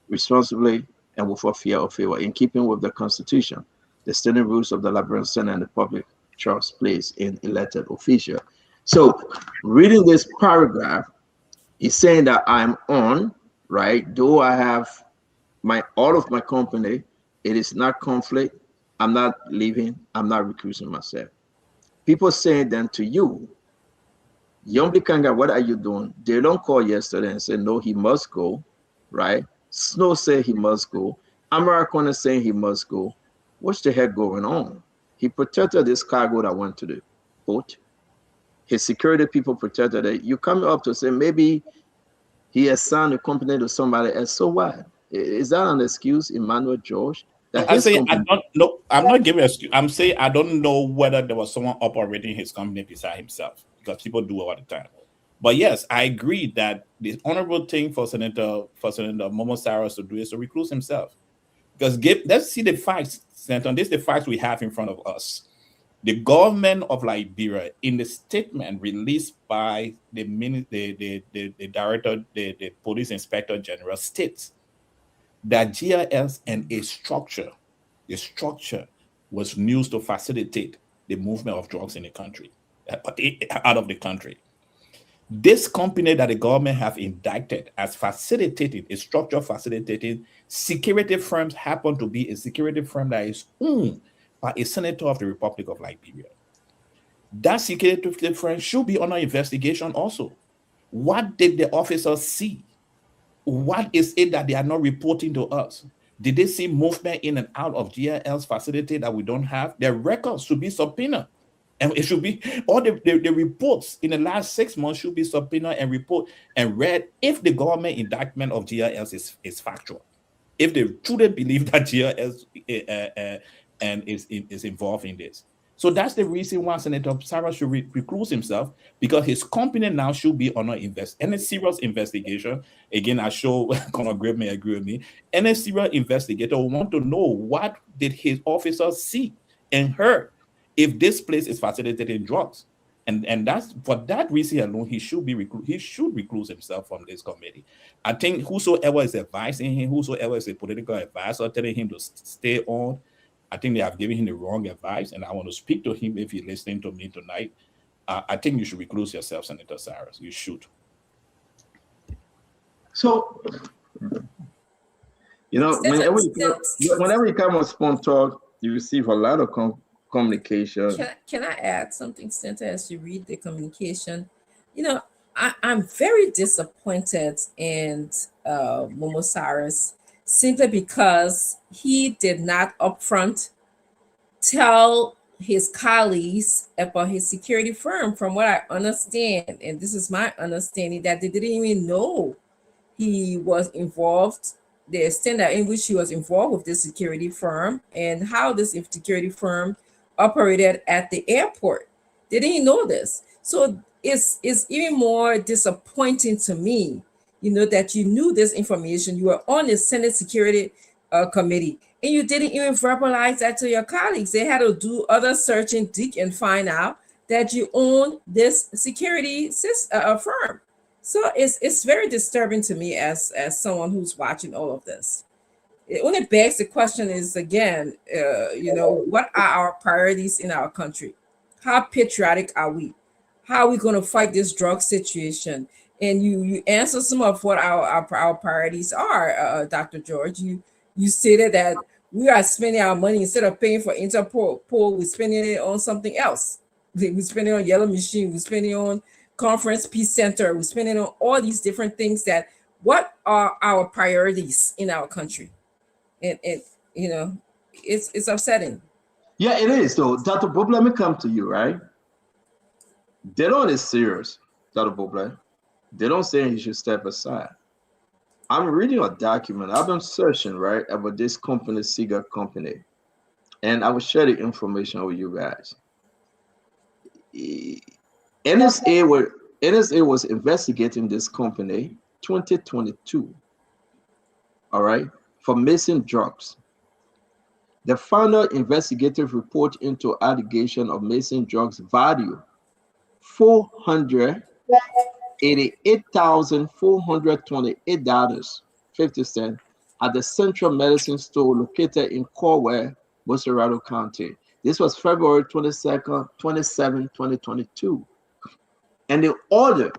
responsibly, and without fear or favor, in keeping with the Constitution, the standing rules of the Liberian Senate, and the public trust placed in elected officials. So, reading this paragraph, he's saying that I'm on, right? Though I have all of my company, it is not conflict. I'm not leaving. I'm not recusing myself. People saying then to you, Yombi Kanga, what are you doing? They don't call yesterday and say, no, he must go, right? Snow said he must go. Amarakona saying he must go. What's the heck going on? He protected this cargo that went to the port. His security people protected it. You come up to say maybe he assigned the company to somebody else. So what? Is that an excuse, Emmanuel George? I say I don't know. I'm not giving an excuse. I'm saying I don't know whether there was someone operating his company beside himself because people do it all the time. But yes, I agree that the honorable thing for Senator Momo Cyrus to do is to recluse himself. Because let's see the facts, Senator. This is the facts we have in front of us. The government of Liberia, in the statement released by the director, the police inspector general, states that GIS and the structure was used to facilitate the movement of drugs in the country, out of the country. This company that the government have indicted as facilitating a structure facilitating security firms happen to be a security firm that is owned by a senator of the Republic of Liberia. That security firm should be under investigation also. What did the officers see? What is it that they are not reporting to us? Did they see movement in and out of GIL's facility that we don't have? Their records should be subpoenaed. And it should be, all the reports in the last 6 months should be subpoenaed and report and read if the government indictment of GIS is factual. If they truly believe that GIS is involved in this. So that's the reason why Senator Cyrus should recluse himself, because his company now should be under any serious investigation. Again, I show Conor Grave may agree with me. Any serious investigator will want to know what did his officers see and heard if this place is facilitating drugs. And that's for that reason alone, he should recluse himself from this committee. I think whosoever is advising him, whosoever is a political advisor telling him to stay on, I think they have given him the wrong advice, and I want to speak to him if he's listening to me tonight. I think you should recluse yourself, Senator Cyrus. You should. So, whenever you come on Spawn Talk, you receive a lot of communication. Can I add something, Senator, as you read the communication? I'm very disappointed in Momo Cyrus, simply because he did not upfront tell his colleagues about his security firm. From what I understand, and this is my understanding, that they didn't even know he was involved, the extent in which he was involved with this security firm and how this security firm operated at the airport. They didn't know this. So it's even more disappointing to me, that you knew this information. You were on the Senate Security Committee, and you didn't even verbalize that to your colleagues. They had to do other searching, dig, and find out that you own this security firm. So it's very disturbing to me as someone who's watching all of this. When it begs the question is, again, what are our priorities in our country? How patriotic are we? How are we going to fight this drug situation? And you answer some of what our priorities are, Dr. George. You stated that we are spending our money, instead of paying for Interpol, we're spending it on something else. We're spending on Yellow Machine, we're spending on Conference Peace Center, we're spending on all these different things. What are our priorities in our country? And it's upsetting. Yeah, it is. So, Dr. Bob, let me come to you, right? They don't is serious, Dr. Bob. They don't say he should step aside. I'm reading a document. I've been searching, right, about this company, Seagull Company, and I will share the information with you guys. NSA was investigating this company 2022, all right, for missing drugs. The final investigative report into allegation of missing drugs value $488,428.50 at the Central Medicine Store located in Corwell, Bossarado County. This was February 22nd, 2022. And they ordered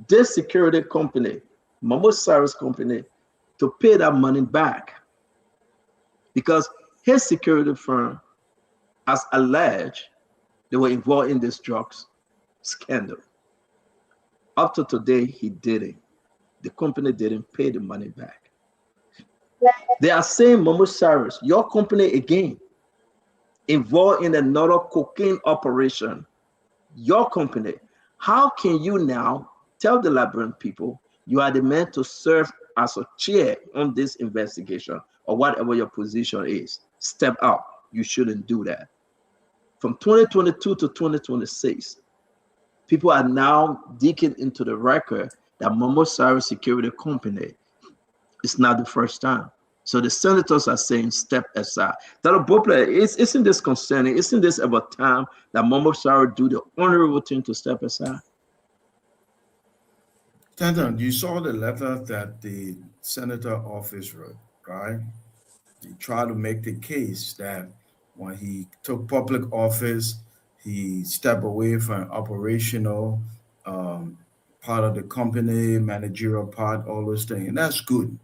this security company, Momo Cyrus Company, to pay that money back, because his security firm has alleged they were involved in this drugs scandal. Up to today, he didn't. The company didn't pay the money back. They are saying, Momo Cyrus, your company again, involved in another cocaine operation. Your company. How can you now tell the Liberian people you are the man to serve as a chair on this investigation, or whatever your position is? Step out. You shouldn't do that. From 2022 to 2026, People are now digging into the record that Momo Saro Security Company is not the first time. So the senators are saying step aside. Isn't this concerning? Isn't this about time that Momo Saro do the honorable thing to step aside? Tanton, you saw the letter that the senator office wrote, right? He tried to make the case that when he took public office, he stepped away from operational part of the company, managerial part, all those things, and that's good.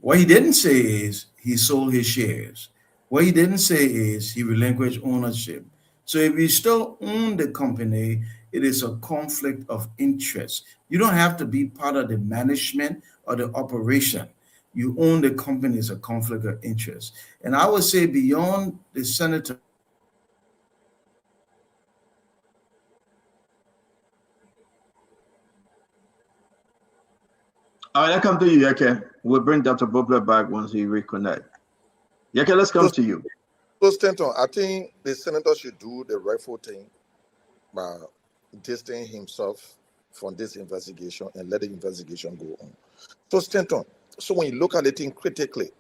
What he didn't say is he sold his shares. What he didn't say is he relinquished ownership. So if you still own the company, it is a conflict of interest. You don't have to be part of the management or the operation. You own the company is a conflict of interest. And I would say beyond the senator. All right, I come to you, Yeke. We'll bring Dr. Bobler back once he reconnect. Yeke, let's come to you. So, Stanton, I think the senator should do the rightful thing by distancing himself from this investigation and let the investigation go on. So, Stanton, so when you look at the thing critically,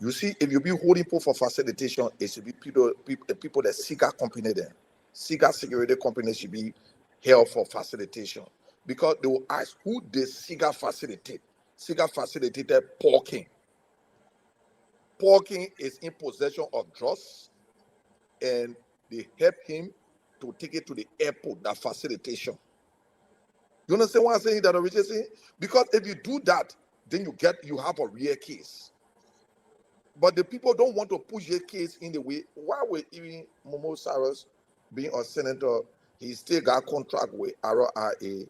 you see, if you be holding people for facilitation, it should be people that SIGA company then. SIGA security company should be held for facilitation. Because they will ask who the SIGA facilitate. SIGA facilitated Paul King. Paul King is in possession of drugs, and they help him to take it to the airport, that facilitation. You understand what I'm saying, that originally? Because if you do that, then you have a real case. But the people don't want to push their case in the way. Why would even Momo Saros being a senator, he still got contract with RIA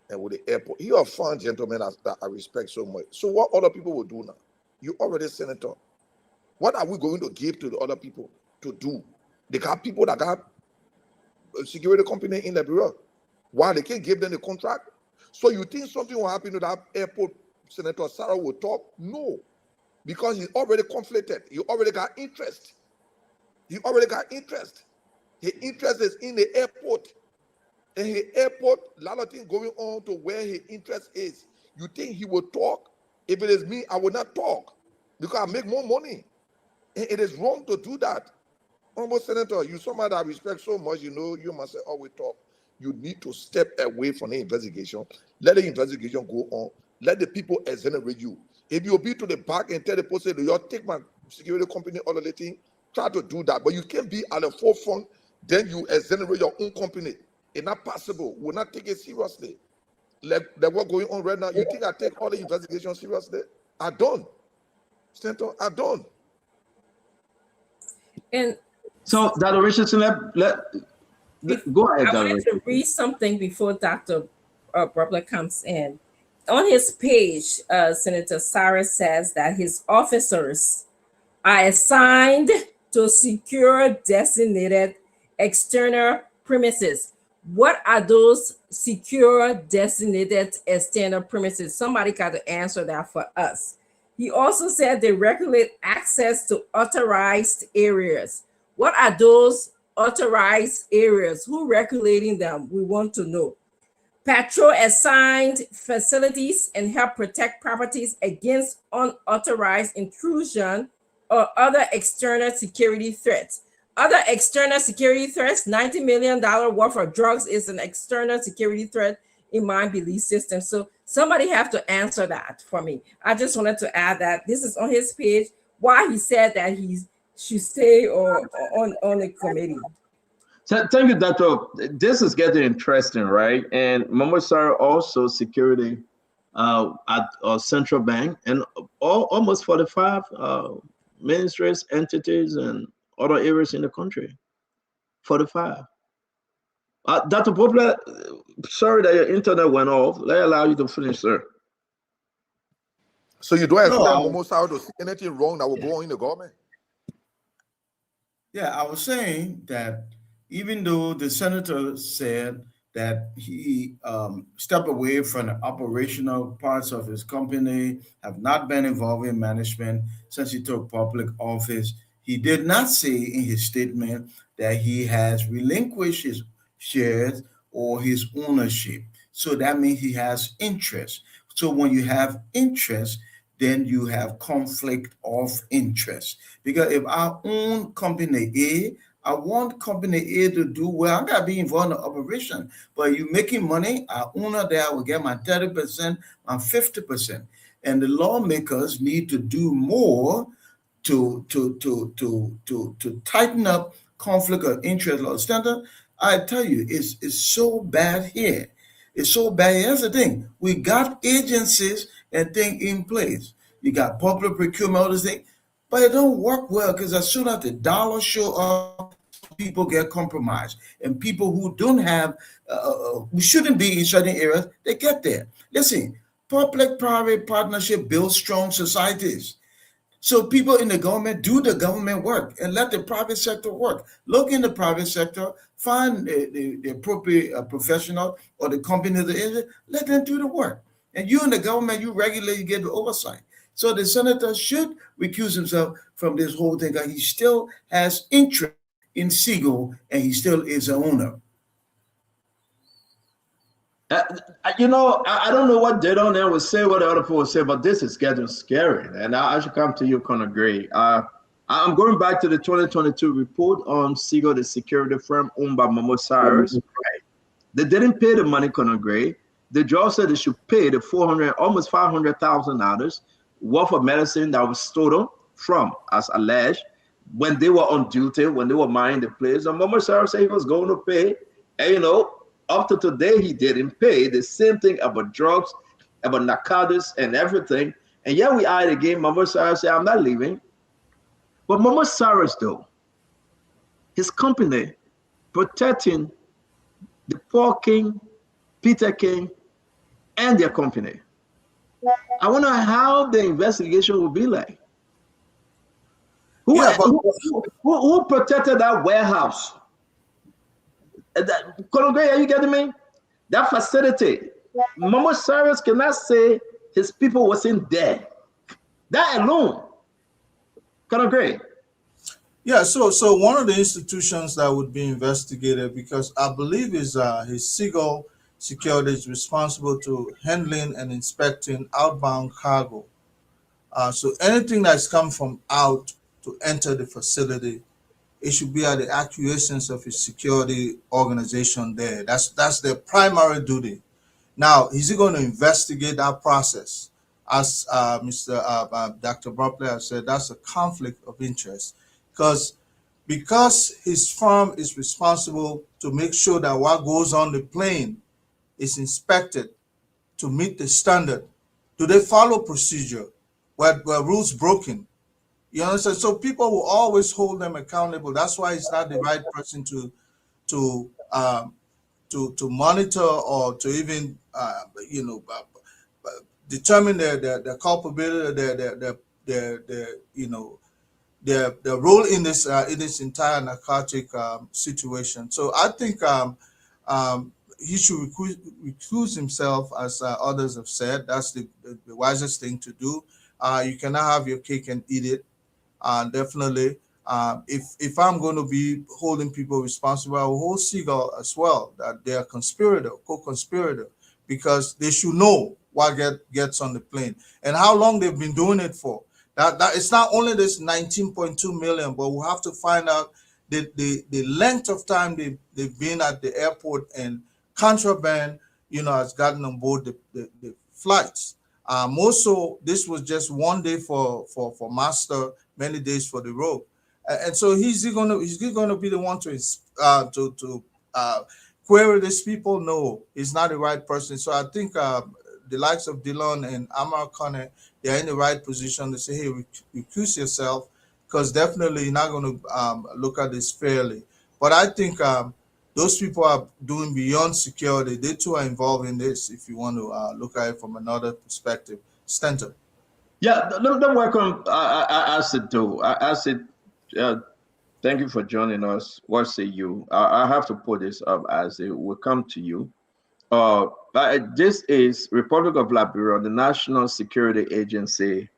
and with the airport? He a fine gentleman that I respect so much. So what other people will do now? You already senator. What are we going to give to the other people to do? They got people that got a security company in the bureau. Why they can't give them the contract? So you think something will happen to that airport? Senator Sarah will talk? No, because he's already conflicted. He already got interest. He already got interest. His interest is in the airport. And his airport, a lot of things going on to where his interest is. You think he will talk? If it is me, I will not talk because I make more money. And it is wrong to do that. Honorable Senator, you somebody that I respect so much, you know, you must say, always talk. You need to step away from the investigation. Let the investigation go on. Let the people exonerate you. If you'll be to the back and tell the person, you take my security company, all of the thing, try to do that. But you can't be at the forefront, then you exonerate your own company. It's not possible. We'll not take it seriously. Like what's going on right now, you think I take all the investigation seriously? I don't. Stanton, I don't. And so, Dr. Richardson, go ahead, I wanted to read something before Dr. Bobler comes in. On his page, Senator Cyrus says that his officers are assigned to secure designated external premises. What are those secure designated external premises? Somebody got to answer that for us. He also said they regulate access to authorized areas. What are those authorized areas? Who regulating them? We want to know. Patrol assigned facilities and help protect properties against unauthorized intrusion or other external security threats. Other external security threats, $90 million worth of drugs is an external security threat in my belief system. So somebody have to answer that for me. I just wanted to add that this is on his page, why he said that he should stay on the committee. So, thank you, Doctor. This is getting interesting, right? And Momo Saro also security at central bank and almost 45 ministries, entities, and other areas in the country. 45. Dr. Bobler, sorry that your internet went off. Let me allow you to finish, sir. So you don't expect Momo Saro to see anything wrong that will go on in the government? Yeah, I was saying that even though the senator said that he stepped away from the operational parts of his company, have not been involved in management since he took public office, he did not say in his statement that he has relinquished his shares or his ownership. So that means he has interest. So when you have interest, then you have conflict of interest. Because if I own company A, I want company A to do well. I gotta be involved in the operation. But you making money, our owner there will get my 30% and 50%. And the lawmakers need to do more to tighten up conflict of interest law. Standard, I tell you, it's so bad here. It's so bad. Here's the thing: we got agencies and things in place. You got public procurement, all this thing, but it don't work well because as soon as the dollars show up, people get compromised, and people who don't have, we shouldn't be in certain areas, they get there. Listen, public-private partnership builds strong societies. So people in the government do the government work and let the private sector work. Look in the private sector, find the appropriate professional or the company that is it, let them do the work. And you in the government, you regularly get the oversight. So the senator should recuse himself from this whole thing because he still has interest in Seagull and he still is an owner. You know, I don't know what Jadon there would say, what the other people would say, but this is getting scary. And I should come to you, Conor Gray. I'm going back to the 2022 report on Seagull, the security firm owned by Momo Cyrus. Right? They didn't pay the money, Conor Gray. The judge said they should pay the almost $500,000 worth of medicine that was stolen from, as alleged, when they were on duty, when they were minding the place. And Momo Cyrus said he was going to pay, and you know, up to today, he didn't pay. The same thing about drugs, about narcotics and everything. And yet we are again. Momo Cyrus said, I'm not leaving. But Momo Cyrus, though, his company protecting the Paul King, Peter King, and their company. I wonder how the investigation will be like. Who protected that warehouse? Conor Gray, are you getting me? That facility. Momo Cyrus cannot say his people wasn't there. That alone. Conor Gray. Yeah, so one of the institutions that would be investigated, because I believe is his Seagull Security is responsible to handling and inspecting outbound cargo. So anything that's come from out to enter the facility, it should be at the acquiescence of his security organization there. That's their primary duty. Now, is he going to investigate that process? As Dr. Bropley has said, that's a conflict of interest because his firm is responsible to make sure that what goes on the plane is inspected to meet the standard. Do they follow procedure? Were rules broken? You understand? So people will always hold them accountable. That's why it's not the right person to monitor or to even determine their culpability, their role in this entire narcotic situation. So I think he should recuse himself, as others have said. That's the wisest thing to do. You cannot have your cake and eat it. Definitely, if I'm going to be holding people responsible, I will hold Seagull as well, that they are co-conspirator, because they should know what gets on the plane and how long they've been doing it for. That it's not only this 19.2 million, but we'll have to find out the length of time they've been at the airport, and contraband, has gotten on board the flights. More so, this was just one day for master, many days for the road, and so he's going to be the one to query these people. No, he's not the right person. So I think the likes of Dillon and Amar Conner, they are in the right position to say, hey, recuse yourself, because definitely you're not going to look at this fairly. But I think those people are doing beyond security. They too are involved in this, if you want to look at it from another perspective. Stanton. Yeah, don't welcome Acid though. Acid, thank you for joining us. What say you? I have to put this up as it will come to you. But this is Republic of Liberia, the National Security Agency,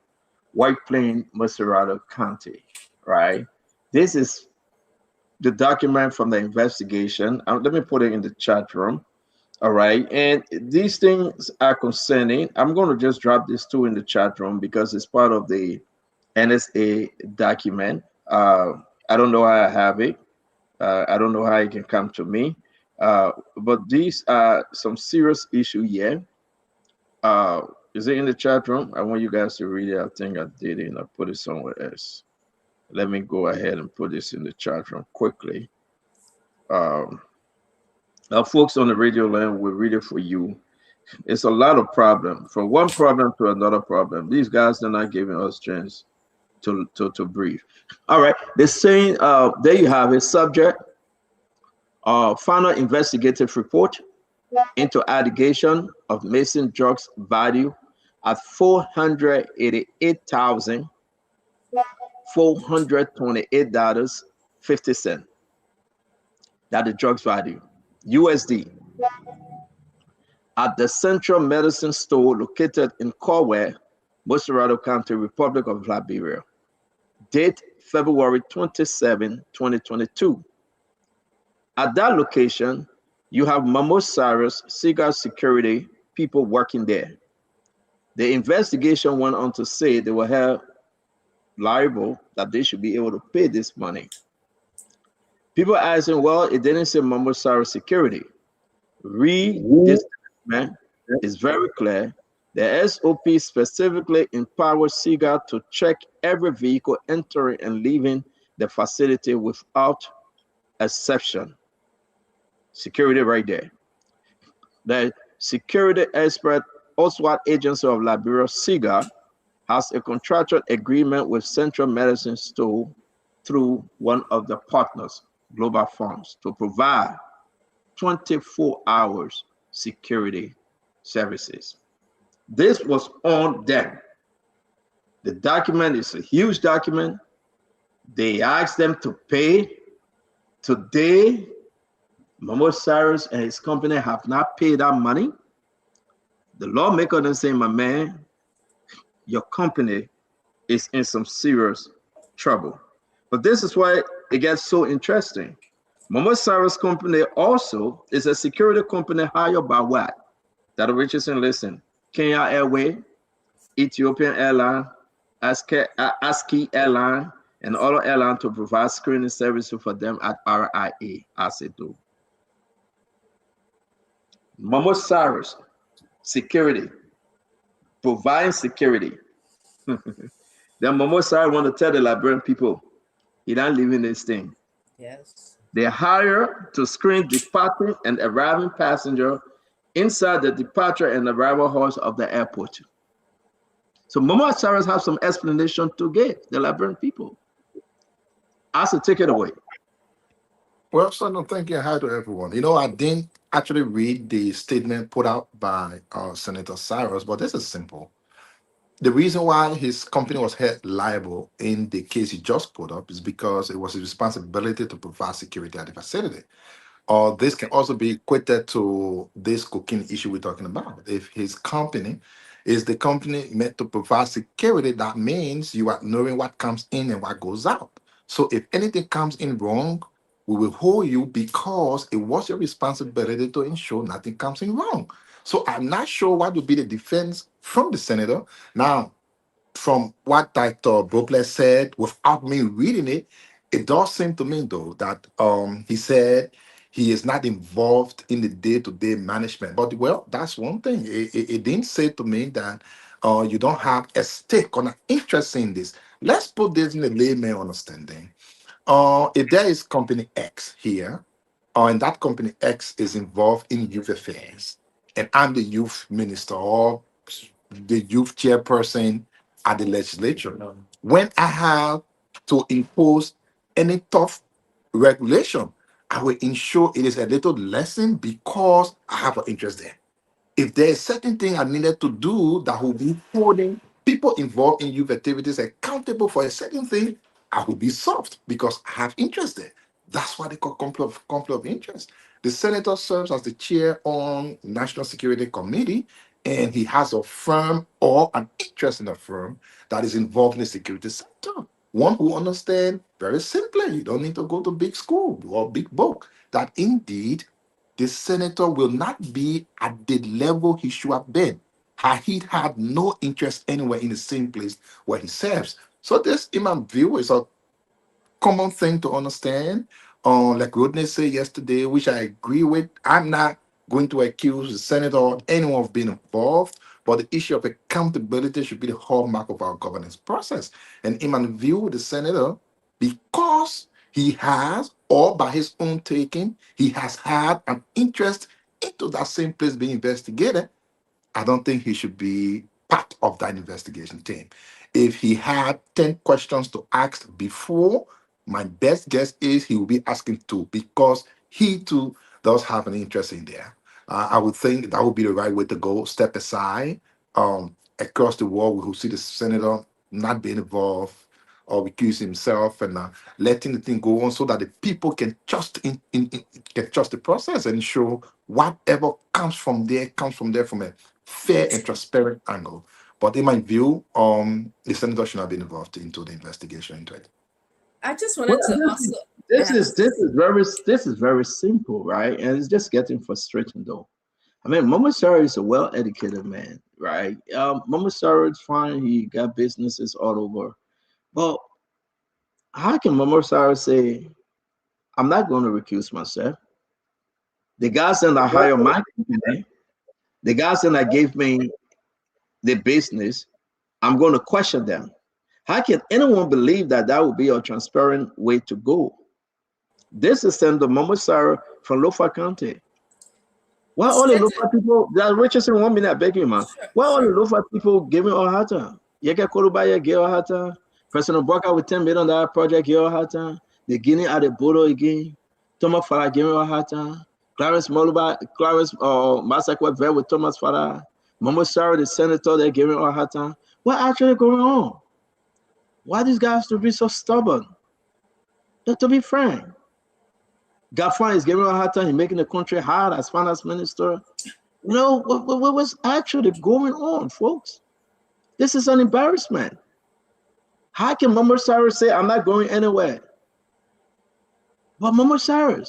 White Plains, Massarauga County, right? This is the document from the investigation. Let me put it in the chat room. All right, and these things are concerning. I'm going to just drop these two in the chat room because it's part of the NSA document. I don't know how I have it. I don't know how it can come to me. But these are some serious issue here. Is it in the chat room? I want you guys to read it. I think I did it and I put it somewhere else. Let me go ahead and put this in the chat room quickly. Now, folks on the radio land will read it for you. It's a lot of problem, from one problem to another problem. These guys are not giving us chance to breathe. All right, they're saying there you have it. Subject: final investigative report into allegation of missing drugs value at $488,428.50. That the drugs value. USD at the Central Medicine Store located in Corway, Mossorado County, Republic of Liberia. Date February 27, 2022. At that location, you have Mamo Cyrus Cigar security people working there. The investigation went on to say they were held liable, that they should be able to pay this money. People asking, well, it didn't say Mamo Cyrus security. Read this document. It's very clear. The SOP specifically empowers Cigar to check every vehicle entering and leaving the facility without exception. Security right there. The security expert Oswald Agency of Liberia, Cigar, has a contractual agreement with Central Medicine Store through one of the partners, Global Farms, to provide 24 hours security services. This was on them. The document is a huge document. They asked them to pay. Today, Mamo Cyrus and his company have not paid that money. The lawmaker then say, my man, your company is in some serious trouble. But this is why it gets so interesting. Mamo Cyrus company also is a security company hired by what? That Richardson, listen, Kenya Airways, Ethiopian Airline, ASKI Airline, and other airlines to provide screening services for them at RIA, as they do. Mamo Cyrus security, providing security. Then Mamo Cyrus want to tell the Liberian people, he not leaving this thing. Yes. They hire to screen departing and arriving passenger inside the departure and arrival halls of the airport. So Mamo Cyrus have some explanation to give the Liberian people. Asa, take it away. Well, Son, thank you. Hi to everyone. You know, I didn't actually read the statement put out by Senator Cyrus, but this is simple. The reason why his company was held liable in the case he just put up is because it was his responsibility to provide security at the facility. Or this can also be equated to this cocaine issue we're talking about. If his company is the company meant to provide security, that means you are knowing what comes in and what goes out. So if anything comes in wrong, we will hold you because it was your responsibility to ensure nothing comes in wrong. So I'm not sure what would be the defense from the senator. Now, from what Dr. Brooklyn said, without me reading it, it does seem to me, though, that he said he is not involved in the day-to-day management. But, well, that's one thing. It didn't say to me that you don't have a stake or an interest in this. Let's put this in a layman understanding. If there is company X here, and that company X is involved in youth affairs, and I'm the youth minister or the youth chairperson at the legislature, when I have to impose any tough regulation, I will ensure it is a little lessened because I have an interest there. If there is certain thing I needed to do that will be holding people involved in youth activities accountable for a certain thing, I will be soft because I have interest there. That's why they call conflict of interest. The senator serves as the chair on National Security Committee, and he has a firm or an interest in a firm that is involved in the security sector. One who understands very simply, you don't need to go to big school or big book, that indeed the senator will not be at the level he should have been had he had no interest anywhere in the same place where he serves. So this, in my view, is a common thing to understand. Like Rodney said yesterday, which I agree with. I'm not going to accuse the senator or anyone of being involved, but the issue of accountability should be the hallmark of our governance process. And in my view, the senator, because he has, or by his own taking, he has had an interest into that same place being investigated, I don't think he should be part of that investigation team. If he had 10 questions to ask before, my best guess is he will be asking 2 because he too does have an interest in there. I would think that would be the right way to go. Step aside. Across the world, we will see the senator not being involved or recuse himself and letting the thing go on so that the people can trust can trust the process and ensure whatever comes from there from a fair and transparent angle. But in my view, the senator should not be involved into the investigation into it. I just wanted to also. This is very simple, right? And it's just getting frustrating though. I mean, Mama Sarah is a well-educated man, right? Mama Sarah is fine. He got businesses all over. Well, how can Mama Sarah say, I'm not going to recuse myself? The guys that I hired my company, the guys that gave me the business, I'm going to question them. How can anyone believe that that would be a transparent way to go? This is Senator Mama Sarah from Lofa County. Why all the Lofa people, that Richardson 1 minute, I beg you, man. Why all the Lofa people giving all hard time? Yeke Kolubaya give all hard time. President Broka with $10 million project give all hard time. The Guinea at the Bodo again. Thomas Farah giving all hard time. Clarence Moluba, Clarence Massacre Vet with Thomas Farah. Mama Sarah, the senator, they're giving all hard time. What actually going on? Why these guys to be so stubborn? To be frank. Gafan is giving a hard time. He's making the country hard as finance minister. You know, what was actually going on, folks? This is an embarrassment. How can Mama Sarah say, I'm not going anywhere? But Mama Sarah,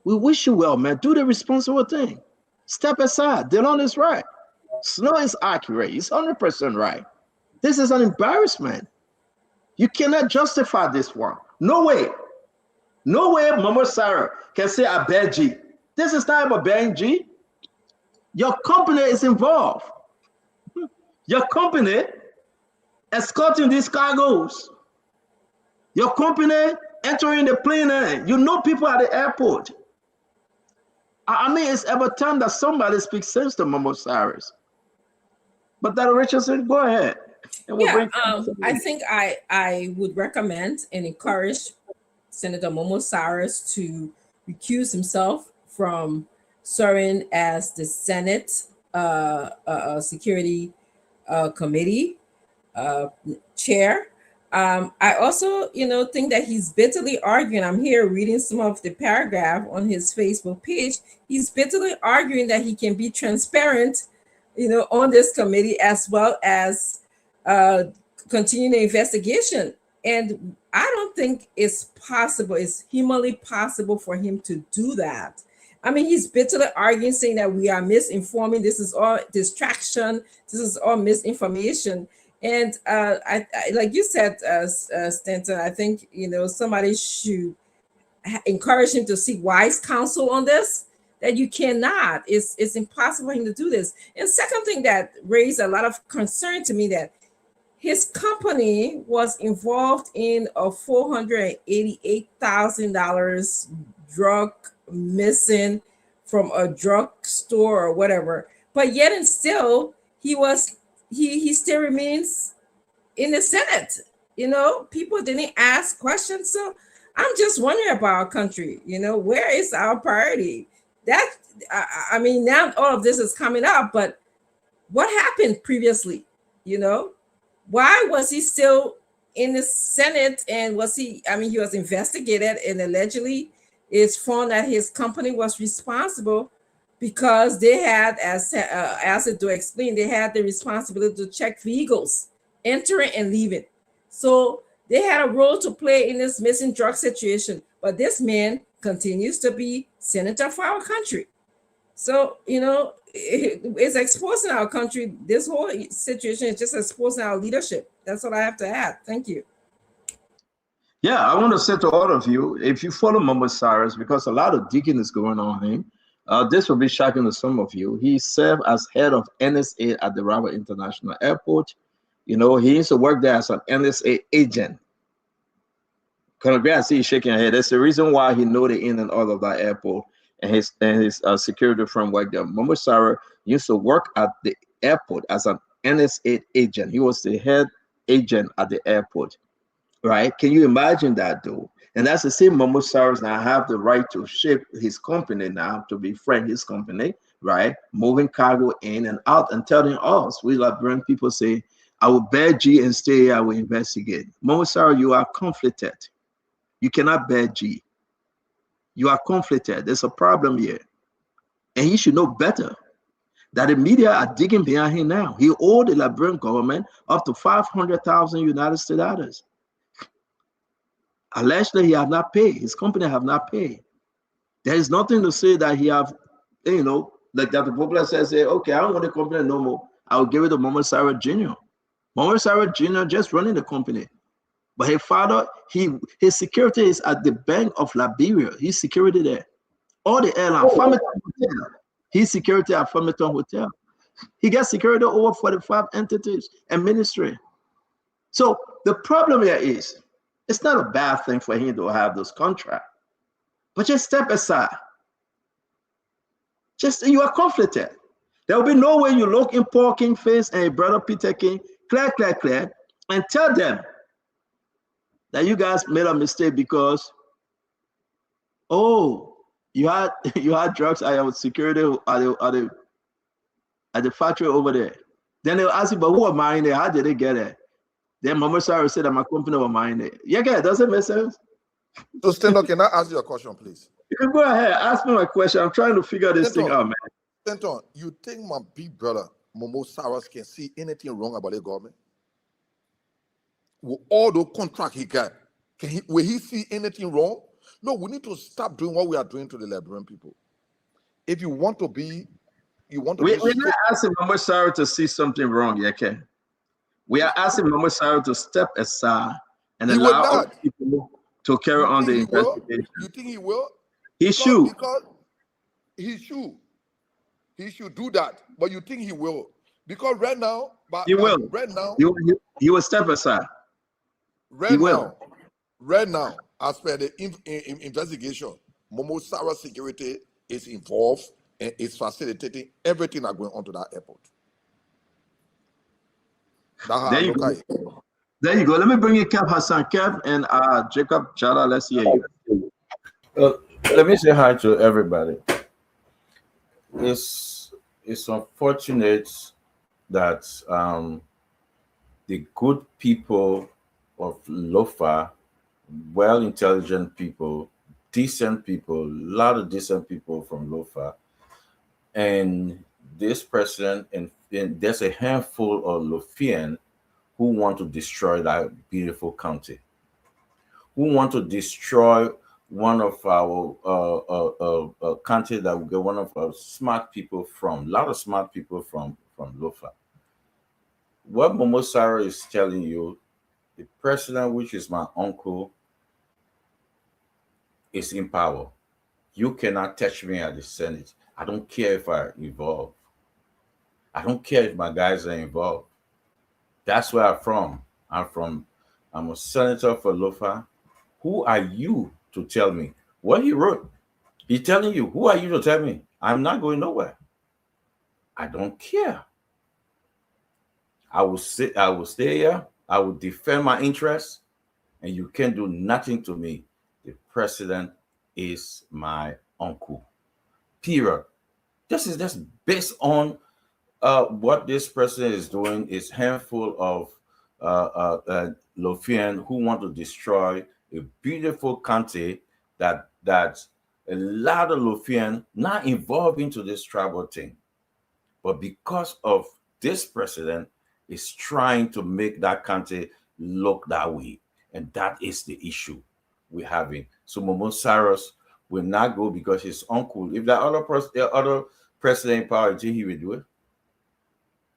we wish you well, man. Do the responsible thing. Step aside. Dylan is right. Snow is accurate. It's 100% right. This is an embarrassment. You cannot justify this one. No way. No way Mama Sarah can say I bear G. This is not about bearing G. Your company is involved. Your company escorting these cargoes. Your company entering the plane. You know people at the airport. I mean, it's about time that somebody speaks sense to Mama Sarah. But that Richardson, go ahead. I think I would recommend and encourage Senator Momo Cyrus to recuse himself from serving as the Senate Security Committee chair. I also, think that he's bitterly arguing. I'm here reading some of the paragraph on his Facebook page. He's bitterly arguing that he can be transparent, on this committee as well as continue the investigation. And I don't think it's possible, it's humanly possible for him to do that. I mean, he's bitterly arguing, saying that we are misinforming. This is all distraction. This is all misinformation. And I like you said, Stanton, I think, somebody should encourage him to seek wise counsel on this, that you cannot. It's impossible for him to do this. And second thing that raised a lot of concern to me, that his company was involved in a $488,000 drug missing from a drug store or whatever. But yet and still, he still remains in the Senate. People didn't ask questions. So I'm just wondering about our country. Where is our priority? I mean, now all of this is coming up, but what happened previously? Why was he still in the Senate? And he was investigated, and allegedly it's found that his company was responsible because they had, as Ado explained, they had the responsibility to check vehicles entering and leaving. So they had a role to play in this missing drug situation. But this man continues to be senator for our country. So, it's exposing our country. This whole situation is just exposing our leadership. That's what I have to add. Thank you. Yeah, I want to say to all of you, if you follow Momo Cyrus, because a lot of digging is going on here, this will be shocking to some of you. He served as head of NSA at the Rabat International Airport. He used to work there as an NSA agent. I see you shaking your head. That's the reason why he know the in and out of that airport, and his security firm worked there. Momo Cyrus used to work at the airport as an NSA agent. He was the head agent at the airport, right? Can you imagine that, though? And that's the same Momo Cyrus now have the right to shape his company now, to befriend his company, right? Moving cargo in and out and telling us, we Liberian people say, I will bear G and stay here, I will investigate. Momo Cyrus, you are conflicted. You cannot bear G. You are conflicted. There's a problem here. And he should know better that the media are digging behind him now. He owed the Liberian government up to 500,000 United States dollars. Allegedly, he have not paid. His company have not paid. There is nothing to say that he have, like that the popular says, okay, I don't want the company no more. I will give it to Momo Cyrus Jr. Momo Cyrus Jr. just running the company. But his father, his security is at the Bank of Liberia. He's security there. All the airline, Farmington Hotel. He's security at Farmington Hotel. He gets security over 45 entities and ministry. So the problem here is, it's not a bad thing for him to have those contracts. But just step aside. You are conflicted. There will be no way you look in Paul King's face and your brother Peter King, clear, and tell them that you guys made a mistake because, you had drugs at your security at the factory over there. Then they'll ask you, but who are mine there? How did they get it? Then Momo Cyrus said that my company was mine there. Yeah, does it make sense? So Steno, can I ask you a question, please? You can go ahead, ask me my question. I'm trying to figure this thing out, man. Stenton, you think my big brother Momo Cyrus can see anything wrong about the government? With all the contract he got, will he see anything wrong? No, we need to stop doing what we are doing to the Liberian people. If you want to be, we're not asking Momo Cyrus to see something wrong, okay? We are asking Momo Cyrus to step aside and allow other people to carry on the investigation. You think he will? He should. Because he should do that. But you think he will? Because right now, he will. Right now, he will step aside. Right now, as per the investigation, Momo Cyrus security is involved and is facilitating everything that going on to that airport. There you go. There you go. Let me bring in Kev Hassan. Kev and Jacob Jala, let's hear you. Let me say hi to everybody. It's unfortunate that the good people of Lofa, well-intelligent people, decent people, a lot of decent people from Lofa, and this president, and there's a handful of Lofian who want to destroy that beautiful county, who want to destroy one of our country that we get one of our smart people from, a lot of smart people from Lofa. What Momo Cyrus is telling you, the president, which is my uncle, is in power. You cannot touch me at the Senate. I don't care if I involve. I don't care if my guys are involved. That's where I'm from. I'm a senator for Lofa. Who are you to tell me what he wrote? He's telling you, who are you to tell me? I'm not going nowhere. I don't care. I will stay here. I will defend my interests, and you can't do nothing to me. The president is my uncle. Period. This is just based on what this president is doing. Is handful of Lofian who want to destroy a beautiful country that a lot of Lofian not involved into this tribal thing, but because of this president is trying to make that country look that way, and that is the issue we're having. So Momo Cyrus, will not go because his uncle. If that other president in power, you think he will do it?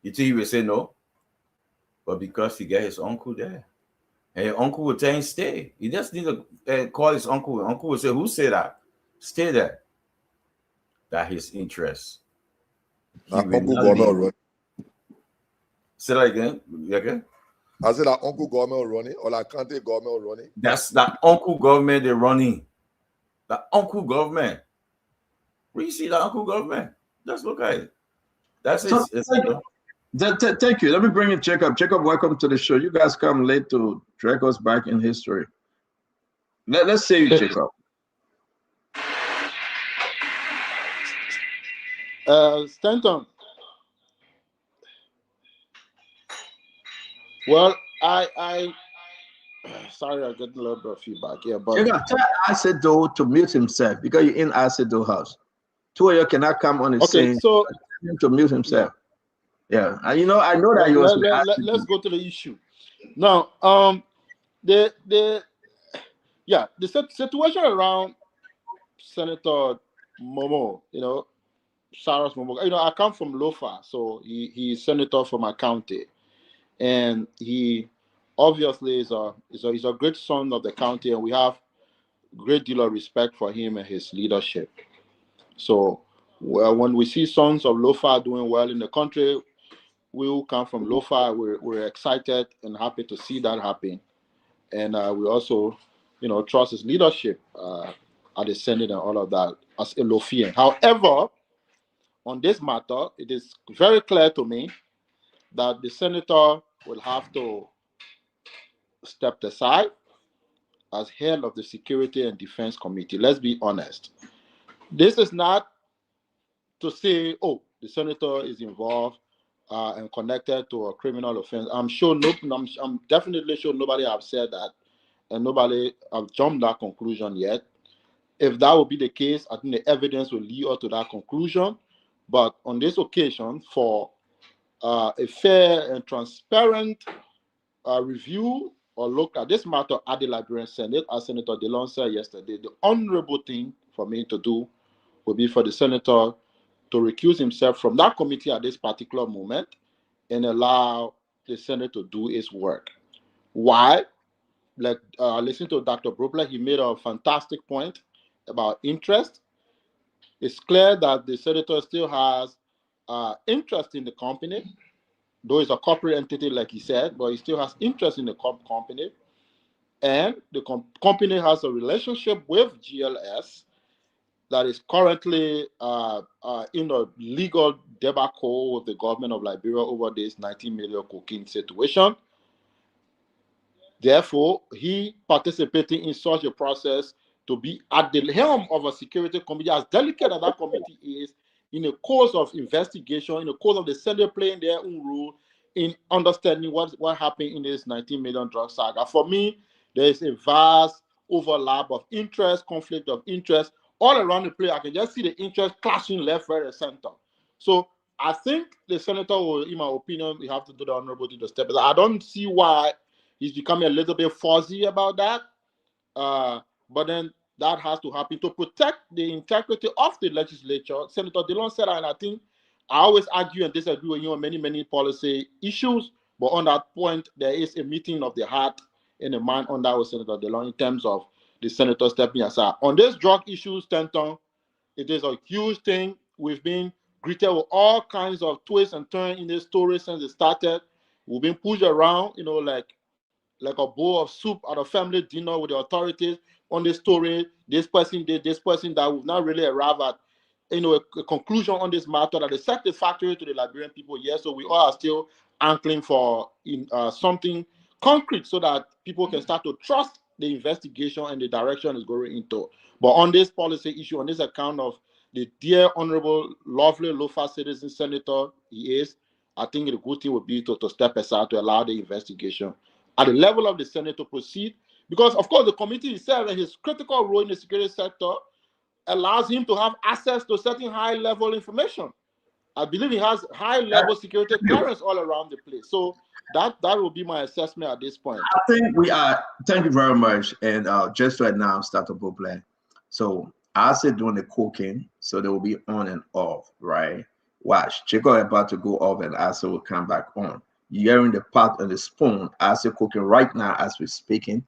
You think he will say no? But because he get his uncle there, and his uncle will tell him stay. He just need to call his uncle. Uncle will say, "Who said that? Stay there." That his interest. Uncle Government running. Say that again. Okay. I said that Uncle Government running or that Kante Government running. That's that Uncle Government they're running. That Uncle Government. Where you see that Uncle Government? Just look at it. That's it. Thank you. Let me bring in Jacob. Jacob, welcome to the show. You guys come late to drag us back in history. Let's see you, Jacob. Stanton. Well, I sorry, I got a little bit of feedback here, but Jacob, tell Acedo to mute himself because you're in Acedo house. Two of you cannot come on the okay, same. so To mute himself. Yeah, and I know that he was. let's go to the issue now. The situation around Senator Momo, Cyrus Momo. I come from Lofa, so he's senator from my county, and he obviously is a great son of the county, and we have a great deal of respect for him and his leadership. So when we see sons of Lofa doing well in the country, we who come from Lofa, we're excited and happy to see that happen. And we also, trust his leadership at the Senate and all of that as a Lofian. However, on this matter, it is very clear to me that the senator will have to step aside as head of the Security and Defense Committee. Let's be honest. This is not to say, oh, the senator is involved and connected to a criminal offense. I'm definitely sure nobody have said that, and nobody have jumped that conclusion yet. If that would be the case, I think the evidence will lead us to that conclusion. But on this occasion, for a fair and transparent review or look at this matter at the Liberian Senate, as Senator DeLong said yesterday, the honorable thing for me to do would be for the senator to recuse himself from that committee at this particular moment and allow the Senate to do its work. Why? Listen to Dr. Brobler, he made a fantastic point about interest. It's clear that the senator still has interest in the company, though it's a corporate entity, like he said, but he still has interest in the company. And the company has a relationship with GLS that is currently in a legal debacle with the government of Liberia over this 19 million cocaine situation. Therefore, he participating in such a process to be at the helm of a security committee, as delicate as that committee is, in the course of investigation, in the course of the Senate playing their own role in understanding what happened in this 19 million drug saga. For me, there is a vast overlap of interest, conflict of interest, all around the place. I can just see the interest clashing left, right, and center. So I think the senator will, in my opinion, we have to do the honorable thing to step aside. I don't see why he's becoming a little bit fuzzy about that. But then that has to happen to protect the integrity of the legislature. Senator DeLong said, and I think I always argue and disagree with you on many policy issues, but on that point, there is a meeting of the heart and the mind on that with Senator DeLong in terms of the senator stepping aside. On this drug issue, Stanton, it is a huge thing. We've been greeted with all kinds of twists and turns in this story since it started. We've been pushed around, like a bowl of soup at a family dinner with the authorities on this story. This person did, this person that. We've not really arrived at a conclusion on this matter that is satisfactory to the Liberian people. Yes, so we all are still angling for something concrete so that people can start to trust the investigation and the direction is going into. But on this policy issue, on this account of the dear, honorable, lovely Lofa citizen senator he is, I think the good thing would be to step aside to allow the investigation at the level of the Senate to proceed. Because, of course, the committee itself and his critical role in the security sector allows him to have access to certain high-level information. I believe he has high-level security clearance all around the place. So that will be my assessment at this point. I think we are. Thank you very much. And just to announce, Dr. Brobler. So Asa doing the cooking, so they will be on and off, right? Watch, Jacob about to go off and Asa will come back on. You're hearing the pot and the spoon. Asa cooking right now as we're speaking,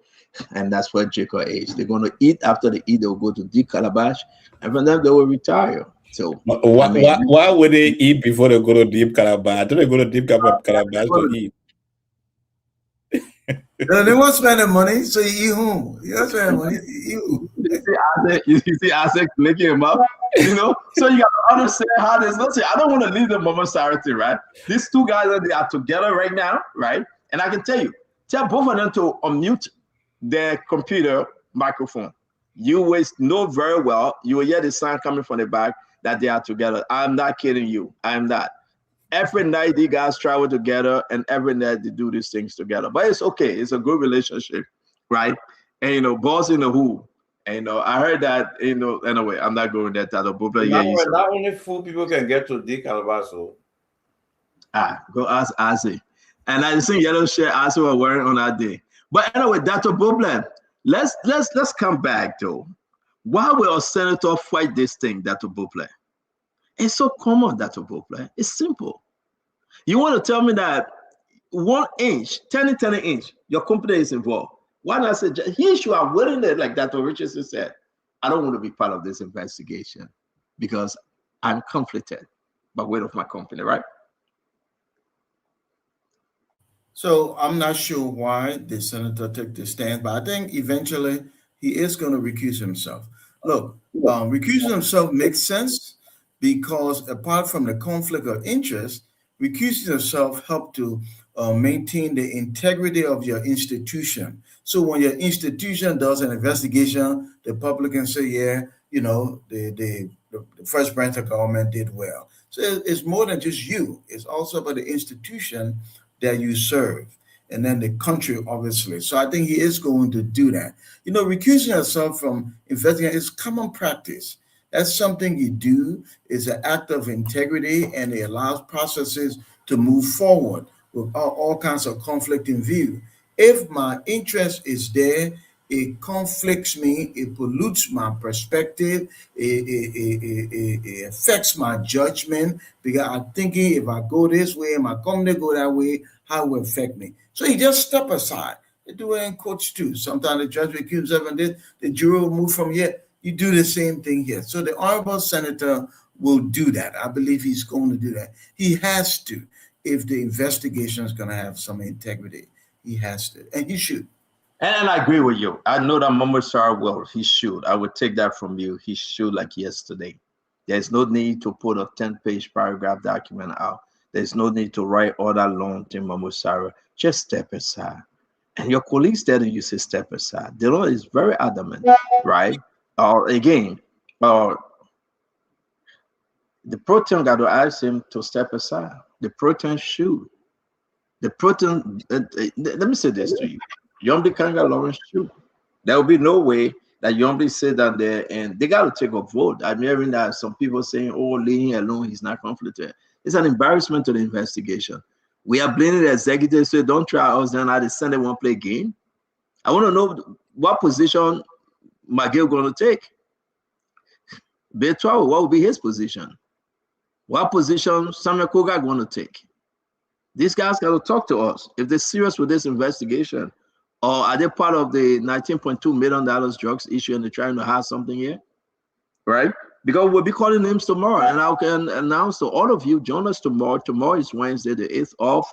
and that's what Jacob is. They're going to eat. After they eat, they'll go to deep calabash, and from them they will retire. So Why would they eat before they go to deep calabash? Do they go to deep calabash to eat? They won't spend the money, so you eat home. You don't spend the money, you see Isaac making him up, you know? So you got to understand how this looks. I don't want to leave the Mama Sarah thing, right? These two guys, they are together right now, right? And I can tell you, tell both of them to unmute their computer microphone. You will know very well, you will hear the sound coming from the back that they are together. I'm not kidding you. I'm not. Every night these guys travel together, and every night they do these things together. But it's okay. It's a good relationship, right? And, you know, boss in the who. And, you know, I heard that, you know, anyway, I'm not going that title. But not only full people can get to Dick Calvaso. Go ask Ozzy. And I think yellow shirt Ozzy were wearing on that day. But anyway, Dr. Bobland, let's come back though. Why will a senator fight this thing, Dr. Bobland? It's so common, Dr. Bobland. It's simple. You want to tell me that 1 inch, 10 inch, your company is involved. Why not say, he should have willing it, like Dr. Richardson said, I don't want to be part of this investigation because I'm conflicted by weight of my company, right? So I'm not sure why the senator took this stand, but I think eventually he is going to recuse himself. Look, recusing himself makes sense because apart from the conflict of interest, recusing yourself help to maintain the integrity of your institution. So when your institution does an investigation, the public can say, yeah, you know, the first branch of government did well. So it's more than just you. It's also about the institution that you serve, and then the country, obviously. So I think he is going to do that. You know, recusing yourself from investigating is common practice. That's something you do. It's an act of integrity, and it allows processes to move forward with all kinds of conflict in view. If my interest is there, it conflicts me, it pollutes my perspective, it affects my judgment, because I'm thinking if I go this way and my company go that way, how it will affect me. So you just step aside. They do it in courts too. Sometimes the judge will accuse himself and this, the jury will move from here. You do the same thing here. So the honorable senator will do that. I believe he's going to do that. He has to, if the investigation is going to have some integrity. He has to, and he should. And I agree with you. I know that Mama Sarah will. He should. I would take that from you. He should, like yesterday. There's no need to put a 10-page paragraph document out. There's no need to write all that long thing, Mama Sarah. Just step aside. And your colleagues telling you to step aside. The law is very adamant, right? Again, the proton got to ask him to step aside. The proton should. The proton, let me say this to you. Yomdi Kanga Lawrence should. There will be no way that Yomdi sit down there and they got to take a vote. I'm hearing that some people saying, oh, leaving him alone, he's not conflicted. It's an embarrassment to the investigation. We are blaming the executives, so don't try us, then I Sunday won't play game. I want to know what position McGill going to take. Beto, what will be his position? What position Samuel Koga going to take? These guys got to talk to us. If they're serious with this investigation, or are they part of the $19.2 million drugs issue and they're trying to hide something here? Right? Because we'll be calling names tomorrow, and I can announce to all of you, join us tomorrow. Tomorrow is Wednesday, the 8th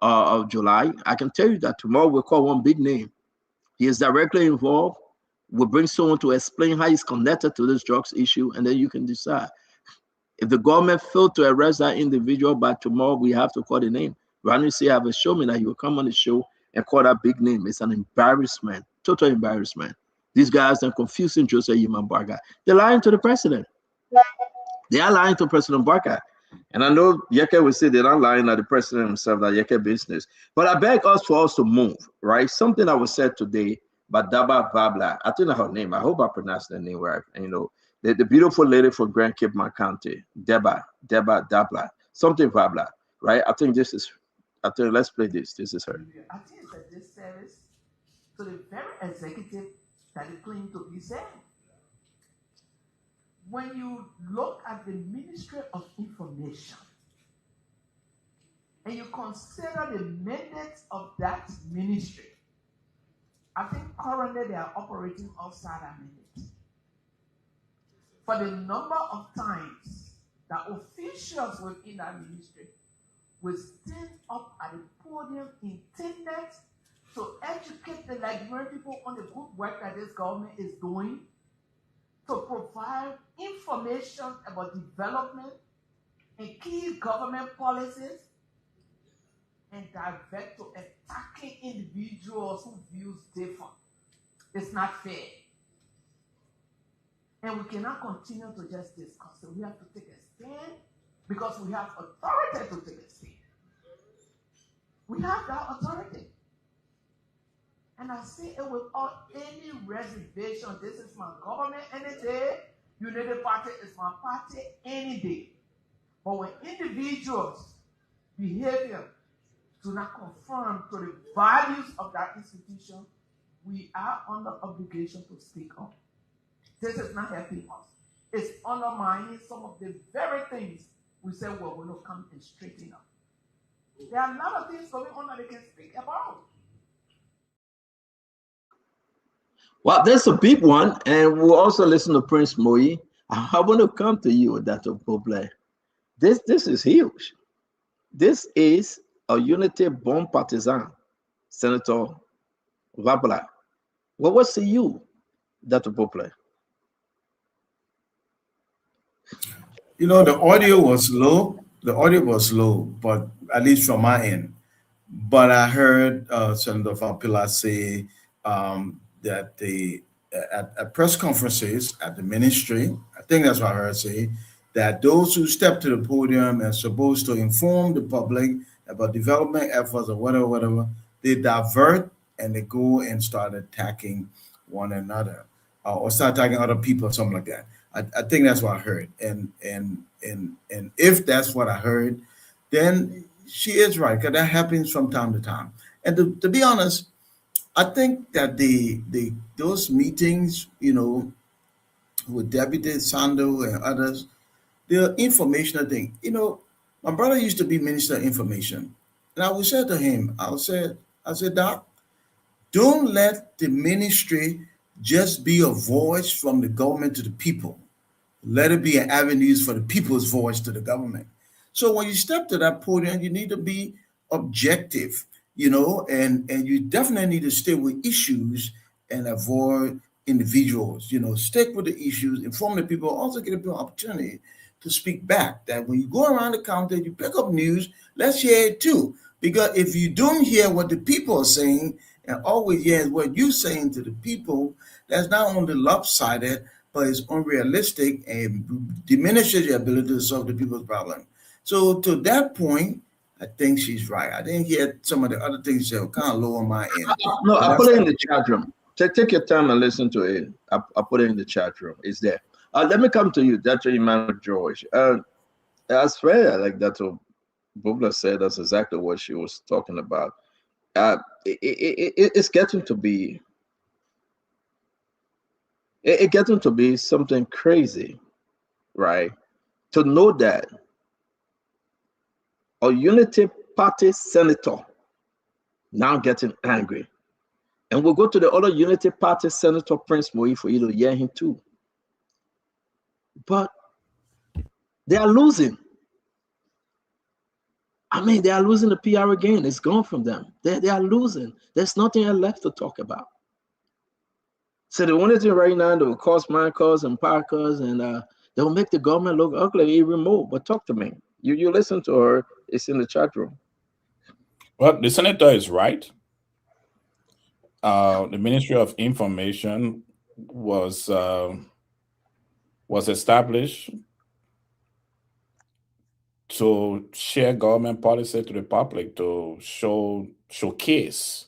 of July. I can tell you that tomorrow we'll call one big name. He is directly involved. We'll bring someone to explain how he's connected to this drugs issue, and then you can decide. If the government failed to arrest that individual by tomorrow, we have to call the name. Randy say, I have a show me that he will come on the show and call that big name. It's an embarrassment, total embarrassment. These guys are confusing Joseph Yman Barker. They're lying to the president. They are lying to President Barker. And I know Yeke will say they're not lying at the president himself, that Yeke business. But I beg us for us to move, right? Something that was said today by Daba Vabla. I don't know her name. I hope I pronounced the name right. And, you know, the beautiful lady from Grand Cape County, Deba Dabla, something Vabla, right? I think let's play this. This is her. I think it's a disservice to the very executive that is claimed to be there. when you look at the Ministry of Information and you consider the mandates of that ministry, I think currently they are operating outside our mandate. For the number of times that officials within that ministry will stand up at the podium intended to educate the Liberian people on the good work that this government is doing, to provide information about development and key government policies, and divert to attacking individuals who views different. It's not fair. And we cannot continue to just discuss it. We have to take a stand because we have authority to take a stand. We have that authority. And I say it without any reservation. This is my government any day. United Party is my party any day. But when individuals' behavior do not conform to the values of that institution, we are under obligation to speak up. This is not helping us. It's undermining some of the very things we say we're going to come and straighten up. There are a lot of things going on that they can speak about. Well, that's a big one, and we'll also listen to Prince Moi. I want to come to you, Dr. Pople. This is huge. This is a unity-born partisan, Senator Wabla. What was to you, Dr. Pople? You know, the audio was low. The audio was low, but at least from my end. But I heard Senator Wabla say that at press conferences at the ministry, I think that's what I heard say, that those who step to the podium are supposed to inform the public about development efforts or whatever, they divert and they go and start attacking one another or start attacking other people or something like that. I think that's what I heard. And if that's what I heard, then she is right, because that happens from time to time. And to be honest, I think that those meetings, you know, with Deputy Sando and others, the informational thing. You know, my brother used to be Minister of Information. And I would say to him, I said, Doc, don't let the ministry just be a voice from the government to the people. Let it be an avenue for the people's voice to the government. So when you step to that podium, you need to be objective, you know, and you definitely need to stay with issues and avoid individuals, you know, stick with the issues, inform the people, also give people an opportunity to speak back. That when you go around the counter, you pick up news, let's hear it too. Because if you don't hear what the people are saying and always hear what you're saying to the people, that's not only lopsided, but it's unrealistic and diminishes your ability to solve the people's problem. So to that point, I think she's right. I didn't hear some of the other things that were kind of low on my end. No, I put it in the chat room. Take your time and listen to it. I put it in the chat room. It's there. Let me come to you, Dr. Emmanuel George. As fair, like Dr. Bugler said, that's exactly what she was talking about. It's getting to be getting to be something crazy, right? To know that a Unity Party senator now getting angry. And we'll go to the other Unity Party Senator, Prince Moi, for you to hear him too. But they are losing. I mean, they are losing the PR again. It's gone from them. They are losing. There's nothing left to talk about. So the only thing right now, they will cost mine cars and power cars, and they will make the government look ugly even more. But talk to me. You listen to her. It's in the chat room. Well, the senator is right. The Ministry of Information was established to share government policy to the public, to showcase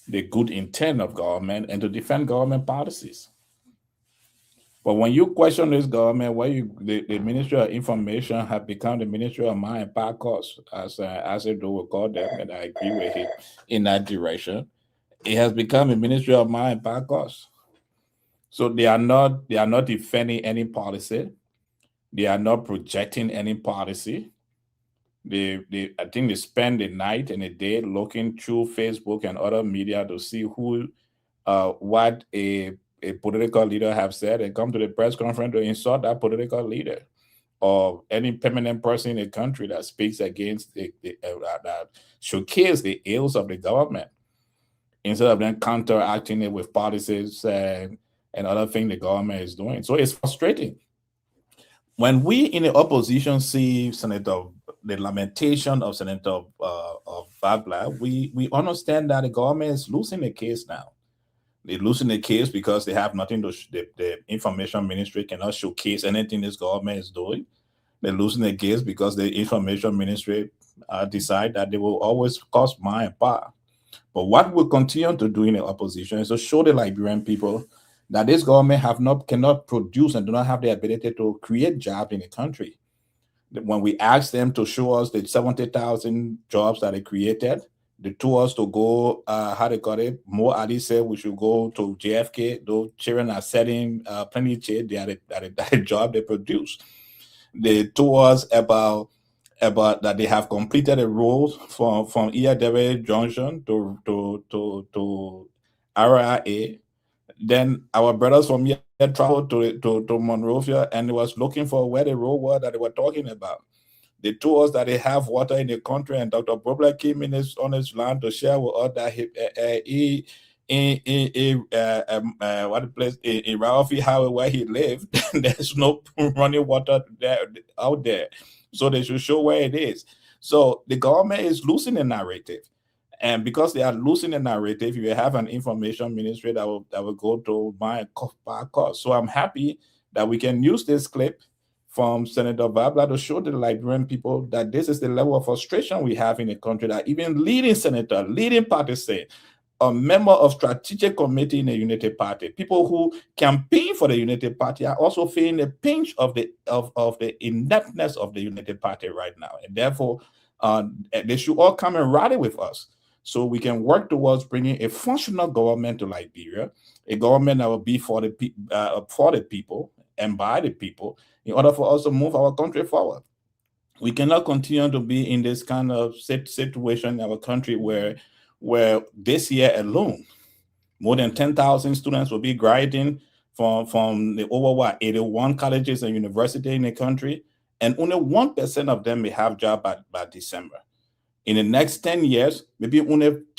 the good intent of government and to defend government policies. But when you question this government, the Ministry of Information have become the Ministry of Mind and Power Costs, as it will call them, and I agree with it in that direction. It has become a Ministry of Mind and Power Costs. So they are not defending any policy. They are not projecting any policy. I think they spend the night and the day looking through Facebook and other media to see what a political leader have said, and come to the press conference to insult that political leader or any permanent person in the country that speaks against that showcase the ills of the government, instead of then counteracting it with policies and other things the government is doing. So it's frustrating. When we in the opposition see the lamentation of Senator Vagla, we understand that the government is losing the case now. They're losing the case because they have nothing to, the information ministry cannot showcase anything this government is doing. They're losing the case because the information ministry decide that they will always cost mind and power. But what we'll continue to do in the opposition is to show the Liberian people that this government cannot produce and do not have the ability to create jobs in the country. When we asked them to show us the 70,000 jobs that they created, they told us to go, how they call it, Mo Ali said we should go to JFK. Those children are selling plenty of shit. They are the job they produce. They told us about that they have completed a road from Iyadewe Junction to RIA. Then our brothers from here traveled to Monrovia and they was looking for where the road was that they were talking about. They told us that they have water in the country, and Dr. Brobla came on his land to share with us that what the place in Ralphie Highway where he lived, there's no running water out there. So they should show where it is. So the government is losing the narrative. And because they are losing the narrative, you have an information ministry that will go to my cause. So I'm happy that we can use this clip from Senator Vagla to show the Liberian people that this is the level of frustration we have in the country, that even leading senator, leading partisan, a member of strategic committee in the Unity Party, people who campaign for the Unity Party are also feeling the pinch of the ineptness of the Unity Party right now. And therefore, they should all come and rally with us so we can work towards bringing a functional government to Liberia, a government that will be for the people and by the people, in order for us to move our country forward. We cannot continue to be in this kind of situation in our country where this year alone, more than 10,000 students will be graduating from the over 81 colleges and universities in the country, and only 1% of them may have job by December. In the next 10 years, maybe only 5%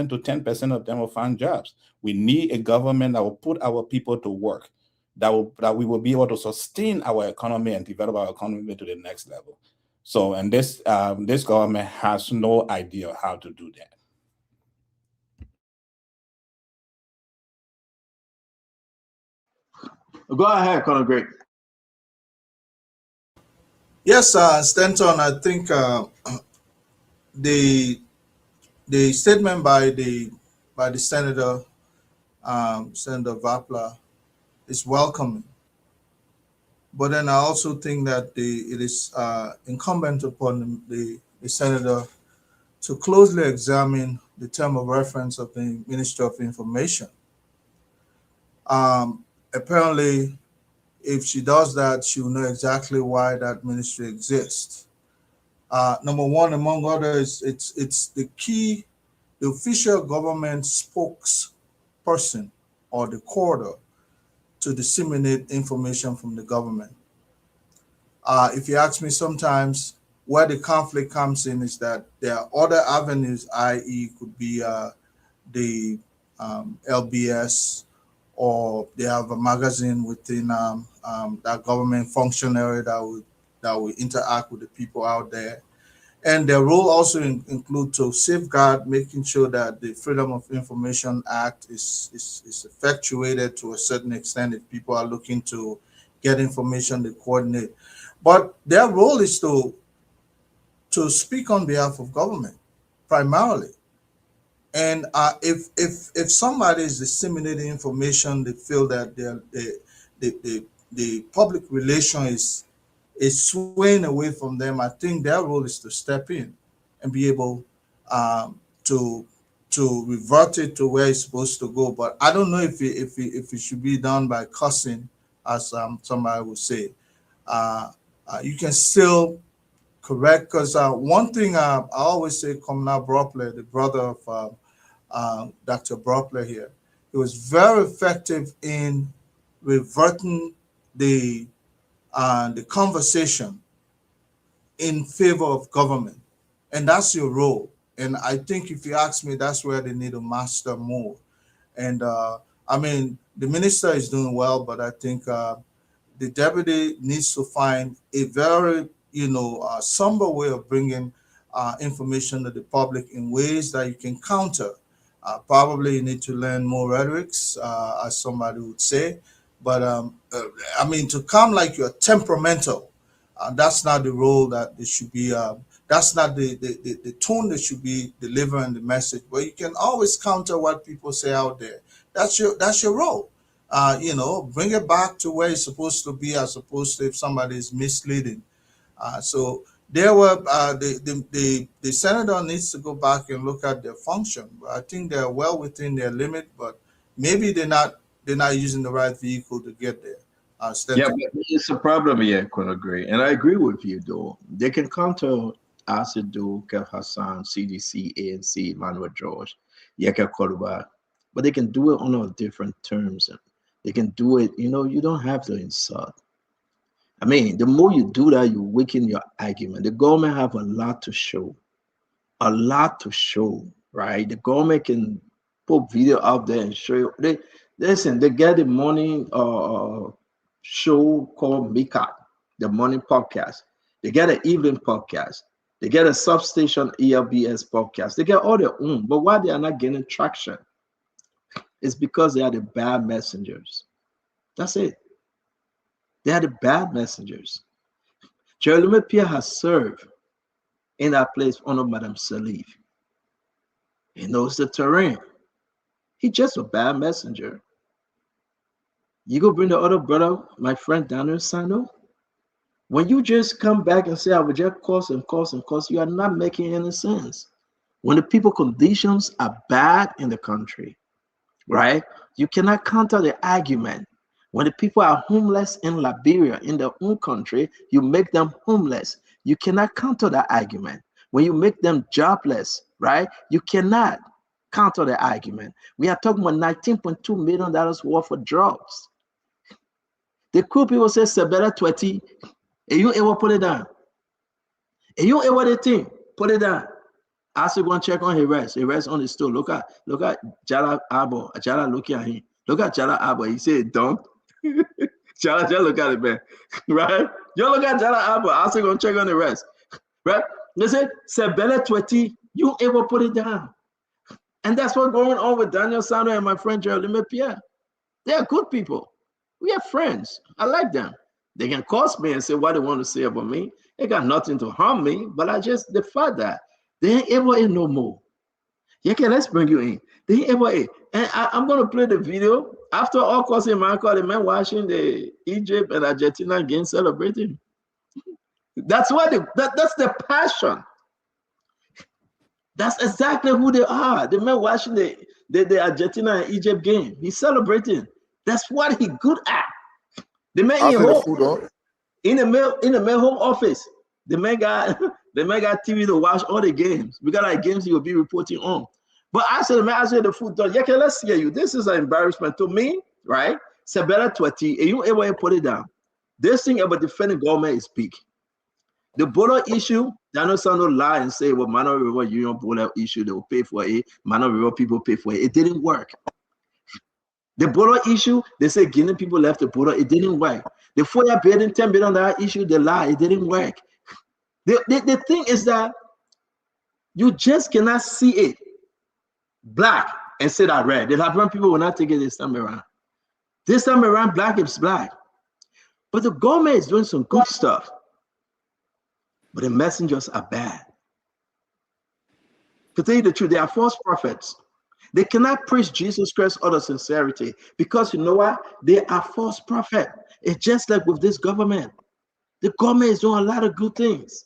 to 10% of them will find jobs. We need a government that will put our people to work, that we will be able to sustain our economy and develop our economy to the next level. So, and this government has no idea how to do that. Go ahead, Conor Gray. Yes, Stanton, I think the statement by the Senator, Senator Vagla, is welcoming. But then I also think that it is incumbent upon the Senator to closely examine the term of reference of the Ministry of Information. Apparently, if she does that, she will know exactly why that ministry exists. Number one, among others, it's the official government spokesperson or the corridor to disseminate information from the government. If you ask me, sometimes where the conflict comes in is that there are other avenues, i.e. could be the LBS, or they have a magazine within that government functionary that will interact with the people out there. And their role also include to safeguard, making sure that the Freedom of Information Act is effectuated to a certain extent if people are looking to get information, they coordinate. But their role is to speak on behalf of government, primarily. And if somebody is disseminating information, they feel that the public relation is swaying away from them, I think their role is to step in and be able to to revert it to where it's supposed to go. But I don't know if it should be done by cussing, as somebody would say. You can still correct, because one thing I always say, Comrade Brockler, the brother of Dr. Brockler here, he was very effective in reverting the conversation in favor of government, and that's your role. And I think, if you ask me, that's where they need to master more. And I mean, the minister is doing well, but I think the deputy needs to find a very, somber way of bringing information to the public in ways that you can counter. Probably you need to learn more rhetorics, as somebody would say. But I mean, to come like you're temperamental, that's not the role that they should be. That's not the tone that should be delivering the message. But you can always counter what people say out there. That's your role. Bring it back to where it's supposed to be, as opposed to if somebody is misleading. So there were the senator needs to go back and look at their function. I think they're well within their limit, but maybe they're not using the right vehicle to get there. Yeah, but it's a problem here, Conagray, and I agree with you though. They can counter Asidu, Kev Hassan, CDC, ANC, Manuel George, Yeka Koluba, but they can do it on a different terms. They can do it, you don't have to insult. I mean, the more you do that, you weaken your argument. The government have a lot to show, right? The government can put video out there and show you. They get the morning show called Mika, the morning podcast. They get an evening podcast. They get a substation ELBS podcast. They get all their own. But why they are not getting traction? It's because they are the bad messengers. That's it. They are the bad messengers. Jeremy Pierre has served in that place under Madame Salif. He knows the terrain. He's just a bad messenger. You go bring the other brother, my friend Daniel Sano. When you just come back and say, I will just cost and cost and cost, you are not making any sense. When the people conditions are bad in the country, right? You cannot counter the argument. When the people are homeless in Liberia, in their own country, you make them homeless. You cannot counter that argument. When you make them jobless, right? You cannot counter the argument. We are talking about $19.2 million worth of drugs. The cool people say, Sebera 20, and you ever put it down. And you ever the thing, put it down. I also go and check on his rest. He rests on the stool. Look at Jala Abo. Jala look at him. Look at Jala Abo. He said, don't. Jala look at it, man. Right? You look at Jala Abo. I also go and check on the rest. Right? They said, Sebera 20, you ever put it down. And that's what's going on with Daniel Sano and my friend Jeremy Pierre. They are good people. We are friends. I like them. They can call me and say what they want to say about me. They got nothing to harm me, but I just defy that. They ain't ever in no more. Yeah, okay, let's bring you in. They ain't ever in. And I'm going to play the video. After all course in America, the man watching the Egypt and Argentina game celebrating. That's why that's the passion. That's exactly who they are. The man watching the Argentina and Egypt game. He's celebrating. That's what he good at. The man in the mail home office. The man got TV to watch all the games. We got like games he will be reporting on. But I said, man, I said the food done. Yeah, okay, let's hear you. This is an embarrassment to me, right? Sebera 20, and you ever put it down. This thing about defending government is big. The border issue, Daniel Sano lie and say, well, Mano River Union border issue, they will pay for it. Mano River people pay for it. It didn't work. The border issue, they say Guinea people left the border. It didn't work. The FOIA building $10 billion issue, they lie. It didn't work. The thing is that you just cannot see it black and say that red. The Liberian people will not take it this time around. This time around, black is black. But the government is doing some good stuff. But the messengers are bad. To tell you the truth, they are false prophets. They cannot preach Jesus Christ out of sincerity because you know what? They are false prophets. It's just like with this government. The government is doing a lot of good things,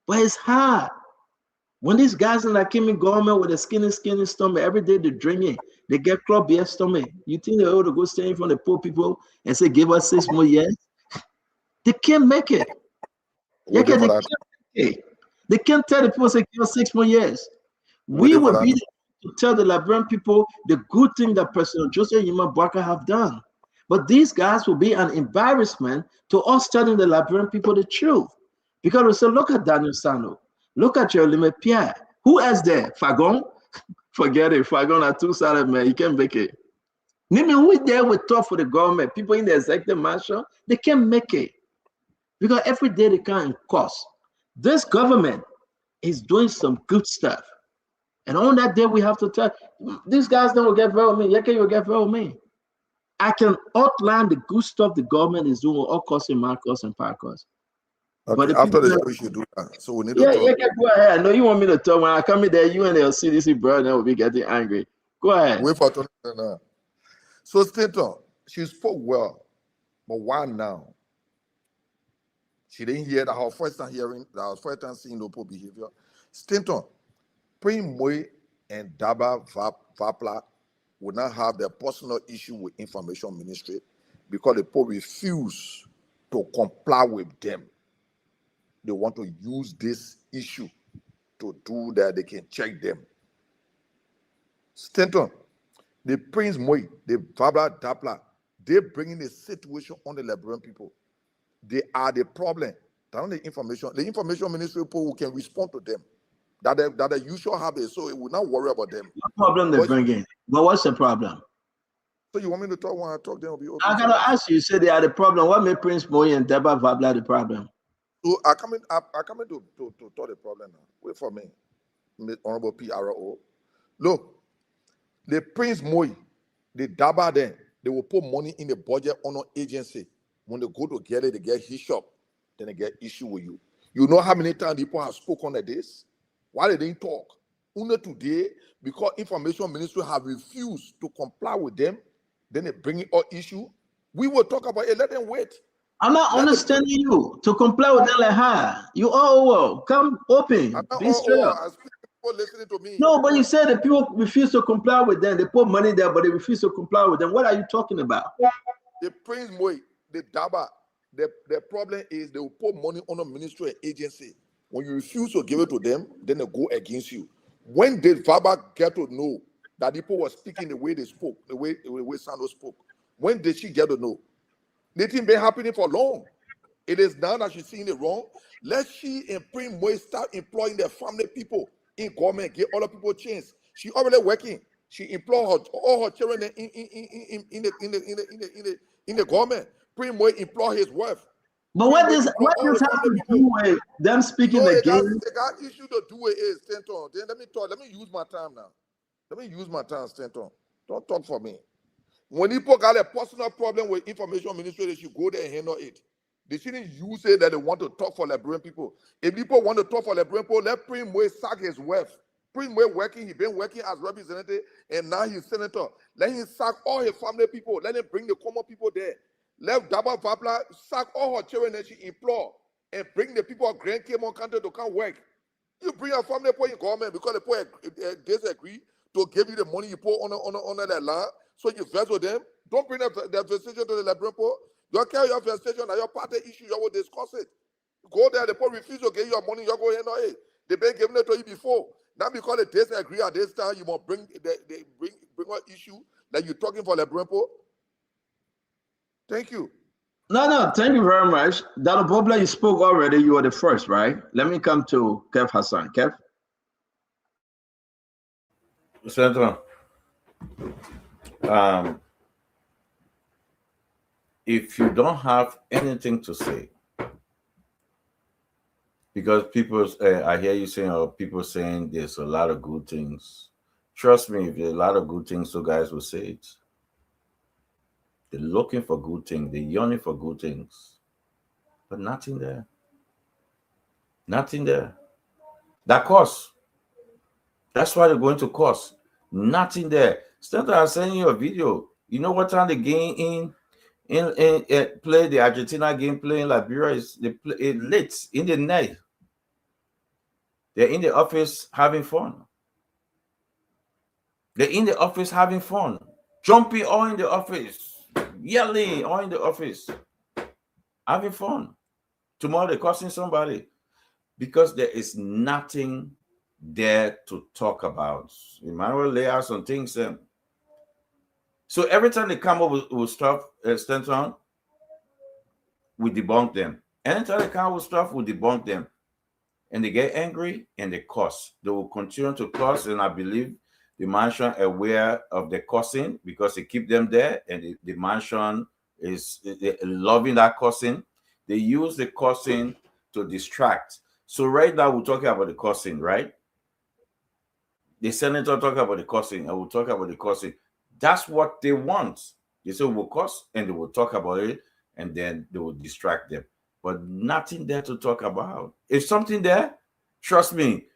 but it's hard. When these guys in that came in government with a skinny stomach, every day they drink it, they get club beer stomach. You think they're able to go stand in front of the poor people and say, give us 6 more years? They can't make it. They can't make it. They can't tell the people, say, give us 6 more years. We will be to tell the Liberian people the good thing that President Joseph Yima Bwaka have done. But these guys will be an embarrassment to us telling the Liberian people the truth. Because we say, look at Daniel Sano. Look at your limit Pierre. Who else there? Fagon? Forget it. Fagon are two-sided, man. You can't make it. Name who there with talk for the government. People in the executive mansion, they can't make it. Because every day they can't cost. This government is doing some good stuff. And on that day, we have to tell these guys don't get very me. Yeah, can you get very me? I can outline the good stuff the government is doing with all costs and markers and parkers. Okay, but after the show, we should do that. So we need to talk. Yeah, go ahead. I know you want me to talk. When I come in there, you and the CDC brother will be getting angry. Go ahead. Wait for now. So Stanton, she spoke well, but why now? She didn't hear that her first time hearing, that her first time seeing local behavior. Stanton, Prince Moy and Daba Vapla would not have their personal issue with Information Ministry because the people refuse to comply with them. They want to use this issue to do that. They can check them. Stanton, the Prince Moy, the Vabla Dapla, they bring in the situation on the Liberian people. They are the problem. They're not the information ministry people who can respond to them. That they usually have it, so it will not worry about them. What problem they bring in? But what's the problem? So you want me to talk when I talk, then will be okay. I gotta ask you, you say they are the problem. What made Prince Moy and Deba Vabla the problem? So I come in to talk the problem now. Wait for me, Honorable PRO. Look, the Prince Moy, the Daba then, they will put money in the budget on an agency. When they go to get it, they get his shop, then they get issue with you. You know how many times people have spoken on this? Why they didn't talk? Only today, because Information Ministry have refused to comply with them, then they bring it up issue. We will talk about it. Let them wait. I'm not understanding you. To comply with them like how? You all come open. Be straight up. People listening to me. No, but you said that people refuse to comply with them. They put money there, but they refuse to comply with them. What are you talking about? The Prince Moy, the Daba, the problem is they will put money on a ministry and agency. When you refuse to give it to them, then they go against you. When did Vaba get to know that people were speaking the way they spoke, the way Sando spoke? When did she get to know? It ain't been happening for long. It is now that she's seeing it wrong. Let she and Prince Moy start employing their family people in government, give all the people a chance. She already working. She employ all her children in the government. Prince Moy employ his wife. But what does have to do with them speaking again? They got issue to do with is Stanton. Then let me talk. Let me use my time now. Let me use my time, Stanton. Don't talk for me. When people got a personal problem with Information Ministry, they should go there and handle it. They shouldn't use it that they want to talk for Liberian people. If people want to talk for Liberian people, let Prince Moy sack his wife. Prince Moy working, he been working as representative, and now he's senator. Let him sack all his family people. Let him bring the common people there. Let Daba Vapla sack all her children and she implore and bring the people of Grand Cape country to come work. You bring your family people in government because the people disagree to give you the money you put on that land, so you vex with them. Don't bring that vegetation to the Liberian people. You carry your vegetation and your party issue, you will discuss it. Go there, the people refuse to give you your money, you go here, no, hey. They've been giving it to you before. Now because they disagree at this time, you must bring an issue that you're talking for Liberian people. Thank you. No, thank you very much. Dr. Bobla, you spoke already. You were the first, right? Let me come to Kev Hassan. Kev? Senator, if you don't have anything to say, because people, I hear you saying, or people saying there's a lot of good things. Trust me, if there's a lot of good things, so guys will say it. They're looking for good things. They're yearning for good things. But nothing there. Nothing there. That costs. That's why they're going to cost. Nothing there. Instead of sending you a video, you know what time the game play the Argentina game playing Liberia is they play it late in the night. They're in the office having fun. They're in the office having fun, jumping all in the office, yelling all in the office, having fun. Tomorrow they're cursing somebody because there is nothing there to talk about. Emmanuel lay out some things. So every time they come up with stuff, Stanton, we debunk them. Anytime they come up with stuff, we debunk them. And they get angry and they curse. They will continue to curse, and I believe the mansion aware of the cursing because they keep them there, and the mansion is loving that cursing. They use the cursing to distract. So right now we're talking about the cursing, right? The senator talking about the cursing, and we'll talk about the cursing. That's what they want. They say we'll curse, and they will talk about it, and then they will distract them. But nothing there to talk about. If something there, trust me,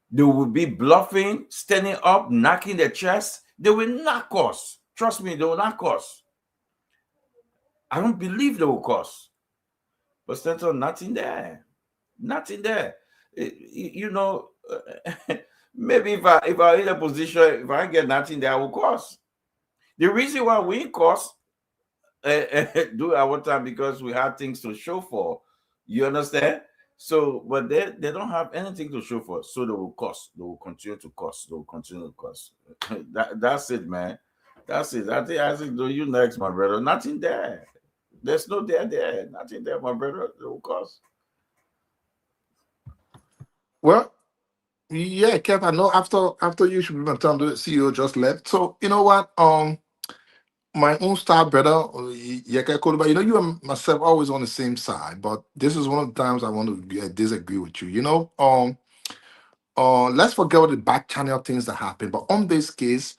they will be bluffing, standing up, knocking their chest. They will not curse. Trust me, they will not curse. I don't believe they will curse. But Stanton, nothing there. Nothing there. You know, maybe if I'm in a position, if I get nothing there, I will curse. The reason why we curse do our time because we have things to show for. You understand? So, but they don't have anything to show for, so they will curse. They will continue to curse. They will continue to curse. That's it, man. That's it. I think do you next, my brother. Nothing there. There's no there. Nothing there, my brother. They will curse. Well, yeah, Kev, I know after you should be my time, the CEO just left. So you know what? My own star brother, Yeka Koduba, you know, you and myself always on the same side, but this is one of the times I want to disagree with you. You know, let's forget all the back channel things that happen. But on this case,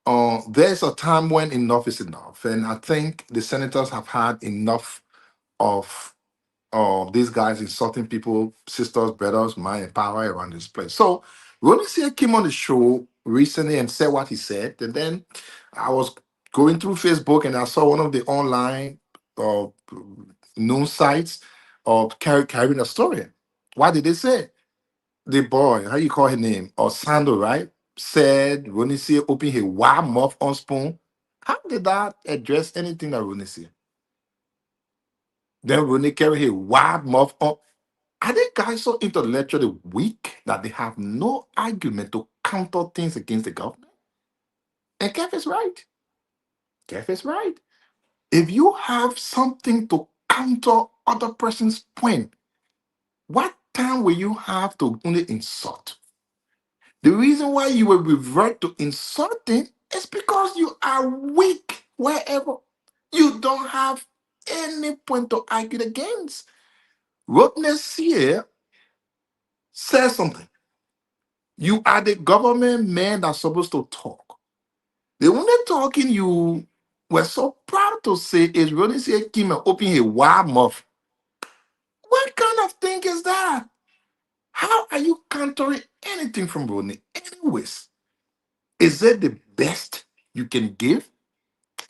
there's a time when enough is enough, and I think the senators have had enough of these guys insulting people, sisters, brothers, mind, and power around this place. So Ronnie C came on the show recently and said what he said, and then I was going through Facebook and I saw one of the online news sites of carrying a story. What did they say? The boy, how you call his name? Or Sando, right? Said Ronnie C opened his wild mouth on spoon. How did that address anything that Ronnie C? Then Ronnie carry his wild mouth on. Are they guys so intellectually weak that they have no argument to counter things against the government? And Kev is right. Kev is right. If you have something to counter other person's point, what time will you have to only insult? The reason why you will revert to insulting is because you are weak wherever. You don't have any point to argue against. Rottnest here says something. You are the government man that's supposed to talk. The only talking you were so proud to say is Ronnie C came and opened his wild mouth. What kind of thing is that? How are you countering anything from Ronnie? Anyways, is it the best you can give?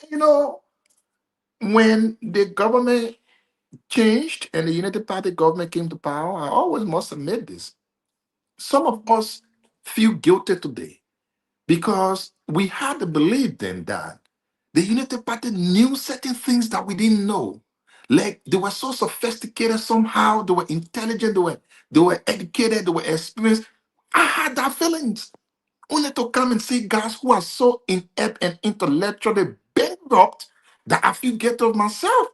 You know, when the government changed and the United Party government came to power, I always must admit this. Some of us feel guilty today because we had to believe then that the United Party knew certain things that we didn't know. Like they were so sophisticated somehow, they were intelligent, they were educated, they were experienced. I had that feelings. Only to come and see guys who are so inept and intellectually bankrupt that I feel guilty of myself.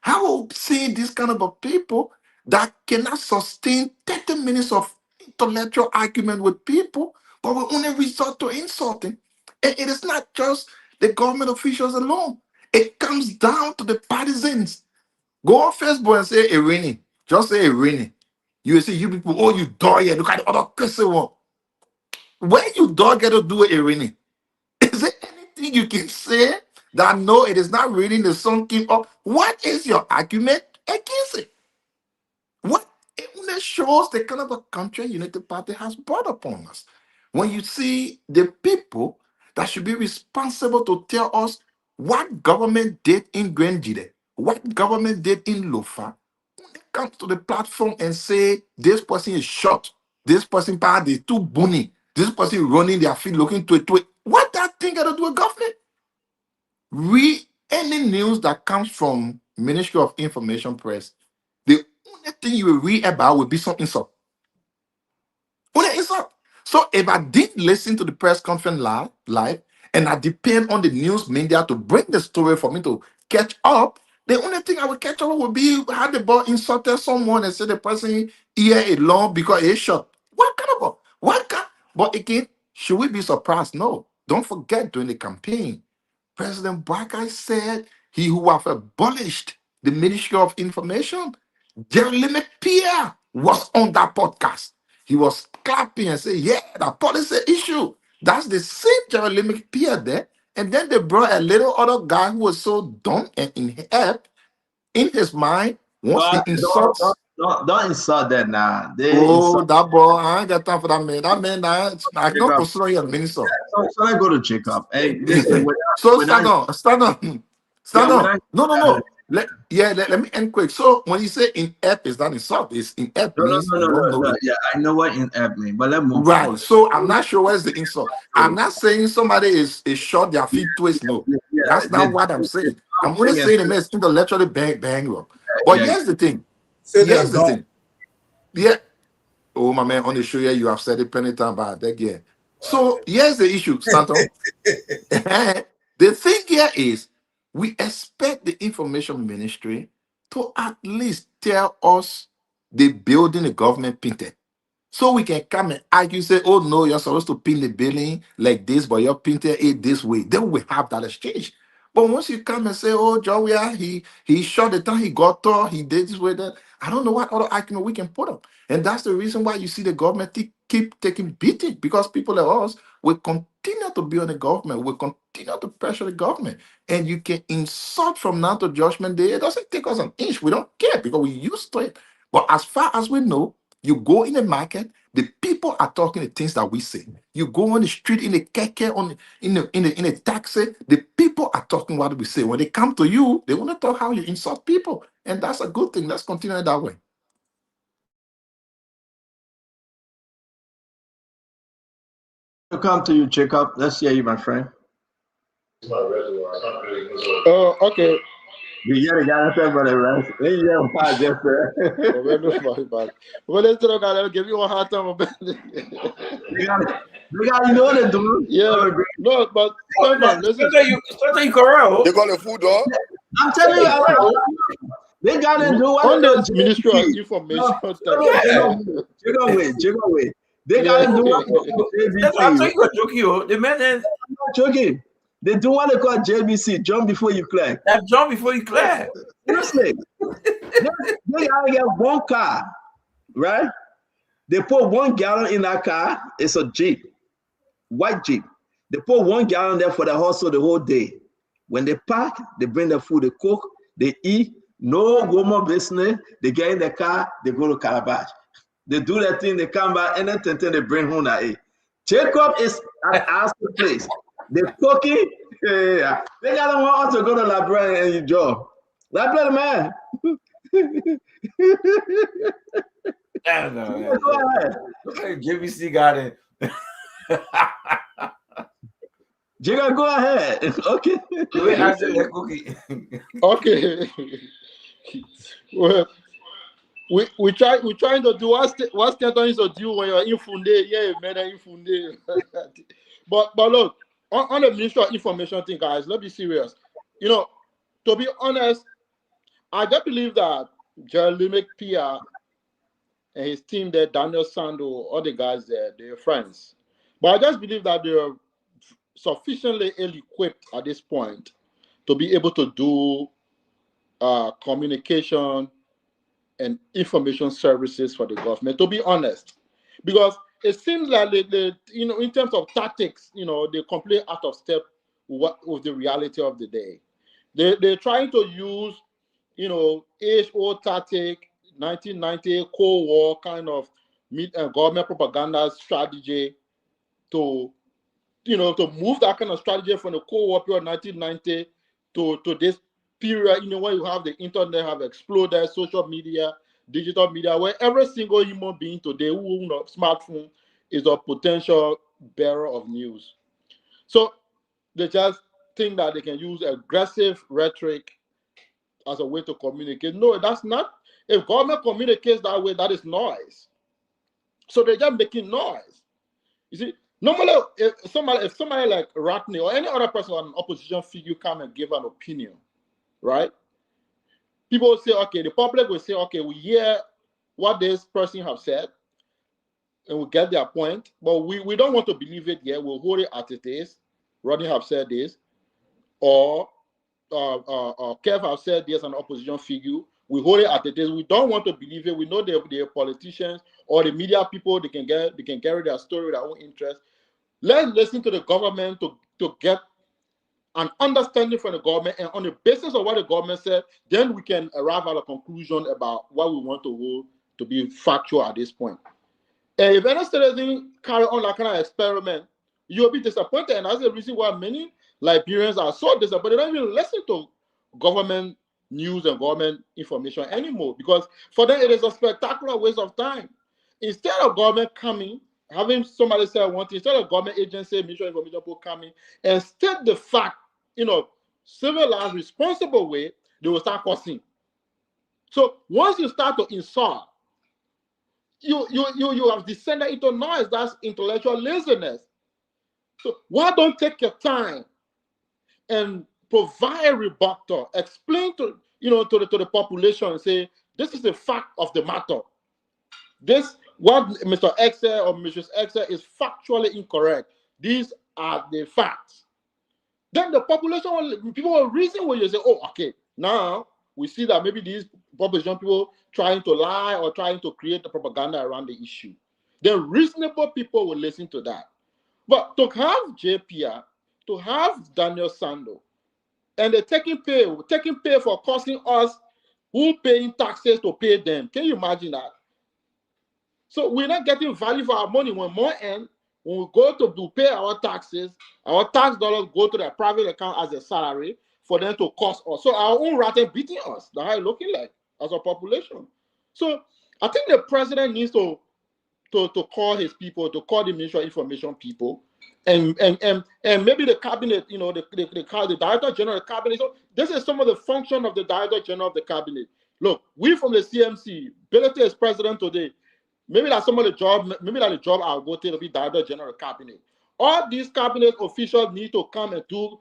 How seeing this kind of a people that cannot sustain 30 minutes of intellectual argument with people, but will only resort to insulting. And it is not just the government officials alone. It comes down to the partisans. Go on Facebook and say Irini. Just say Irini. You will see you people, oh, you dog here. Look at the other person one. When you dog get to do Irini, is there anything you can say that no, it is not reading the song came up? What is your argument against it? What it only shows the kind of a country United Party has brought upon us. When you see the people that should be responsible to tell us what government did in Grandjide, what government did in Lofa, when they come to the platform and say this person is short, This person part is too bunny. This person running their feet looking to it. What that thing got to do with government? Any news that comes from Ministry of Information Press, the only thing you will read about will be some insult. Only insult. So if I did listen to the press conference live, and I depend on the news media to bring the story for me to catch up, the only thing I would catch up would be how the boy insulted someone and said the person ear alone because it's shot. What kind of ball? But again, should we be surprised? No. Don't forget during the campaign, President Buhari said he who have abolished the Ministry of Information, Jerry McPeer, was on that podcast. He was clapping and saying, yeah, the policy issue. That's the same Jerry McPeer there. And then they brought a little other guy who was so dumb and inept in his mind. Once he insults. Don't insult that now. That boy, I ain't got time for that man. That man, I don't consider him a minister. So I go to Jacob. Hey, listen, stand on. No. Let me end quick. So when you say inept, is that insult? It's inept means no. Yeah, I know what inept means, but let's move right. forward. So I'm not sure where's the insult. I'm not saying somebody is short their feet twist. No, that's not what I'm saying. I'm only saying it makes intellectually bang up. But here's the thing. Yeah. Oh, my man, on the show here, you have said it plenty times about that. Yeah. So here's the issue, Santo. The thing here is we expect the information ministry to at least tell us the building the government painted. So we can come and argue, say, oh no, you're supposed to pin the building like this, but you're painted it this way. Then we have that exchange. But once you come and say, oh, Joey, he shot the time he got tall, he did this way, that I don't know what other argument we can put up. And that's the reason why you see the government keep taking beating, because people like us will continue to be on the government, will continue to pressure the government. And you can insult from now to Judgment Day. It doesn't take us an inch. We don't care because we're used to it. But as far as we know, you go in the market, the people are talking the things that we say. You go on the street in the keke, in the taxi, the people are talking what we say. When they come to you, they want to talk how you insult people. And that's a good thing. Let's continue that way. To come to you, Jacob. Let's hear you, my friend. Oh, okay. You gotta get up for the rest. You gotta pause just for Well, let's talk about it. Give you a hard time about it. You gotta know what they're doing. Yeah, no, but listen. They got the food, dog. I'm telling you, they gotta do what on the Ministry of Information. Wait. They gotta do what I'm talking about joking. The man is joking. They do what they call JBC, jump before you clear. Jump before you clear. Seriously. They gotta get one car, right? They put 1 gallon in that car. It's a Jeep, white Jeep. They put 1 gallon there for the hustle the whole day. When they pack, they bring the food, they cook, they eat, no go more business. They get in the car, they go to Calabash. They do that thing, they come back, and then they bring home that. Jacob is at our place. They cooking, yeah. They gotta want us to go to library and enjoy. Library, man. Go ahead. JBC got it. Jacob, go ahead. Okay. Okay. Well, we're trying to do what Stanton is to do when you're in Funde. Yeah, man, in Funde. But look, on the Ministry of Information thing, guys, let's be serious. You know, to be honest, I just believe that Jerry McPeer and his team there, Daniel Sando, all the guys there, they're friends. But I just believe that they're sufficiently ill-equipped at this point to be able to do communication and information services for the government, to be honest. Because it seems like they in terms of tactics, they completely out of step with the reality of the day. They're trying to use, HO tactic, 1990 Cold War kind of government propaganda strategy to move that kind of strategy from the Cold War period 1990 to this period, when you have the internet have exploded, social media, digital media where every single human being today who owns a smartphone is a potential bearer of news. So they just think that they can use aggressive rhetoric as a way to communicate. No, that's not. If government communicates that way, that is noise. So they're just making noise. You see, normally, if somebody like Ratney or any other person on an opposition figure come and give an opinion, right? People will say, okay, the public will say, okay, we hear what this person have said, and we get their point, but we don't want to believe it yet. We'll hold it as it is. Rodney have said this, or Kev have said this, an opposition figure. We hold it as it is. We don't want to believe it. We know they're politicians or the media people. They can carry their story with their own interest. Let's listen to the government to get an understanding from the government, and on the basis of what the government said, then we can arrive at a conclusion about what we want to hold to be factual at this point. And if any citizen carry on that kind of experiment, you'll be disappointed, and that's the reason why many Liberians are so disappointed. They don't even listen to government news and government information anymore, because for them it is a spectacular waste of time. Instead of government coming, having somebody say one thing, instead of government agency, mutual information people coming and state the fact, civilized, responsible way, they will start cursing. So once you start to insult, you have descended into noise. That's intellectual laziness. So why don't take your time and provide a rebuttal, explain to the population and say, this is the fact of the matter. This, what Mr. X or Mrs. X is factually incorrect. These are the facts. Then the population, people will reason when you say, oh, okay, now we see that maybe these population people trying to lie or trying to create the propaganda around the issue. Then reasonable people will listen to that. But to have JPR, to have Daniel Sando, and they're taking pay for costing us who paying taxes to pay them. Can you imagine that? So we're not getting value for our money. When we go to pay our taxes, our tax dollars go to their private account as a salary for them to cost us. So our own rat is beating us. That's how it's looking like as a population. So I think the president needs to call his people, to call the Ministry of Information people, and maybe the cabinet, the Director General of the cabinet. So this is some of the function of the Director General of the cabinet. Look, we from the CMC, Belete is president today. Maybe that's some of the job. Maybe that's the job I'll go to be Director General of the cabinet. All these cabinet officials need to come and do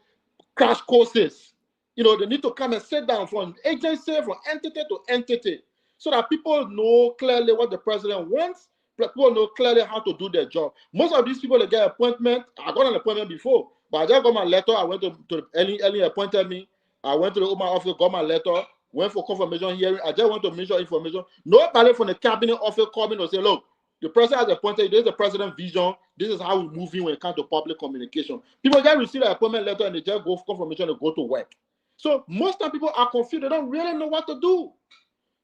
crash courses. They need to come and sit down from agency, from entity to entity, so that people know clearly what the president wants. People know clearly how to do their job. Most of these people, they get appointment. I got an appointment before, but I just got my letter. I went to Ellie appointed me. I went to the Home Office, got my letter, went for confirmation hearing. I just went to Ministry of Information. Nobody from the cabinet office called me and say, look, the president has appointed, this is the president's vision. This is how we're moving when it comes to public communication. People just receive an appointment letter and they just go for confirmation and go to work. So most of the people are confused. They don't really know what to do.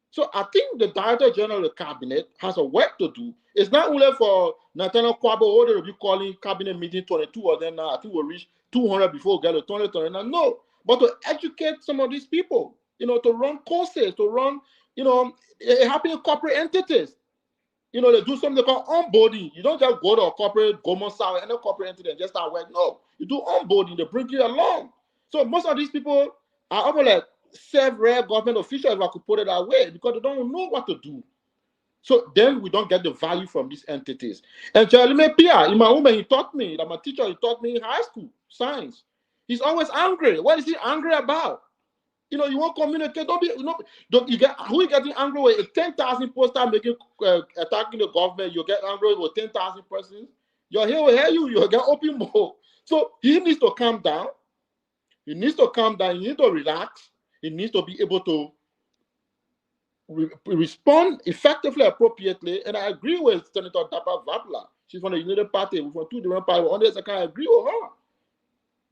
So I think the Director General of the Cabinet has a work to do. It's not only for Nathaniel Kwabo Order to be calling Cabinet meeting 22 or then I think we'll reach 200 before we get to 2029. No, but to educate some of these people, to run courses, to run, it happens in corporate entities. They do something called onboarding. You don't just go to a corporate, Goldman Sachs, any corporate entity and just start working. No, you do onboarding. They bring you along. So most of these people are almost like self-rare government officials, if I could put it that way, because they don't know what to do. So then we don't get the value from these entities. And Jeremy Pia, in my home, he taught me, that my teacher, he taught me in high school, science. He's always angry. What is he angry about? You want to communicate. Don't you get who you getting angry with? 10,000 posters making attacking the government. You get angry with 10,000 persons. Your hair will hear you. You get open more. So he needs to calm down. He needs to calm down. He needs to relax. He needs to be able to respond effectively, appropriately. And I agree with Senator Dapa Vabla. She's from the United Party. We're from two different parties. On this, I can't agree with her.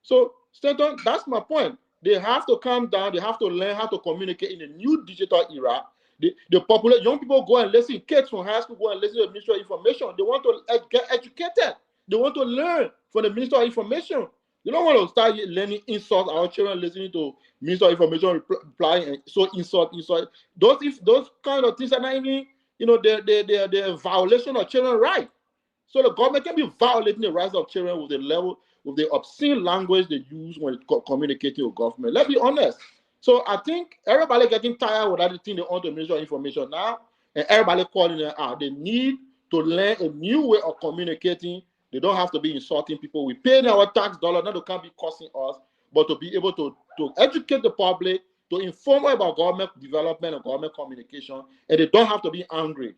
So, Senator, that's my point. They have to calm down. They have to learn how to communicate in a new digital era. The popular young people go and listen. Kids from high school go and listen to the Ministry of Information. They want to get educated. They want to learn from the Ministry of Information. You don't want to start learning insults. Our children listening to Minister of Information replying and so insult. Those kind of things are not even, you know, they're violation of children's rights. So the government can be violating the rights of children with the obscene language they use when communicating with government. Let's be honest. So I think everybody getting tired with that thing they want to Minister of Information now, and everybody calling them out. They need to learn a new way of communicating. They don't have to be insulting people. We pay our tax dollar, not to can't be costing us, but to be able to educate the public, to inform about government development and government communication, and they don't have to be angry.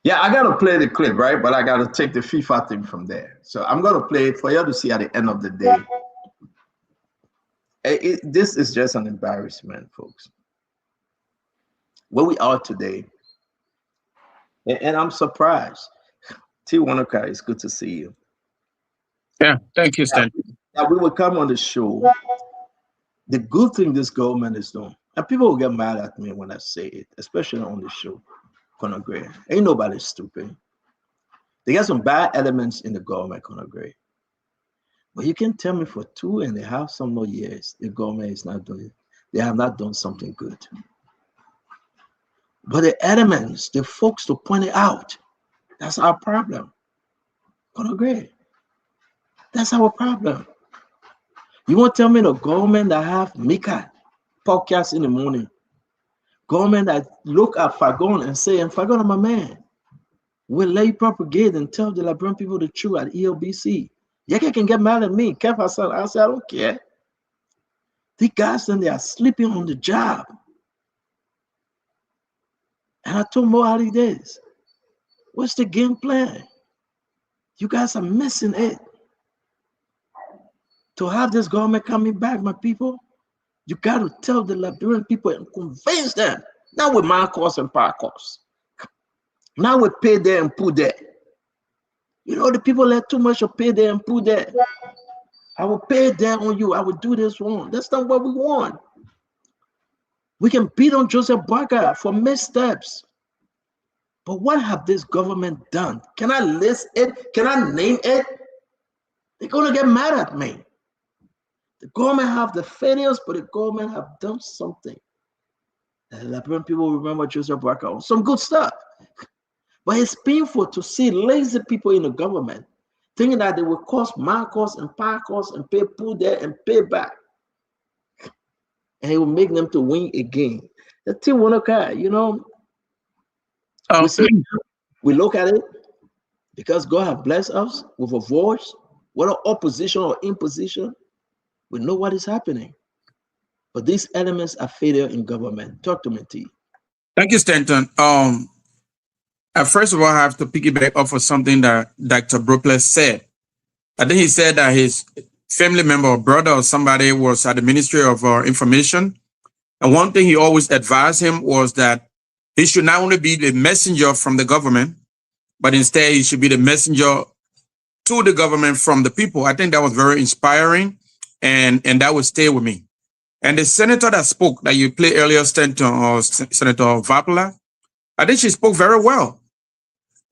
Yeah, I gotta play the clip, right? But I gotta take the FIFA thing from there. So I'm gonna play it for you to see at the end of the day. This is just an embarrassment, folks. Where we are today, and I'm surprised. T. Wanaka, it's good to see you. Yeah, thank you, Stan. That we will come on the show. The good thing this government is doing, and people will get mad at me when I say it, especially on the show. Conor Gray, ain't nobody stupid. They got some bad elements in the government, Conor Gray. But you can tell me for 2.5 some more years, the government is not doing it. They have not done something good. But the elements, the folks to point it out, that's our problem. Conor Gray, that's our problem. You won't tell me the government that have Mika podcast in the morning, government that look at Fagon and say, and Fagon, my man, will let you propagate and tell the Liberian people the truth at ELBC. Yeke can get mad at me. Kev Hassan, I say, I don't care. The guys then they are sleeping on the job. And I told Mo Ali this. What's the game plan? You guys are missing it. To have this government coming back, my people, you got to tell the Liberian people and convince them. Not with Marcos and Parcos. Now with pay there and put there. You know, the people let too much of pay there and put there. I will pay there on you. I will do this one. That's not what we want. We can beat on Joseph Boakai for missteps. But what have this government done? Can I list it? Can I name it? They're going to get mad at me. The government have the failures, but the government have done something. And the Liberian people remember Joseph Boakai on some good stuff. But it's painful to see lazy people in the government thinking that they will cost Marcos and Parcos and pay pull there and pay back. And it will make them to win again. The team will look at, you know, we look at it because God has blessed us with a voice, whether opposition or imposition. We know what is happening. But these elements are failure in government. Talk to me, T. Thank you, Stanton. First of all, I have to piggyback off of something that Dr. Brookles said. I think he said that his family member or brother or somebody was at the Ministry of Information. And one thing he always advised him was that he should not only be the messenger from the government, but instead he should be the messenger to the government from the people. I think that was very inspiring, and that would stay with me. And the senator that spoke, that you played earlier, Senator Vapula, I think she spoke very well.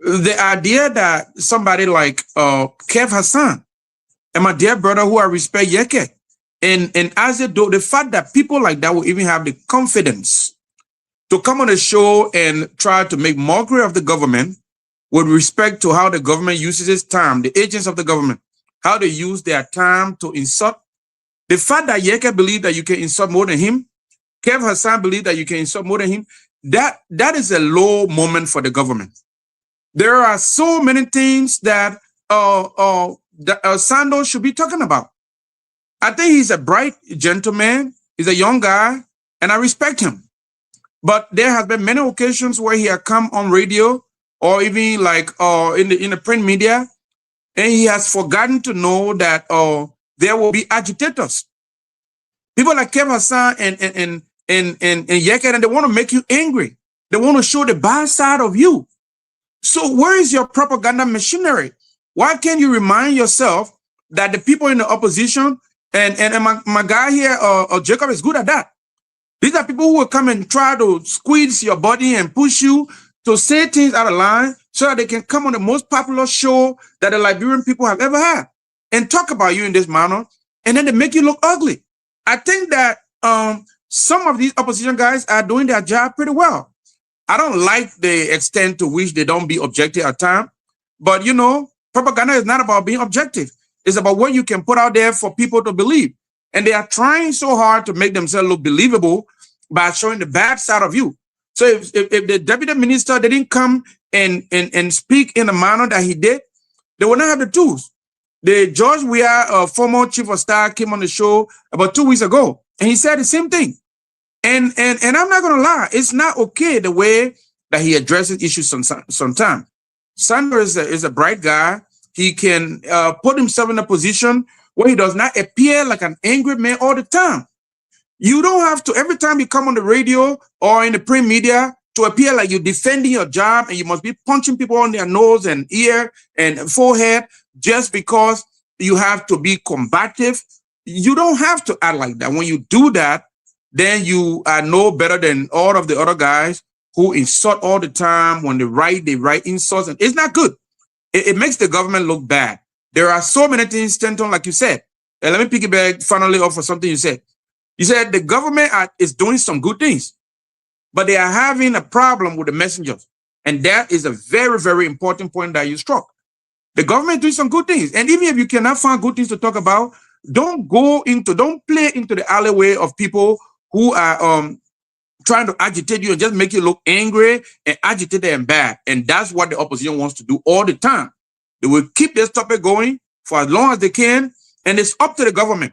The idea that somebody like Kev Hassan and my dear brother who I respect, Yeke, and as they do, the fact that people like that will even have the confidence to come on the show and try to make mockery of the government with respect to how the government uses its time, the agents of the government, how they use their time to insult. The fact that Yeke believed that you can insult more than him, Kev Hassan believed that you can insult more than him, that is a low moment for the government. There are so many things that Sando should be talking about. I think he's a bright gentleman. He's a young guy, and I respect him. But there have been many occasions where he has come on radio or even like in the print media, and he has forgotten to know that there will be agitators. People like Kev Hassan and Yeke, and they want to make you angry. They want to show the bad side of you. So where is your propaganda machinery? Why can't you remind yourself that the people in the opposition and my guy here, Jacob, is good at that. These are people who will come and try to squeeze your body and push you to say things out of line so that they can come on the most popular show that the Liberian people have ever had and talk about you in this manner, and then they make you look ugly. I think that some of these opposition guys are doing their job pretty well. I don't like the extent to which they don't be objective at times, but you know, propaganda is not about being objective. It's about what you can put out there for people to believe. And they are trying so hard to make themselves look believable by showing the bad side of you. So if the deputy minister didn't come and speak in the manner that he did, they will not have the tools. The George Weah, former chief of staff, came on the show about 2 weeks ago, and he said the same thing. And I'm not gonna lie, it's not okay the way that he addresses issues sometimes. Sanders is a bright guy. He can put himself in a position where he does not appear like an angry man all the time. You don't have to, every time you come on the radio or in the print media, to appear like you're defending your job and you must be punching people on their nose and ear and forehead just because you have to be combative. You don't have to act like that. When you do that, then you are no better than all of the other guys who insult all the time. When they write insults, and it's not good. It makes the government look bad. There are so many things, Stanton, like you said. And let me piggyback finally off of something you said. You said the government is doing some good things, but they are having a problem with the messengers. And that is a very, very important point that you struck. The government is doing some good things. And even if you cannot find good things to talk about, don't play into the alleyway of people who are trying to agitate you and just make you look angry and agitated and bad. And that's what the opposition wants to do all the time. They will keep this topic going for as long as they can. And it's up to the government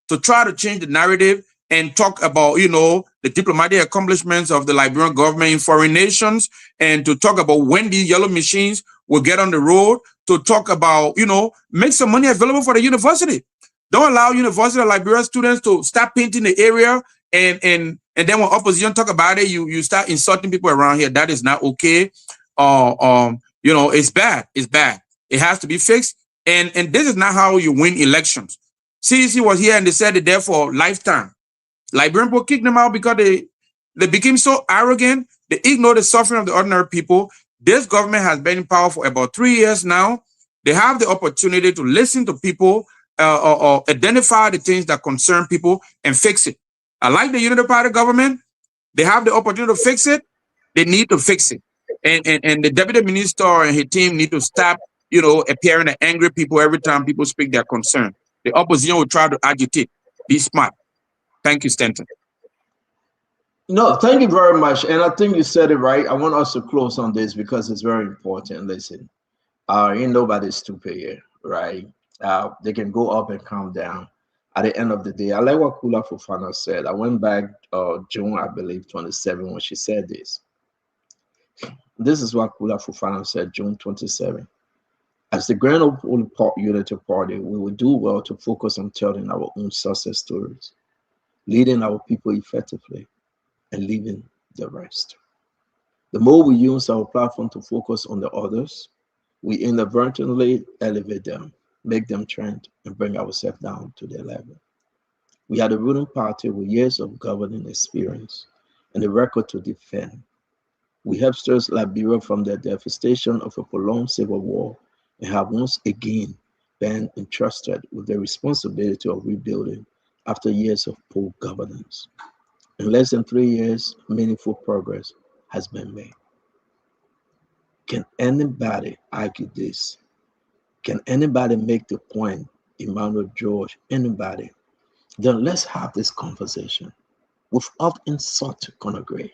to try to change the narrative and talk about, you know, the diplomatic accomplishments of the Liberian government in foreign nations, and to talk about when these yellow machines will get on the road, to talk about, you know, make some money available for the university. Don't allow University of Liberia students to start painting the area, and then when opposition talk about it, you start insulting people around here. That is not okay. You know, it's bad. It's bad. It has to be fixed. And this is not how you win elections. CDC was here and they said it there for a lifetime. Liberian people kicked them out because they became so arrogant. They ignored the suffering of the ordinary people. This government has been in power for about 3 years now. They have the opportunity to listen to people, or identify the things that concern people and fix it. I like the Unity Party government. They have the opportunity to fix it. They need to fix it. And the deputy minister and his team need to stop, you know, appearing as angry people every time people speak their concern. The opposition will try to agitate. Be smart. Thank you, Stanton. No, thank you very much. And I think you said it right. I want us to close on this because it's very important. Listen, ain't nobody stupid here, right? They can go up and come down. At the end of the day, I like what Kula Fofana said. I went back June, I believe, 27 when she said this. This is what Kula Fofana said, June 27. As the Grand Old Unity Party, we will do well to focus on telling our own success stories, leading our people effectively, and leaving the rest. The more we use our platform to focus on the others, we inadvertently elevate them, make them trend, and bring ourselves down to their level. We are the ruling party with years of governing experience and a record to defend. We helped stir Liberia from the devastation of a prolonged civil war and have once again been entrusted with the responsibility of rebuilding after years of poor governance. In less than 3 years, meaningful progress has been made. Can anybody argue this? Can anybody make the point, Emmanuel George, anybody? Then let's have this conversation without insult to Conagray,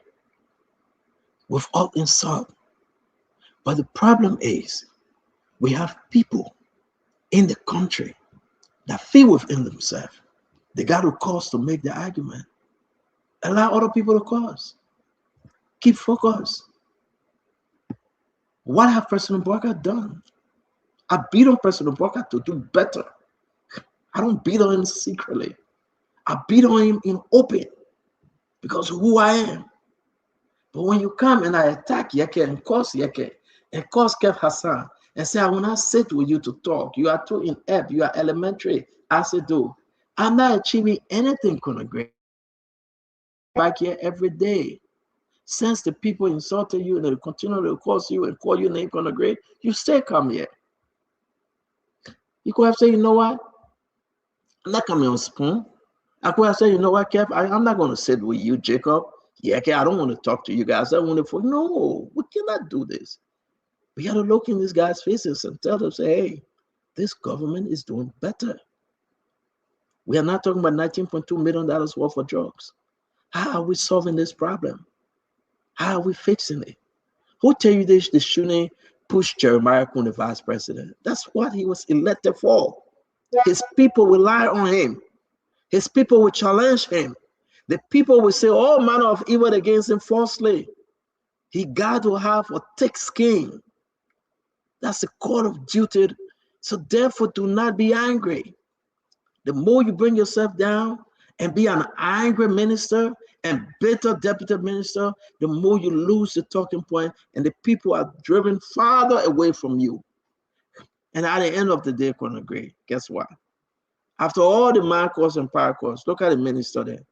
without insult. But the problem is, we have people in the country that feel within themselves they got a cause to make the argument. Allow other people to cause. Keep focused. What have President Barker done? I beat on President Barker to do better. I don't beat on him secretly. I beat on him in open because of who I am. But when you come and I attack Yeke and cause Yeke and cause Kev Hassan and say, I will not sit with you to talk. You are too inept. You are elementary. I say, do. I'm not achieving anything, Conagray. Back here every day. Since the people insulted you and they continue to curse you and call you name on the grave, you still come here. You could have said, you know what? I'm not coming on spoon. I could have said, you know what, Kev? I'm not going to sit with you, Jacob. Yeah, okay, I don't want to talk to you guys. I want to. No, we cannot do this. We got to look in these guys' faces and tell them, say, hey, this government is doing better. We are not talking about $19.2 million worth of drugs. How are we solving this problem? How are we fixing it? Who tell you this? They shouldn't push Jeremiah Kun, the vice president. That's what he was elected for. His people will rely on him. His people will challenge him. The people will say all manner of evil against him falsely. He got to have a thick skin. That's the call of duty. So therefore, do not be angry. The more you bring yourself down and be an angry minister and bitter deputy minister, the more you lose the talking point, and the people are driven farther away from you. And at the end of the day, Colonel Gray, guess what? After all the Marcos and Paracos, look at the minister there.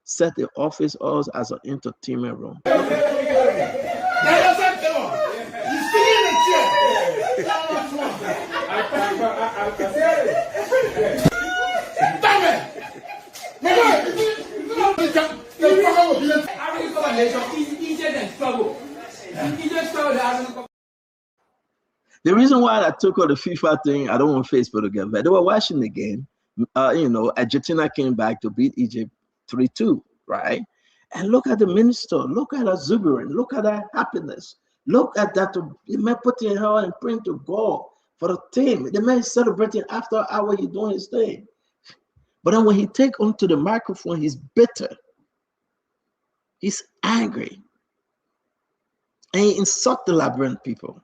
Set the office also as an entertainment room. The reason why I took out the FIFA thing, I don't want Facebook to get bad. They were watching the game. Argentina came back to beat Egypt 3-2, right? And look at the minister. Look at her exuberance. Look at her happiness. Look at that. The man putting her and praying to God for the team. The man is celebrating after an hour he's doing his thing. But then when he take onto the microphone, he's bitter. He's angry. And he insult the Liberian people.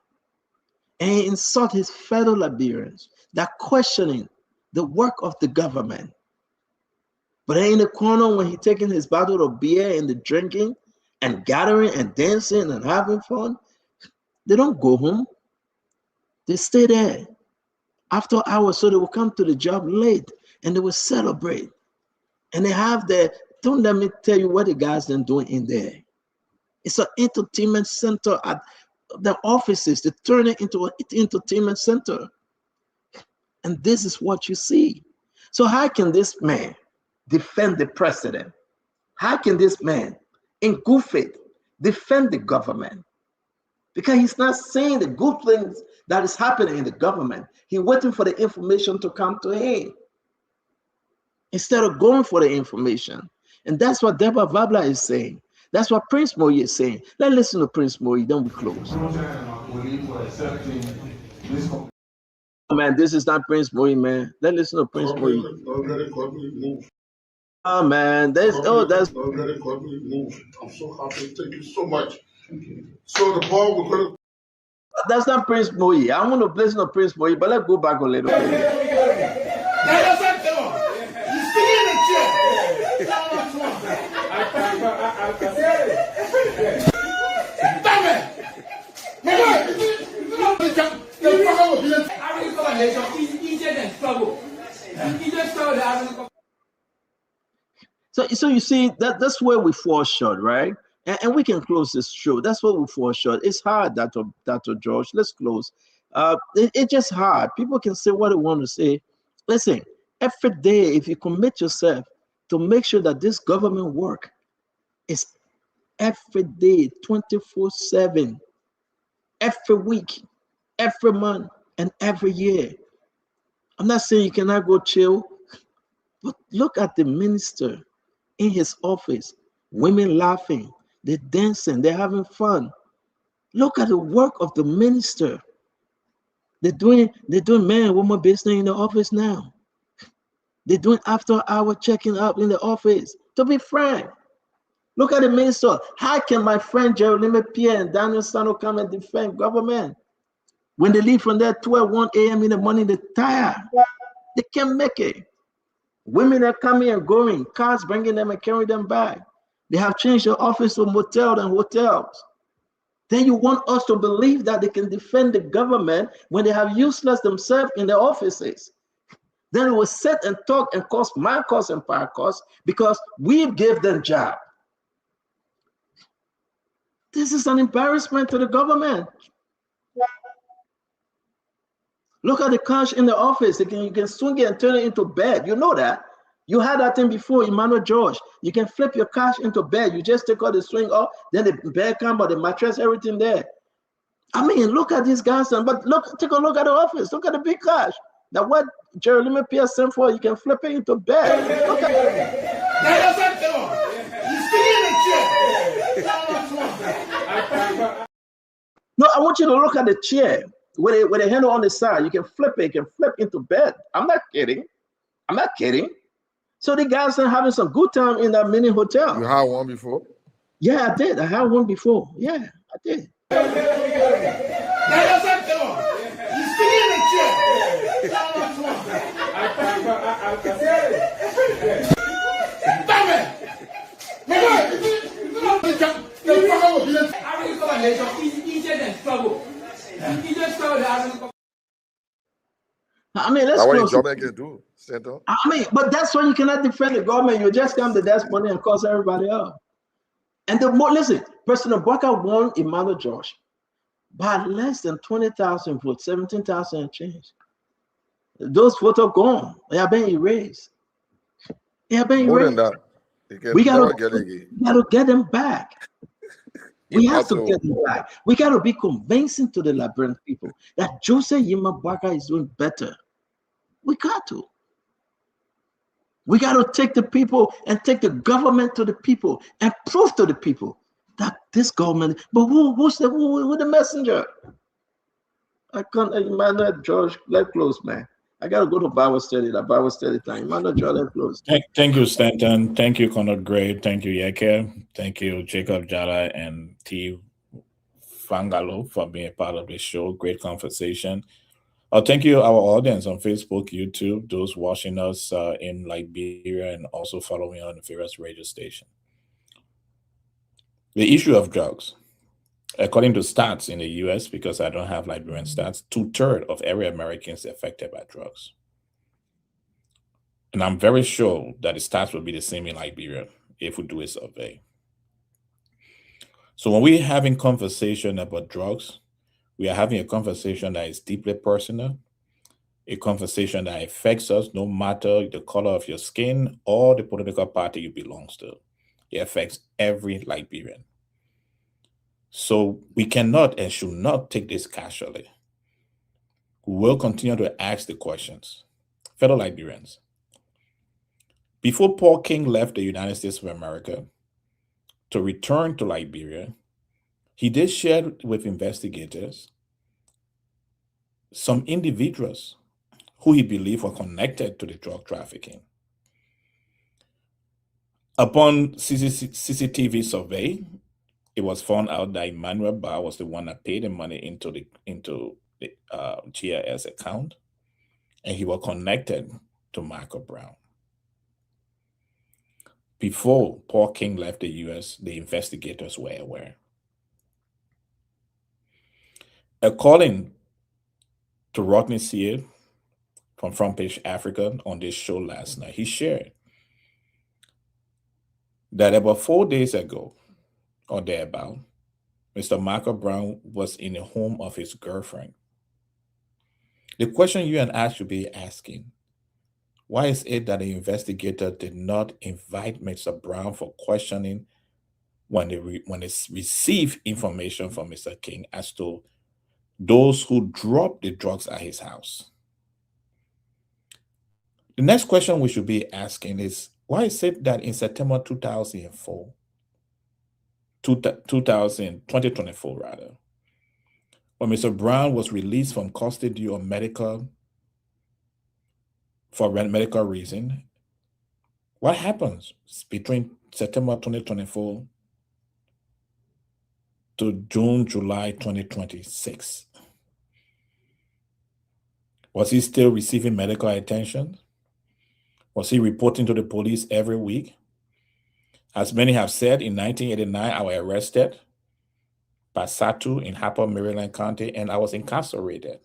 And he insult his fellow Liberians that questioning the work of the government. But in the corner, when he taking his bottle of beer and the drinking and gathering and dancing and having fun, they don't go home. They stay there. After hours, so they will come to the job late and they will celebrate. And they have their, don't let me tell you what the guys are doing in there. It's an entertainment center at the offices. They turn it into an entertainment center. And this is what you see. So how can this man defend the president? How can this man, in good faith, defend the government? Because he's not saying the good things that is happening in the government. He's waiting for the information to come to him instead of going for the information. And that's what Deborah Vabla is saying. That's what Prince Moyi is saying. Let's listen to Prince Moyi, then we close. Man, this is not Prince Moyi, man. Let's listen to Prince Moyi. Oh man, that's I'm so happy. Thank you so much. So the ball we're gonna. That's not Prince Moyi. I want to listen to Prince Moyi, but let's go back a little bit. So you see that's where we fall short, right? And we can close this show. That's where we fall short. It's hard, Dr. George. Let's close. It's just hard. People can say what they want to say. Listen, every day, if you commit yourself to make sure that this government work is every day, 24/7, every week, every month, and every year. I'm not saying you cannot go chill, but look at the minister in his office, women laughing, they're dancing, they're having fun. Look at the work of the minister. They're doing man and woman business in the office now. They're doing after-hour checking up in the office. To be frank, look at the minister. How can my friend Jeremy Pierre and Daniel Sano come and defend government? When they leave from there 1 a.m. in the morning, they're tired. They can't make it. Women are coming and going, cars bringing them and carrying them back. They have changed the office to motels and hotels. Then you want us to believe that they can defend the government when they have useless themselves in their offices. Then they will sit and talk and cause Marcos and Paracos because we gave them job. This is an embarrassment to the government. Look at the cash in the office. You can swing it and turn it into bed. You know that. You had that thing before, Emmanuel George. You can flip your cash into bed. You just take out the swing off, then the bed come, or the mattress, everything there. I mean, look at these guys. But look, take a look at the office. Look at the big cash. Now what Jeremy Pierce sent for, you can flip it into bed. Look at No, I want you to look at the chair with a handle on the side. You can flip it. You can flip into bed. I'm not kidding. I'm not kidding. So the guys are having some good time in that mini hotel. You had one before? Yeah, I did. I had one before. Yeah, I did. I mean, let's that's what go. your government can do, Center. I mean, but that's why you cannot defend the government. You just come to that money and cost everybody up. And the more, listen, President Baka won Emmanuel George by less than 20,000 votes, 17,000 and change. Those votes are gone. They have been erased. They have been More erased. than that, We gotta get them back. We have to get them back. We got to be convincing to the Liberian people that Joseph Yima Baka is doing better. We got to. We got to take the people and take the government to the people and prove to the people that this government. But who's the messenger? I can't. Emmanuel George, let close, man. I got to go to Bible study. That Bible study time. Emmanuel George, let close. Thank you, Stanton. Thank you, Conrad Gray. Thank you, Yeke. Thank you, Jacob Jala and T. Fangalo for being a part of this show. Great conversation. Thank you, our audience on Facebook, YouTube, those watching us in Liberia and also following on the various radio stations. The issue of drugs. According to stats in the US, because I don't have Liberian stats, 2/3 of every American is affected by drugs. And I'm very sure that the stats will be the same in Liberia if we do a survey. So when we're having conversation about drugs, we are having a conversation that is deeply personal, a conversation that affects us no matter the color of your skin or the political party you belong to. It affects every Liberian. So we cannot and should not take this casually. We will continue to ask the questions. Fellow Liberians, before Paul King left the United States of America to return to Liberia, he did share with investigators some individuals who he believed were connected to the drug trafficking. Upon CCTV survey, it was found out that Emmanuel Bar was the one that paid the money into the GIS account, and he was connected to Michael Brown. Before Paul King left the US, the investigators were aware. According to Rodney Sear from Front Page Africa on this show last night, he shared that about 4 days ago, or thereabout, Mr. Michael Brown was in the home of his girlfriend. The question you and I should be asking, why is it that the investigator did not invite Mr. Brown for questioning when they received information from Mr. King as to those who dropped the drugs at his house? The next question we should be asking is, why is it that in September 2024, when Mr. Brown was released from custody for medical reason, what happens between September 2024 to June, July 2026? Was he still receiving medical attention? Was he reporting to the police every week? As many have said, in 1989, I was arrested by SATU in Harper, Maryland County, and I was incarcerated.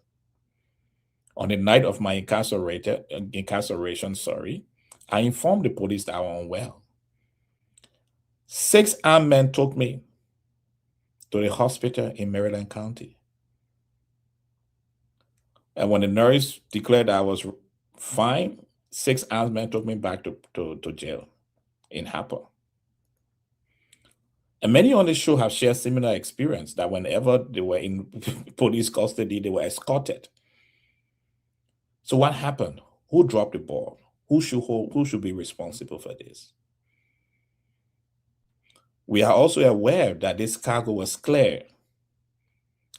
On the night of my incarceration, I informed the police that I was unwell. 6 armed men took me to the hospital in Maryland County. And when the nurse declared I was fine, 6 armed men took me back to jail in Harper. And many on the show have shared similar experience that whenever they were in police custody, they were escorted. So what happened? Who dropped the ball? Who should be responsible for this? We are also aware that this cargo was cleared,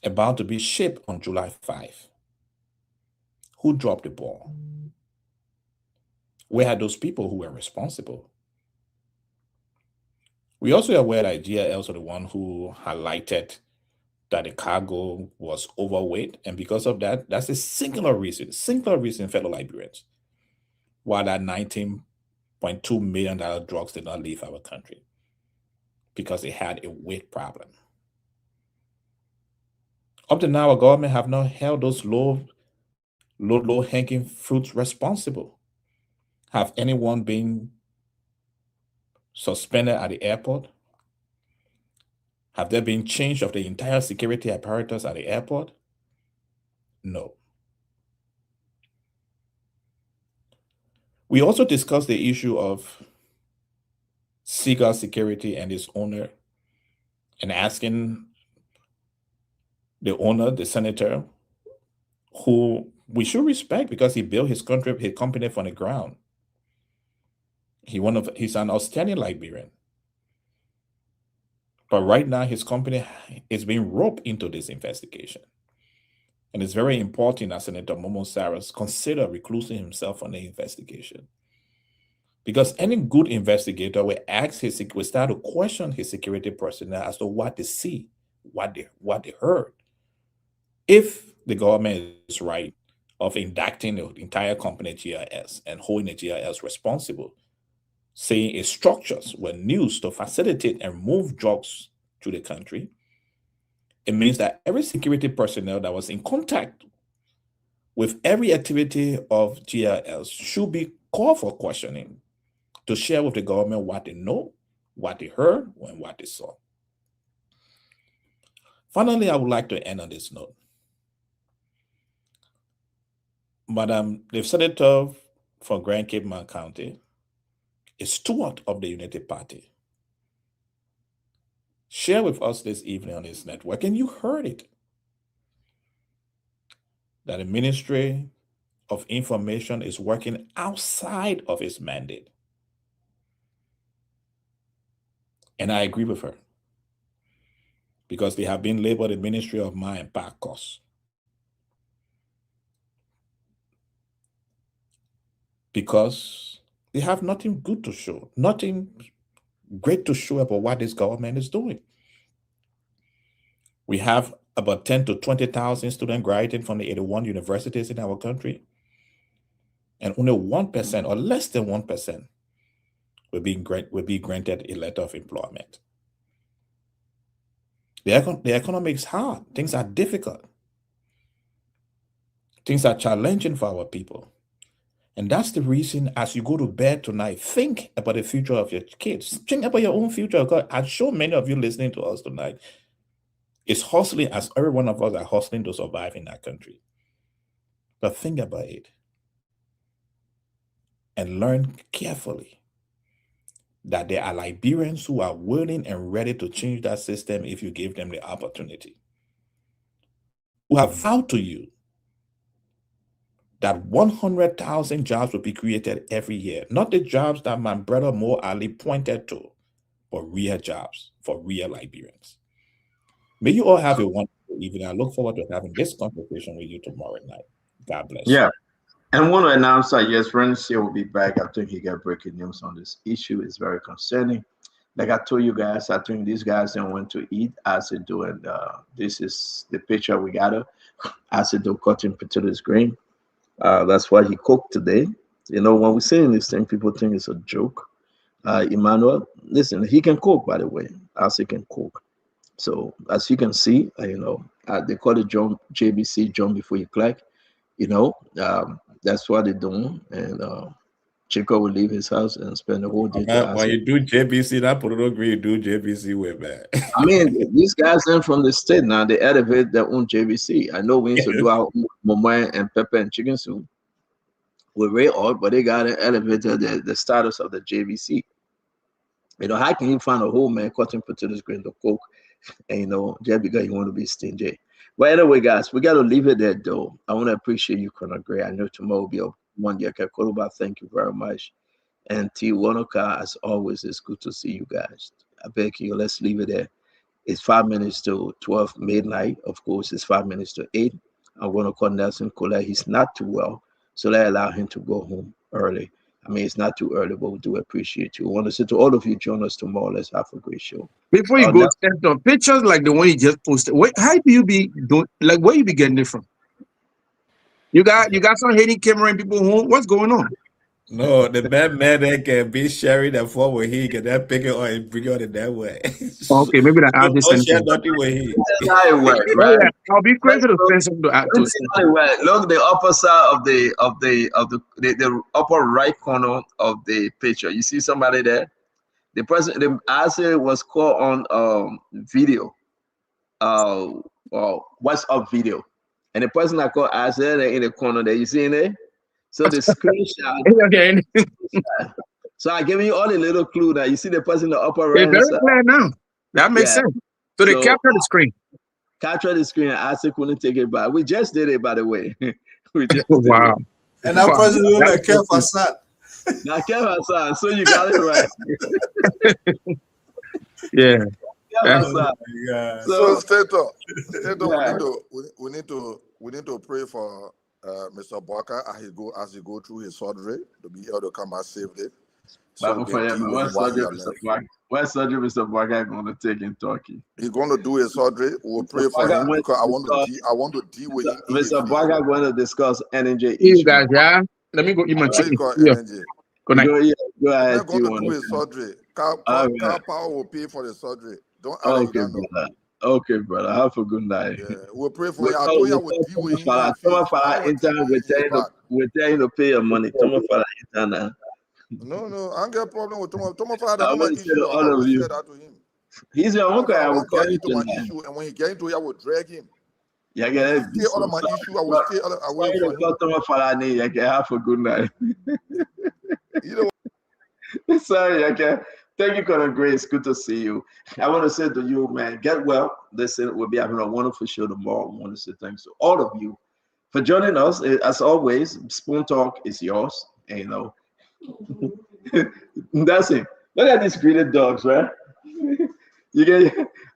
about to be shipped on July 5. Who dropped the ball? Where are those people who were responsible? We also are aware that GILs are the one who highlighted that the cargo was overweight, and because of that, that's a singular reason, fellow Liberians, why that $19.2 million drugs did not leave our country, because they had a weight problem. Up to now, our government have not held those low-hanging fruits responsible. Have anyone been suspended at the airport? Have there been change of the entire security apparatus at the airport? No. We also discussed the issue of Seagull Security and its owner, and asking the owner, the senator, who we should respect because he built his company from the ground. He's an outstanding Liberian. But right now, his company is being roped into this investigation. And it's very important that Senator Momo Cyrus consider reclusing himself from the investigation. Because any good investigator will start to question his security personnel as to what they see, what they heard. If the government is right of indicting the entire company GIS and holding the GIS responsible, saying its structures were used to facilitate and move drugs to the country, it means that every security personnel that was in contact with every activity of GIS should be called for questioning to share with the government what they know, what they heard, and what they saw. Finally, I would like to end on this note. Madam, the senator for Grand Cape May County is steward of the Unity Party. Share with us this evening on this network, and you heard it, that the Ministry of Information is working outside of its mandate. And I agree with her, because they have been labeled the Ministry of Mind and Back Costs. Because they have nothing good to show, nothing great to show about what this government is doing. We have about 10 to 20,000 students graduating from the 81 universities in our country, and only 1% or less than 1% will be granted a letter of employment. The economy is hard. Things are difficult. Things are challenging for our people. And that's the reason, as you go to bed tonight, think about the future of your kids. Think about your own future. God, I'm sure many of you listening to us tonight is hustling, as every one of us are hustling to survive in our country. But think about it and learn carefully that there are Liberians who are willing and ready to change that system if you give them the opportunity, who have vowed to you that 100,000 jobs will be created every year. Not the jobs that my brother Mo Ali pointed to, but real jobs for real Liberians. May you all have a wonderful evening. I look forward to having this conversation with you tomorrow night. God bless you. Yeah. And I want to announce that, yes, Renzi will be back. I think he got breaking news on this issue. It's very concerning. Like I told you guys, I think these guys don't want to eat as they do. And this is the picture we got of as they do cutting potatoes green. That's why he cooked today. You know, when we're saying this thing, people think it's a joke. Emmanuel, listen, he can cook, by the way, as he can cook. So as you can see, you know, they call it John JBC, John before you click. You know, that's what they're doing. And Chico will leave his house and spend the whole day to Man, ask when him. you do JBC, that political agree you do JBC with, man. I mean, these guys in from the state now, they elevate their own JBC. I know we used to do our own momoy and pepper and chicken soup. We're way old, but they got elevated the status of the JBC. You know, how can you find a whole man cutting potatoes, grain of coke, and you know, just because you want to be stingy? But anyway, guys, we got to leave it there, though. I want to appreciate you, Colonel Gray. I know tomorrow will be a one year. Koluba, thank you very much. And T. Wanoka, as always, it's good to see you guys. I beg you, let's leave it there. It's 5 minutes to 12 midnight. Of course, it's 5 minutes to 8. I'm going to call Nelson Kola. He's not too well, so let's allow him to go home early. I mean, it's not too early, but we do appreciate you. I want to say to all of you, join us tomorrow. Let's have a great show. Before you go, Stanton, pictures like the one you just posted. How do you be doing? Like, where you be getting it from? You got some Haiti camera people home. What's going on? No, the bad man that can be sharing that phone with he can that pick it or bring it in that way. Okay, maybe that I'll just don't share nothing with he. Right? I'll be crazy to send something to add to. Look, the upper side of the upper right corner of the picture. You see somebody there? The person, the answer was called on video, WhatsApp video, and the person that called answer in the corner there. You see in there? So the screenshot. Okay. So I gave you all the little clue that you see the person in the upper right. It's very clear now. That makes sense. So they capture the screen. Capture the screen. I said couldn't take it back. We just did it, by the way. We just wow. And that person look like Kev Hassan. Now Kev Hassan. So you got it right. Yeah. So Stato, we need to pray for Mr. Barker as he go through his surgery to be able to come out safely. So what surgery Mr. Barker going to take in Turkey? He's going to do his surgery. We'll pray for him because I want to deal with him. Mr. Barker going to discuss energy issues. Guys, yeah. Let me go eat my chicken. Go ahead. We're going to do his surgery. Car Power will pay for the surgery. Don't brother. Okay, brother. Have a good night. Yeah, we'll pray for you. I told you I would deal with him. We're telling to pay your money. No, I don't get a problem with Tomo. Tomo Fala I doesn't issue. I will say that to him. He's your uncle. I will call you issue, and when he get into it, I will drag him. Yeah, get it. Stay all of my issue. I will stay away from him. Tomo Fala, you can have a good night. Sorry, okay. Thank you, Colonel Grace. Good to see you. I want to say to you, man, get well. Listen, we'll be having a wonderful show tomorrow. I want to say thanks to all of you for joining us. As always, Spoon Talk is yours. And, you know, that's it. Look at these greedy dogs, right?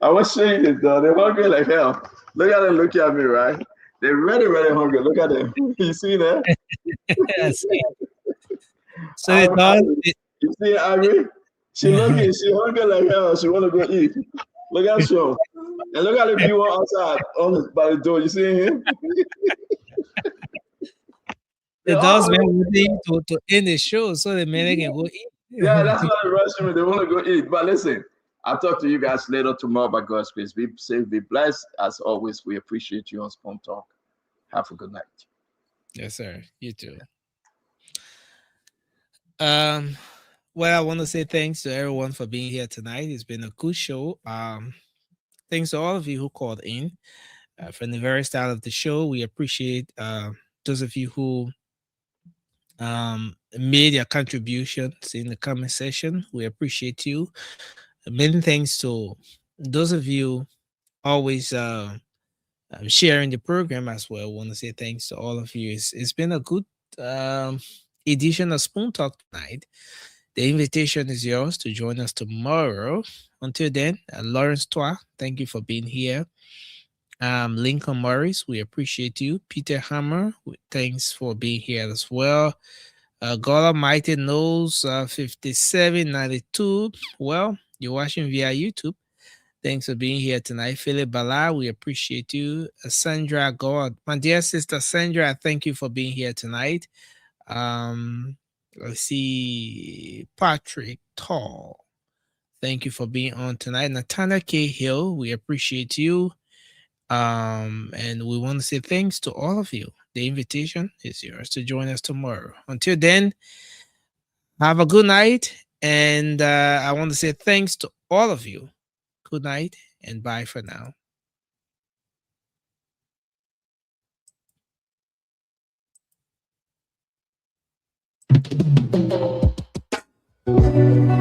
I was showing you this dog. They're hungry like hell. Look at them looking at me, right? They're really, really hungry. Look at them. You see that? Yes. So the dog. You see, Ivy? She hungry like hell. She want to go eat. Look at Sean. And look at the viewer outside by the door. You see him? The dogs been waiting to end the show so the man can go eat. Yeah, that's why they're rushing me. They want to go eat. But listen, I'll talk to you guys later tomorrow by God's grace. Be safe, be blessed. As always, we appreciate you on Spoon Talk. Have a good night. Yes, sir. You too. Well, I want to say thanks to everyone for being here tonight. It's been a good show. Thanks to all of you who called in from the very start of the show. We appreciate those of you who made your contributions in the comment section. We appreciate you. Many thanks to those of you always sharing the program as well. I want to say thanks to all of you. It's been a good edition of Spoon Talk tonight. The invitation is yours to join us tomorrow. Until then, Lawrence Toa, thank you for being here. Lincoln Morris, we appreciate you. Peter Hammer, thanks for being here as well. God Almighty knows 5792. Well, you're watching via YouTube. Thanks for being here tonight. Philip Bala, we appreciate you. Sandra God, my dear sister Sandra, thank you for being here tonight. Let's see, Patrick Tall, thank you for being on tonight. Nathaniel K. Hill, we appreciate you. And we want to say thanks to all of you. The invitation is yours to join us tomorrow. Until then, Have a good night. And I want to say thanks to all of you. Good night and bye for now.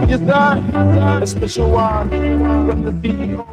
Yes, sir. A special one from the CEO.